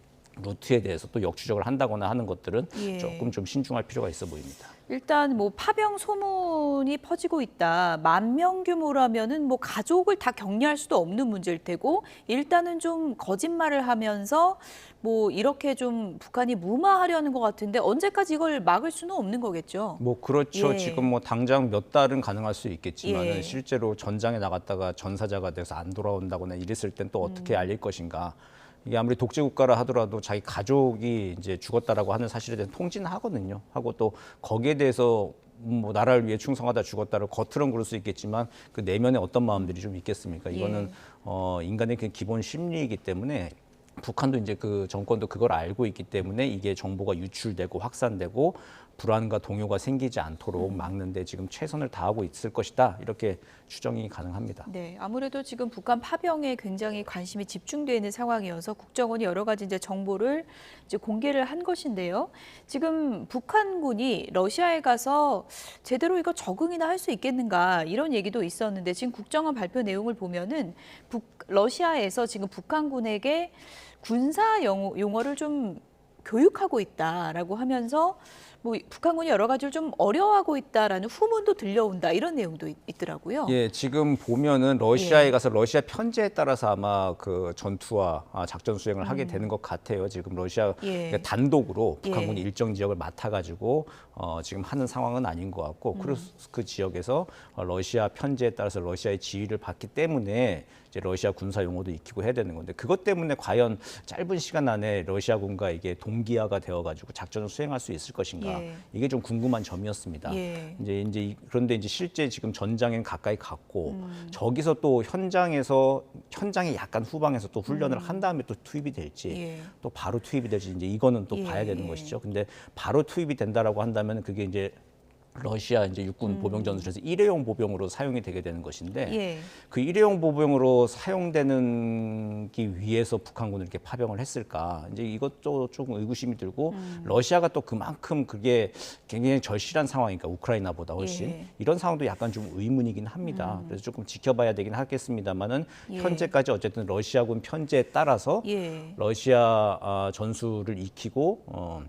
Speaker 2: 루트에 대해서 또 역추적을 한다거나 하는 것들은
Speaker 1: 예.
Speaker 2: 조금 좀 신중할 필요가 있어 보입니다.
Speaker 1: 일단 뭐 파병 소문이 퍼지고 있다. 10,000명 규모라면은 뭐 가족을 다 격리할 수도 없는 문제일 테고 일단은 좀 거짓말을 하면서 뭐 이렇게 좀 북한이 무마하려는 것 같은데 언제까지 이걸 막을 수는 없는 거겠죠.
Speaker 2: 뭐 그렇죠.
Speaker 1: 예.
Speaker 2: 지금 뭐 당장 몇 달은 가능할 수 있겠지만
Speaker 1: 예.
Speaker 2: 실제로 전장에 나갔다가 전사자가 돼서 안 돌아온다거나 이랬을 땐 또 어떻게 알릴 것인가. 이게 아무리 독재 국가라 하더라도 자기 가족이 이제 죽었다라고 하는 사실에 대한 통지는 하거든요. 하고 또 거기에 대해서 뭐 나라를 위해 충성하다 죽었다를 겉으로는 그럴 수 있겠지만 그 내면에 어떤 마음들이 좀 있겠습니까? 이거는 인간의 그 기본 심리이기 때문에 북한도 이제 그 정권도 그걸 알고 있기 때문에 이게 정보가 유출되고 확산되고 불안과 동요가 생기지 않도록 막는데 지금 최선을 다하고 있을 것이다. 이렇게 추정이 가능합니다.
Speaker 1: 네, 아무래도 지금 북한 파병에 굉장히 관심이 집중되어 있는 상황이어서 국정원이 여러 가지 이제 정보를 이제 공개를 한 것인데요. 지금 북한군이 러시아에 가서 제대로 이거 적응이나 할 수 있겠는가 이런 얘기도 있었는데 지금 국정원 발표 내용을 보면은 러시아에서 지금 북한군에게 군사 용어를 좀 교육하고 있다라고 하면서 뭐 북한군이 여러 가지를 좀 어려워하고 있다라는 후문도 들려온다 이런 내용도 있더라고요.
Speaker 2: 예, 지금 보면은 러시아에 가서 러시아 편지에 따라서 아마 그 전투와 작전 수행을 하게 되는 것 같아요. 지금 러시아
Speaker 1: 예.
Speaker 2: 단독으로 북한군이
Speaker 1: 예.
Speaker 2: 일정 지역을 맡아가지고 지금 하는 상황은 아닌 것 같고 그 지역에서 러시아 편지에 따라서 러시아의 지휘를 받기 때문에 이제 러시아 군사 용어도 익히고 해야 되는 건데 그것 때문에 과연 짧은 시간 안에 러시아군과 이게 동기화가 되어가지고 작전을 수행할 수 있을 것인가?
Speaker 1: 예.
Speaker 2: 이게 좀 궁금한 점이었습니다.
Speaker 1: 예.
Speaker 2: 그런데 이제 실제 지금 전장엔 가까이 갔고 저기서 또 현장에 약간 후방에서 또 훈련을 한 다음에 또 투입이 될지
Speaker 1: 예.
Speaker 2: 또 바로 투입이 될지 이제 이거는 또
Speaker 1: 예.
Speaker 2: 봐야 되는 것이죠. 근데 바로 투입이 된다라고 한다면 그게 이제 러시아 이제 육군 보병 전술에서 일회용 보병으로 사용이 되게 되는 것인데
Speaker 1: 예.
Speaker 2: 그 일회용 보병으로 사용되기 위해서 북한군을 이렇게 파병을 했을까? 이제 이것도 조금 의구심이 들고 러시아가 또 그만큼 그게 굉장히 절실한 상황이니까 우크라이나보다 훨씬
Speaker 1: 예.
Speaker 2: 이런 상황도 약간 좀 의문이긴 합니다. 그래서 조금 지켜봐야 되긴 하겠습니다만은
Speaker 1: 예.
Speaker 2: 현재까지 어쨌든 러시아군 편제에 따라서
Speaker 1: 예.
Speaker 2: 러시아 전술을 익히고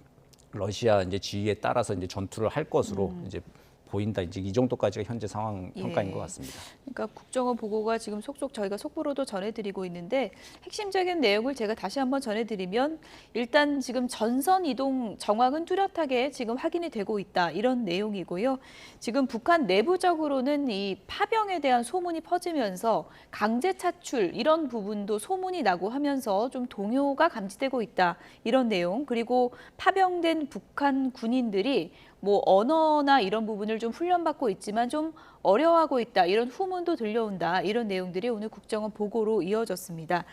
Speaker 2: 러시아 이제 지휘에 따라서 이제 전투를 할 것으로 이제 보인다. 이제 이 정도까지가 현재 상황 평가인
Speaker 1: 예.
Speaker 2: 것 같습니다.
Speaker 1: 그러니까 국정원 보고가 지금 속속 저희가 속보로도 전해드리고 있는데 핵심적인 내용을 제가 다시 한번 전해드리면 일단 지금 전선 이동 정황은 뚜렷하게 지금 확인이 되고 있다 이런 내용이고요. 지금 북한 내부적으로는 이 파병에 대한 소문이 퍼지면서 강제 차출 이런 부분도 소문이 나고 하면서 좀 동요가 감지되고 있다 이런 내용 그리고 파병된 북한 군인들이 뭐 언어나 이런 부분을 좀 훈련받고 있지만 좀 어려워하고 있다 이런 후문도 들려온다 이런 내용들이 오늘 국정원 보고로 이어졌습니다.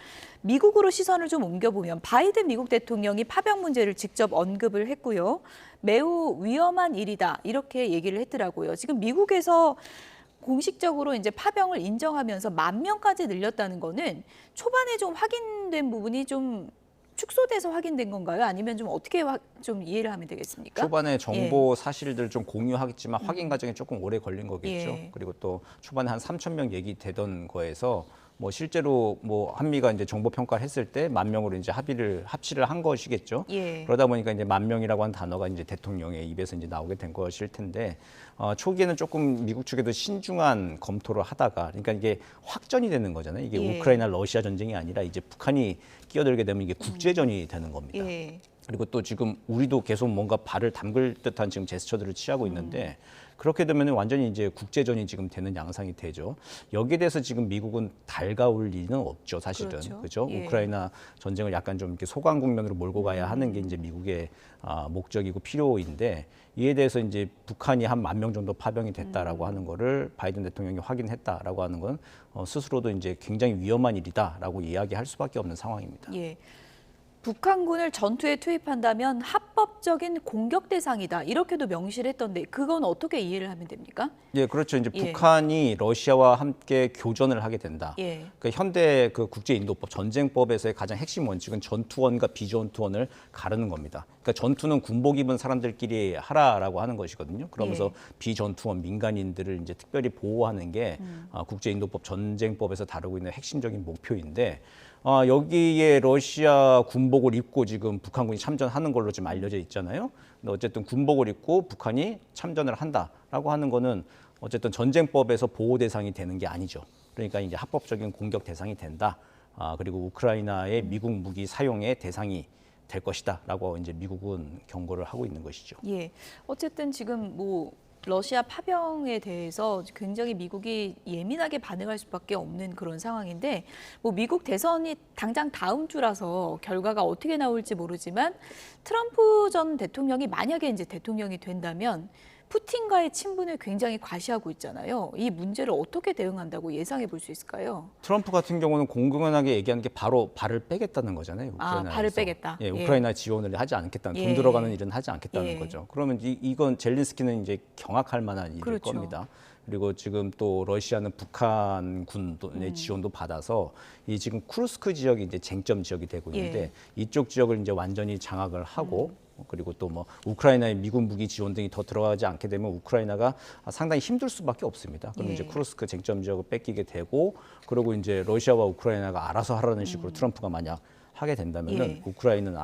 Speaker 1: 미국으로 시선을 좀 옮겨보면 바이든 미국 대통령이 파병 문제를 직접 언급을 했고요. 매우 위험한 일이다 이렇게 얘기를 했더라고요. 지금 미국에서 공식적으로 이제 파병을 인정하면서 10,000명까지 늘렸다는 거는 초반에 좀 확인된 부분이 좀 축소돼서 확인된 건가요? 아니면 좀 어떻게 좀 이해를 하면 되겠습니까?
Speaker 2: 초반에 정보 사실들 좀 공유하겠지만 확인 과정이 조금 오래 걸린 거겠죠.
Speaker 1: 예.
Speaker 2: 그리고 또 초반에 한 3,000명 얘기되던 거에서 뭐 실제로 뭐 한미가 이제 정보 평가를 했을 때 10,000명으로 이제 합치를 한 것이겠죠.
Speaker 1: 예.
Speaker 2: 그러다 보니까 이제 10,000명이라고 하는 단어가 이제 대통령의 입에서 이제 나오게 된 것일 텐데 초기에는 조금 미국 측에도 신중한 검토를 하다가 그러니까 이게 확전이 되는 거잖아요. 이게
Speaker 1: 예.
Speaker 2: 우크라이나 러시아 전쟁이 아니라 이제 북한이 끼어들게 되면 이게 국제전이 되는 겁니다.
Speaker 1: 예.
Speaker 2: 그리고 또 지금 우리도 계속 뭔가 발을 담글 듯한 지금 제스처들을 취하고 있는데 그렇게 되면 완전히 이제 국제전이 지금 되는 양상이 되죠. 여기에 대해서 지금 미국은 달가울 리는 없죠, 사실은. 그렇죠?
Speaker 1: 예.
Speaker 2: 우크라이나 전쟁을 약간 좀 이렇게 소강 국면으로 몰고 가야 하는 게 이제 미국의 목적이고 필요인데 이에 대해서 이제 북한이 한 10,000명 정도 파병이 됐다라고 하는 거를 바이든 대통령이 확인했다라고 하는 건 스스로도 이제 굉장히 위험한 일이다라고 이야기할 수밖에 없는 상황입니다.
Speaker 1: 예. 북한군을 전투에 투입한다면 합법적인 공격 대상이다 이렇게도 명시를 했던데 그건 어떻게 이해를 하면 됩니까?
Speaker 2: 예, 그렇죠. 이제
Speaker 1: 예.
Speaker 2: 북한이 러시아와 함께 교전을 하게 된다.
Speaker 1: 예.
Speaker 2: 그 현대 그 국제인도법 전쟁법에서의 가장 핵심 원칙은 전투원과 비전투원을 가르는 겁니다. 그러니까 전투는 군복 입은 사람들끼리 하라라고 하는 것이거든요. 그러면서 비전투원 민간인들을 이제 특별히 보호하는 게 국제인도법 전쟁법에서 다루고 있는 핵심적인 목표인데 여기에 러시아 군복을 입고 지금 북한군이 참전하는 걸로 지금 알려져 있잖아요. 근데 어쨌든 군복을 입고 북한이 참전을 한다라고 하는 거는 어쨌든 전쟁법에서 보호 대상이 되는 게 아니죠. 그러니까 이제 합법적인 공격 대상이 된다. 그리고 우크라이나의 미국 무기 사용의 대상이 될 것이다라고 이제 미국은 경고를 하고 있는 것이죠.
Speaker 1: 예. 어쨌든 지금 뭐 러시아 파병에 대해서 굉장히 미국이 예민하게 반응할 수밖에 없는 그런 상황인데 뭐 미국 대선이 당장 다음 주라서 결과가 어떻게 나올지 모르지만 트럼프 전 대통령이 만약에 이제 대통령이 된다면 푸틴과의 친분을 굉장히 과시하고 있잖아요. 이 문제를 어떻게 대응한다고 예상해 볼 수 있을까요?
Speaker 2: 트럼프 같은 경우는 공공연하게 얘기하는 게 바로 발을 빼겠다는 거잖아요. 우크라이나에서.
Speaker 1: 발을 빼겠다.
Speaker 2: 예, 우크라이나 지원을 하지 않겠다는, 돈 들어가는 일은 하지 않겠다는 거죠. 그러면 이건 젤린스키는 이제 경악할 만한 일일
Speaker 1: 그렇죠.
Speaker 2: 겁니다. 그리고 지금 또 러시아는 북한 군의 지원도 받아서 이 지금 쿠르스크 지역이 이제 쟁점 지역이 되고 있는데 이쪽 지역을 이제 완전히 장악을 하고 그리고 또 뭐 우크라이나의 미군 무기 지원 등이 더 들어가지 않게 되면 우크라이나가 상당히 힘들 수밖에 없습니다. 그럼 이제 쿠르스크 쟁점 지역을 뺏기게 되고 그리고 이제 러시아와 우크라이나가 알아서 하라는 식으로 트럼프가 만약 하게 된다면은 우크라이나는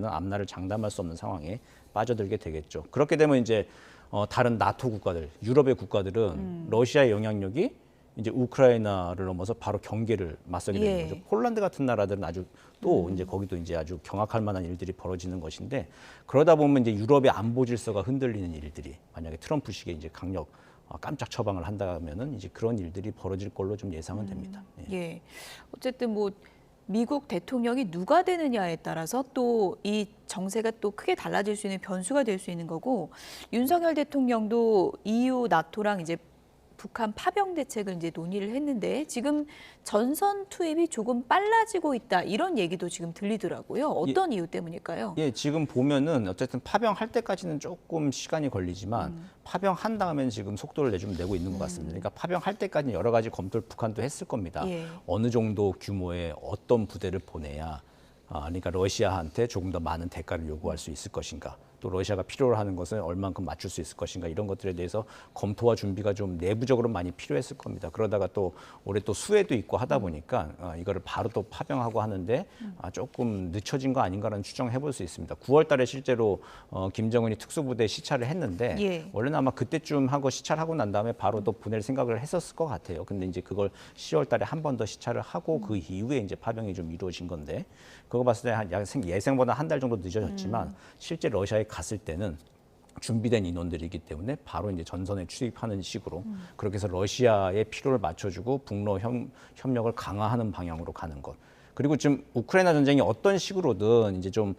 Speaker 2: 앞날을 장담할 수 없는 상황에 빠져들게 되겠죠. 그렇게 되면 이제 다른 나토 국가들, 유럽의 국가들은 러시아의 영향력이 이제 우크라이나를 넘어서 바로 경계를 맞서게 되는 거죠. 폴란드 같은 나라들은 아주 또 이제 거기도 이제 아주 경악할 만한 일들이 벌어지는 것인데 그러다 보면 이제 유럽의 안보 질서가 흔들리는 일들이 만약에 트럼프식의 이제 강력 깜짝 처방을 한다면은 이제 그런 일들이 벌어질 걸로 좀 예상은 됩니다.
Speaker 1: 어쨌든 뭐 미국 대통령이 누가 되느냐에 따라서 또 이 정세가 또 크게 달라질 수 있는 변수가 될 수 있는 거고, 윤석열 대통령도 EU, 나토랑 이제 북한 파병 대책을 이제 논의를 했는데 지금 전선 투입이 조금 빨라지고 있다 이런 얘기도 지금 들리더라고요. 어떤 이유 때문일까요?
Speaker 2: 예, 지금 보면은 어쨌든 파병할 때까지는 조금 시간이 걸리지만 파병한 다음에는 지금 속도를 좀 내고 있는 것 같습니다. 그러니까 파병할 때까지는 여러 가지 검토를 북한도 했을 겁니다.
Speaker 1: 예.
Speaker 2: 어느 정도 규모의 어떤 부대를 보내야 그러니까 러시아한테 조금 더 많은 대가를 요구할 수 있을 것인가. 또 러시아가 필요로 하는 것을 얼만큼 맞출 수 있을 것인가 이런 것들에 대해서 검토와 준비가 좀 내부적으로 많이 필요했을 겁니다. 그러다가 또 올해 또 수해도 있고 하다 보니까 이거를 바로 또 파병하고 하는데 조금 늦춰진 거 아닌가라는 추정해 볼 수 있습니다. 9월 달에 실제로 김정은이 특수부대 시찰을 했는데
Speaker 1: 예.
Speaker 2: 원래는 아마 그때쯤 하고 시찰하고 난 다음에 바로 또 보낼 생각을 했었을 것 같아요. 근데 이제 그걸 10월 달에 한 번 더 시찰을 하고 그 이후에 이제 파병이 좀 이루어진 건데 그거 봤을 때 한 예상보다 한 달 정도 늦어졌지만 실제 러시아에 갔을 때는 준비된 인원들이기 때문에 바로 이제 전선에 출입하는 식으로 그렇게 해서 러시아의 필요를 맞춰주고 북러 협력을 강화하는 방향으로 가는 것. 그리고 지금 우크라이나 전쟁이 어떤 식으로든 이제 좀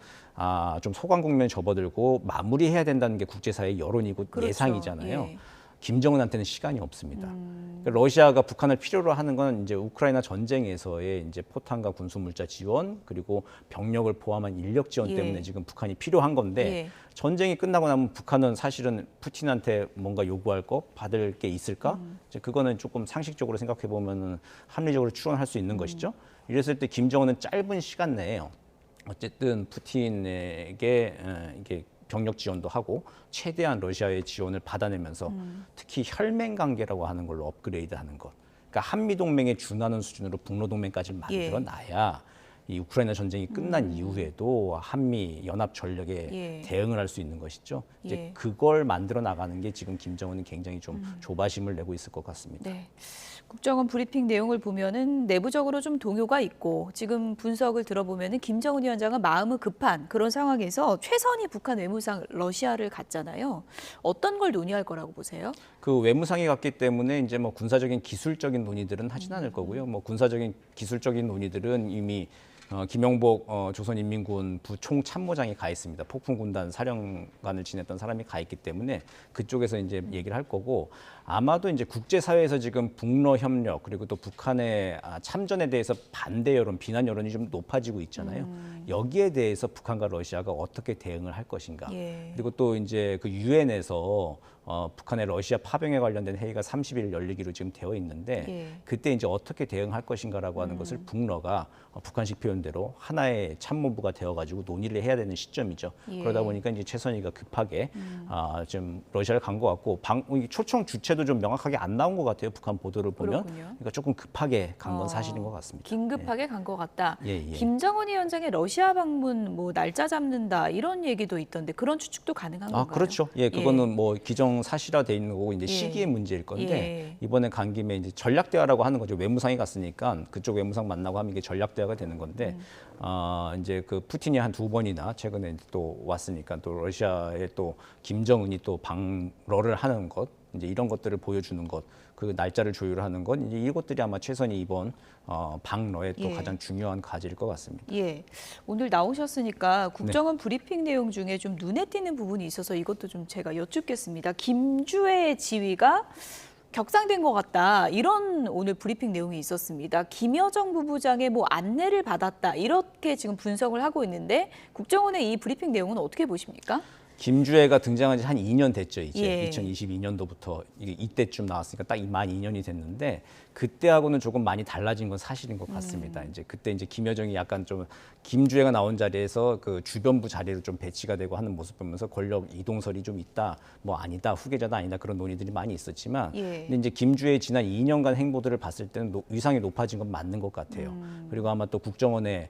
Speaker 2: 소강 국면에 접어들고 마무리해야 된다는 게 국제사회의 여론이고
Speaker 1: 그렇죠.
Speaker 2: 예상이잖아요.
Speaker 1: 예.
Speaker 2: 김정은한테는 시간이 없습니다. 그러니까 러시아가 북한을 필요로 하는 건 이제 우크라이나 전쟁에서의 이제 포탄과 군수물자 지원 그리고 병력을 포함한 인력 지원
Speaker 1: 예.
Speaker 2: 때문에 지금 북한이 필요한 건데
Speaker 1: 예.
Speaker 2: 전쟁이 끝나고 나면 북한은 사실은 푸틴한테 뭔가 요구할 거 받을 게 있을까? 이제 그거는 조금 상식적으로 생각해 보면은 합리적으로 추론할 수 있는 것이죠. 이랬을 때 김정은은 짧은 시간 내에 어쨌든 푸틴에게 이게 병력 지원도 하고 최대한 러시아의 지원을 받아내면서 특히 혈맹 관계라고 하는 걸로 업그레이드하는 것. 그러니까 한미 동맹에 준하는 수준으로 북러 동맹까지 만들어 놔야 이 우크라이나 전쟁이 끝난 이후에도 한미 연합 전력에 대응을 할 수 있는 것이죠. 이제 그걸 만들어 나가는 게 지금 김정은은 굉장히 좀 조바심을 내고 있을 것 같습니다.
Speaker 1: 네. 국정원 브리핑 내용을 보면은 내부적으로 좀 동요가 있고 지금 분석을 들어보면은 김정은 위원장은 마음은 급한 그런 상황에서 최선희 북한 외무상 러시아를 갔잖아요. 어떤 걸 논의할 거라고 보세요?
Speaker 2: 그 외무상이 갔기 때문에 이제 뭐 군사적인 기술적인 논의들은 하진 않을 거고요. 뭐 군사적인 기술적인 논의들은 이미 김영복 조선인민군 부총참모장이 가 있습니다. 폭풍군단 사령관을 지냈던 사람이 가 있기 때문에 그쪽에서 이제 얘기를 할 거고 아마도 이제 국제사회에서 지금 북러 협력 그리고 또 북한의 참전에 대해서 반대 여론, 비난 여론이 좀 높아지고 있잖아요. 여기에 대해서 북한과 러시아가 어떻게 대응을 할 것인가. 그리고 또 이제 그 유엔에서 북한의 러시아 파병에 관련된 회의가 30일 열리기로 지금 되어 있는데 그때 이제 어떻게 대응할 것인가라고 하는 것을 북러가 북한식 표현대로 하나의 참모부가 되어가지고 논의를 해야 되는 시점이죠. 그러다 보니까 이제 최선희가 급하게 좀 러시아를 간 것 같고 초청 주체도 좀 명확하게 안 나온 것 같아요. 북한 보도를 보면. 그러니까 조금 급하게 간 건 사실인 것 같습니다.
Speaker 1: 긴급하게 간 것 같다.
Speaker 2: 예.
Speaker 1: 김정은 위원장의 러시아 방문 뭐 날짜 잡는다 이런 얘기도 있던데 그런 추측도 가능한 건가요?
Speaker 2: 그렇죠. 그거는 뭐 기정사실화돼 있는 거고 이제 시기의 문제일 건데 이번에 간 김에 이제 전략 대화라고 하는 거죠. 외무상이 갔으니까 그쪽 외무상 만나고 하면 이게 전략 대화가 되는 건데 이제 그 푸틴이 한 2번이나 최근에 또 왔으니까 또 러시아에 또 김정은이 또 방러를 하는 것 이제 이런 것들을 보여주는 것, 그 날짜를 조율하는 것 이제 이것들이 아마 최선희 이번 방러의 또 가장 중요한 과제일 것 같습니다.
Speaker 1: 오늘 나오셨으니까 국정원 브리핑 내용 중에 좀 눈에 띄는 부분이 있어서 이것도 좀 제가 여쭙겠습니다. 김주의 지위가 격상된 것 같다. 이런 오늘 브리핑 내용이 있었습니다. 김여정 부부장의 뭐 안내를 받았다. 이렇게 지금 분석을 하고 있는데 국정원의 이 브리핑 내용은 어떻게 보십니까?
Speaker 2: 김주애가 등장한 지 한 2년 됐죠. 이제 2022년도부터 이때쯤 나왔으니까 딱 만 2년이 됐는데 그때하고는 조금 많이 달라진 건 사실인 것 같습니다. 이제 그때 이제 김여정이 약간 좀 김주애가 나온 자리에서 그 주변부 자리로 좀 배치가 되고 하는 모습 보면서 권력 이동설이 좀 있다, 뭐 아니다, 후계자다 아니다 그런 논의들이 많이 있었지만 근데 이제 김주애의 지난 2년간 행보들을 봤을 때는 위상이 높아진 건 맞는 것 같아요. 그리고 아마 또 국정원의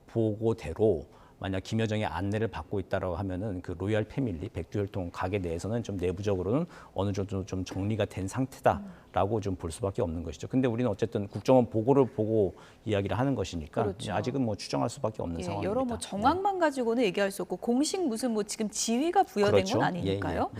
Speaker 2: 보고대로 만약 김여정의 안내를 받고 있다라고 하면은 그 로얄 패밀리 백두혈통 가게 내에서는 좀 내부적으로는 어느 정도 좀 정리가 된 상태다라고 좀 볼 수밖에 없는 것이죠. 근데 우리는 어쨌든 국정원 보고를 보고 이야기를 하는 것이니까 아직은 뭐 추정할 수밖에 없는 상황입니다.
Speaker 1: 여러 뭐 정황만 가지고는 얘기할 수 없고 공식 무슨 뭐 지금 지위가 부여된 건 아니니까요.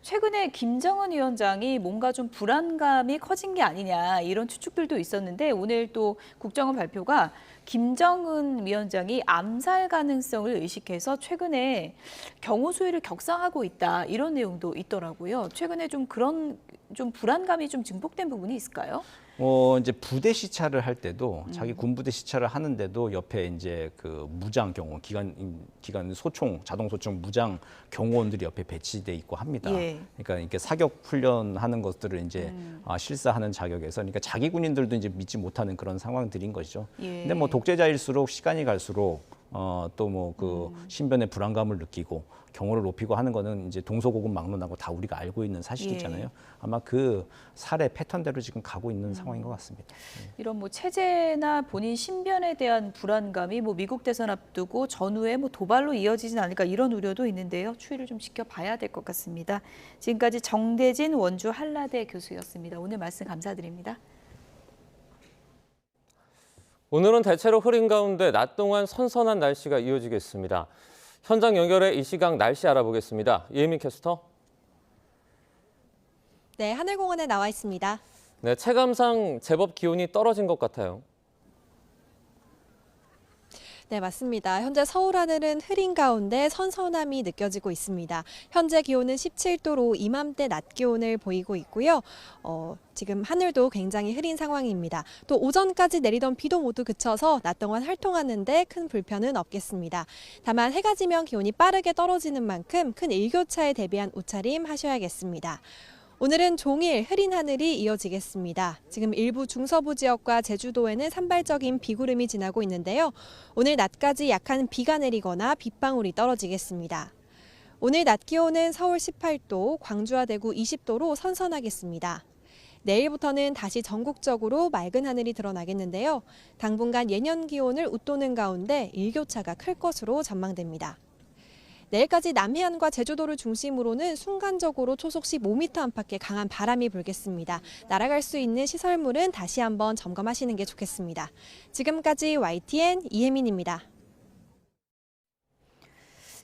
Speaker 1: 최근에 김정은 위원장이 뭔가 좀 불안감이 커진 게 아니냐 이런 추측들도 있었는데 오늘 또 국정원 발표가 김정은 위원장이 암살 가능성을 의식해서 최근에 경호 수위를 격상하고 있다 이런 내용도 있더라고요. 최근에 좀 그런 좀 불안감이 좀 증폭된 부분이 있을까요?
Speaker 2: 이제 부대 시찰을 할 때도 자기 군부대 시찰을 하는데도 옆에 이제 그 무장 경호 기관 소총 자동 소총 무장 경호원들이 옆에 배치돼 있고 합니다.
Speaker 1: 예.
Speaker 2: 그러니까 이렇게 사격 훈련하는 것들을 이제 실사하는 자격에서 그러니까 자기 군인들도 이제 믿지 못하는 그런 상황들인 것이죠.
Speaker 1: 예.
Speaker 2: 근데 뭐 독재자일수록 시간이 갈수록 또 뭐 그 신변의 불안감을 느끼고 경호를 높이고 하는 거는 이제 동서고금 막론하고 다 우리가 알고 있는 사실이잖아요.
Speaker 1: 예.
Speaker 2: 아마 그 사례 패턴대로 지금 가고 있는 상황인 것 같습니다.
Speaker 1: 이런 뭐 체제나 본인 신변에 대한 불안감이 뭐 미국 대선 앞두고 전후에 뭐 도발로 이어지진 않을까 이런 우려도 있는데요. 추이를 좀 지켜봐야 될 것 같습니다. 지금까지 정대진 원주 한라대 교수였습니다. 오늘 말씀 감사드립니다.
Speaker 9: 오늘은 대체로 흐린 가운데 낮 동안 선선한 날씨가 이어지겠습니다. 현장 연결해 이 시각 날씨 알아보겠습니다. 이혜민 캐스터.
Speaker 8: 네, 하늘공원에 나와 있습니다.
Speaker 9: 네, 체감상 제법 기온이 떨어진 것 같아요.
Speaker 8: 네, 맞습니다. 현재 서울 하늘은 흐린 가운데 선선함이 느껴지고 있습니다. 현재 기온은 17도로 이맘때 낮 기온을 보이고 있고요. 지금 하늘도 굉장히 흐린 상황입니다. 또 오전까지 내리던 비도 모두 그쳐서 낮 동안 활동하는 데 큰 불편은 없겠습니다. 다만 해가 지면 기온이 빠르게 떨어지는 만큼 큰 일교차에 대비한 옷차림 하셔야겠습니다. 오늘은 종일 흐린 하늘이 이어지겠습니다. 지금 일부 중서부 지역과 제주도에는 산발적인 비구름이 지나고 있는데요. 오늘 낮까지 약한 비가 내리거나 빗방울이 떨어지겠습니다. 오늘 낮 기온은 서울 18도, 광주와 대구 20도로 선선하겠습니다. 내일부터는 다시 전국적으로 맑은 하늘이 드러나겠는데요. 당분간 예년 기온을 웃도는 가운데 일교차가 클 것으로 전망됩니다. 내일까지 남해안과 제주도를 중심으로는 순간적으로 초속 15m 안팎의 강한 바람이 불겠습니다. 날아갈 수 있는 시설물은 다시 한번 점검하시는 게 좋겠습니다. 지금까지 YTN 이혜민입니다.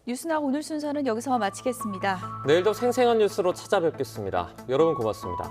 Speaker 1: 뉴스나 오늘 순서는 여기서 마치겠습니다.
Speaker 9: 내일도 생생한 뉴스로 찾아뵙겠습니다. 여러분 고맙습니다.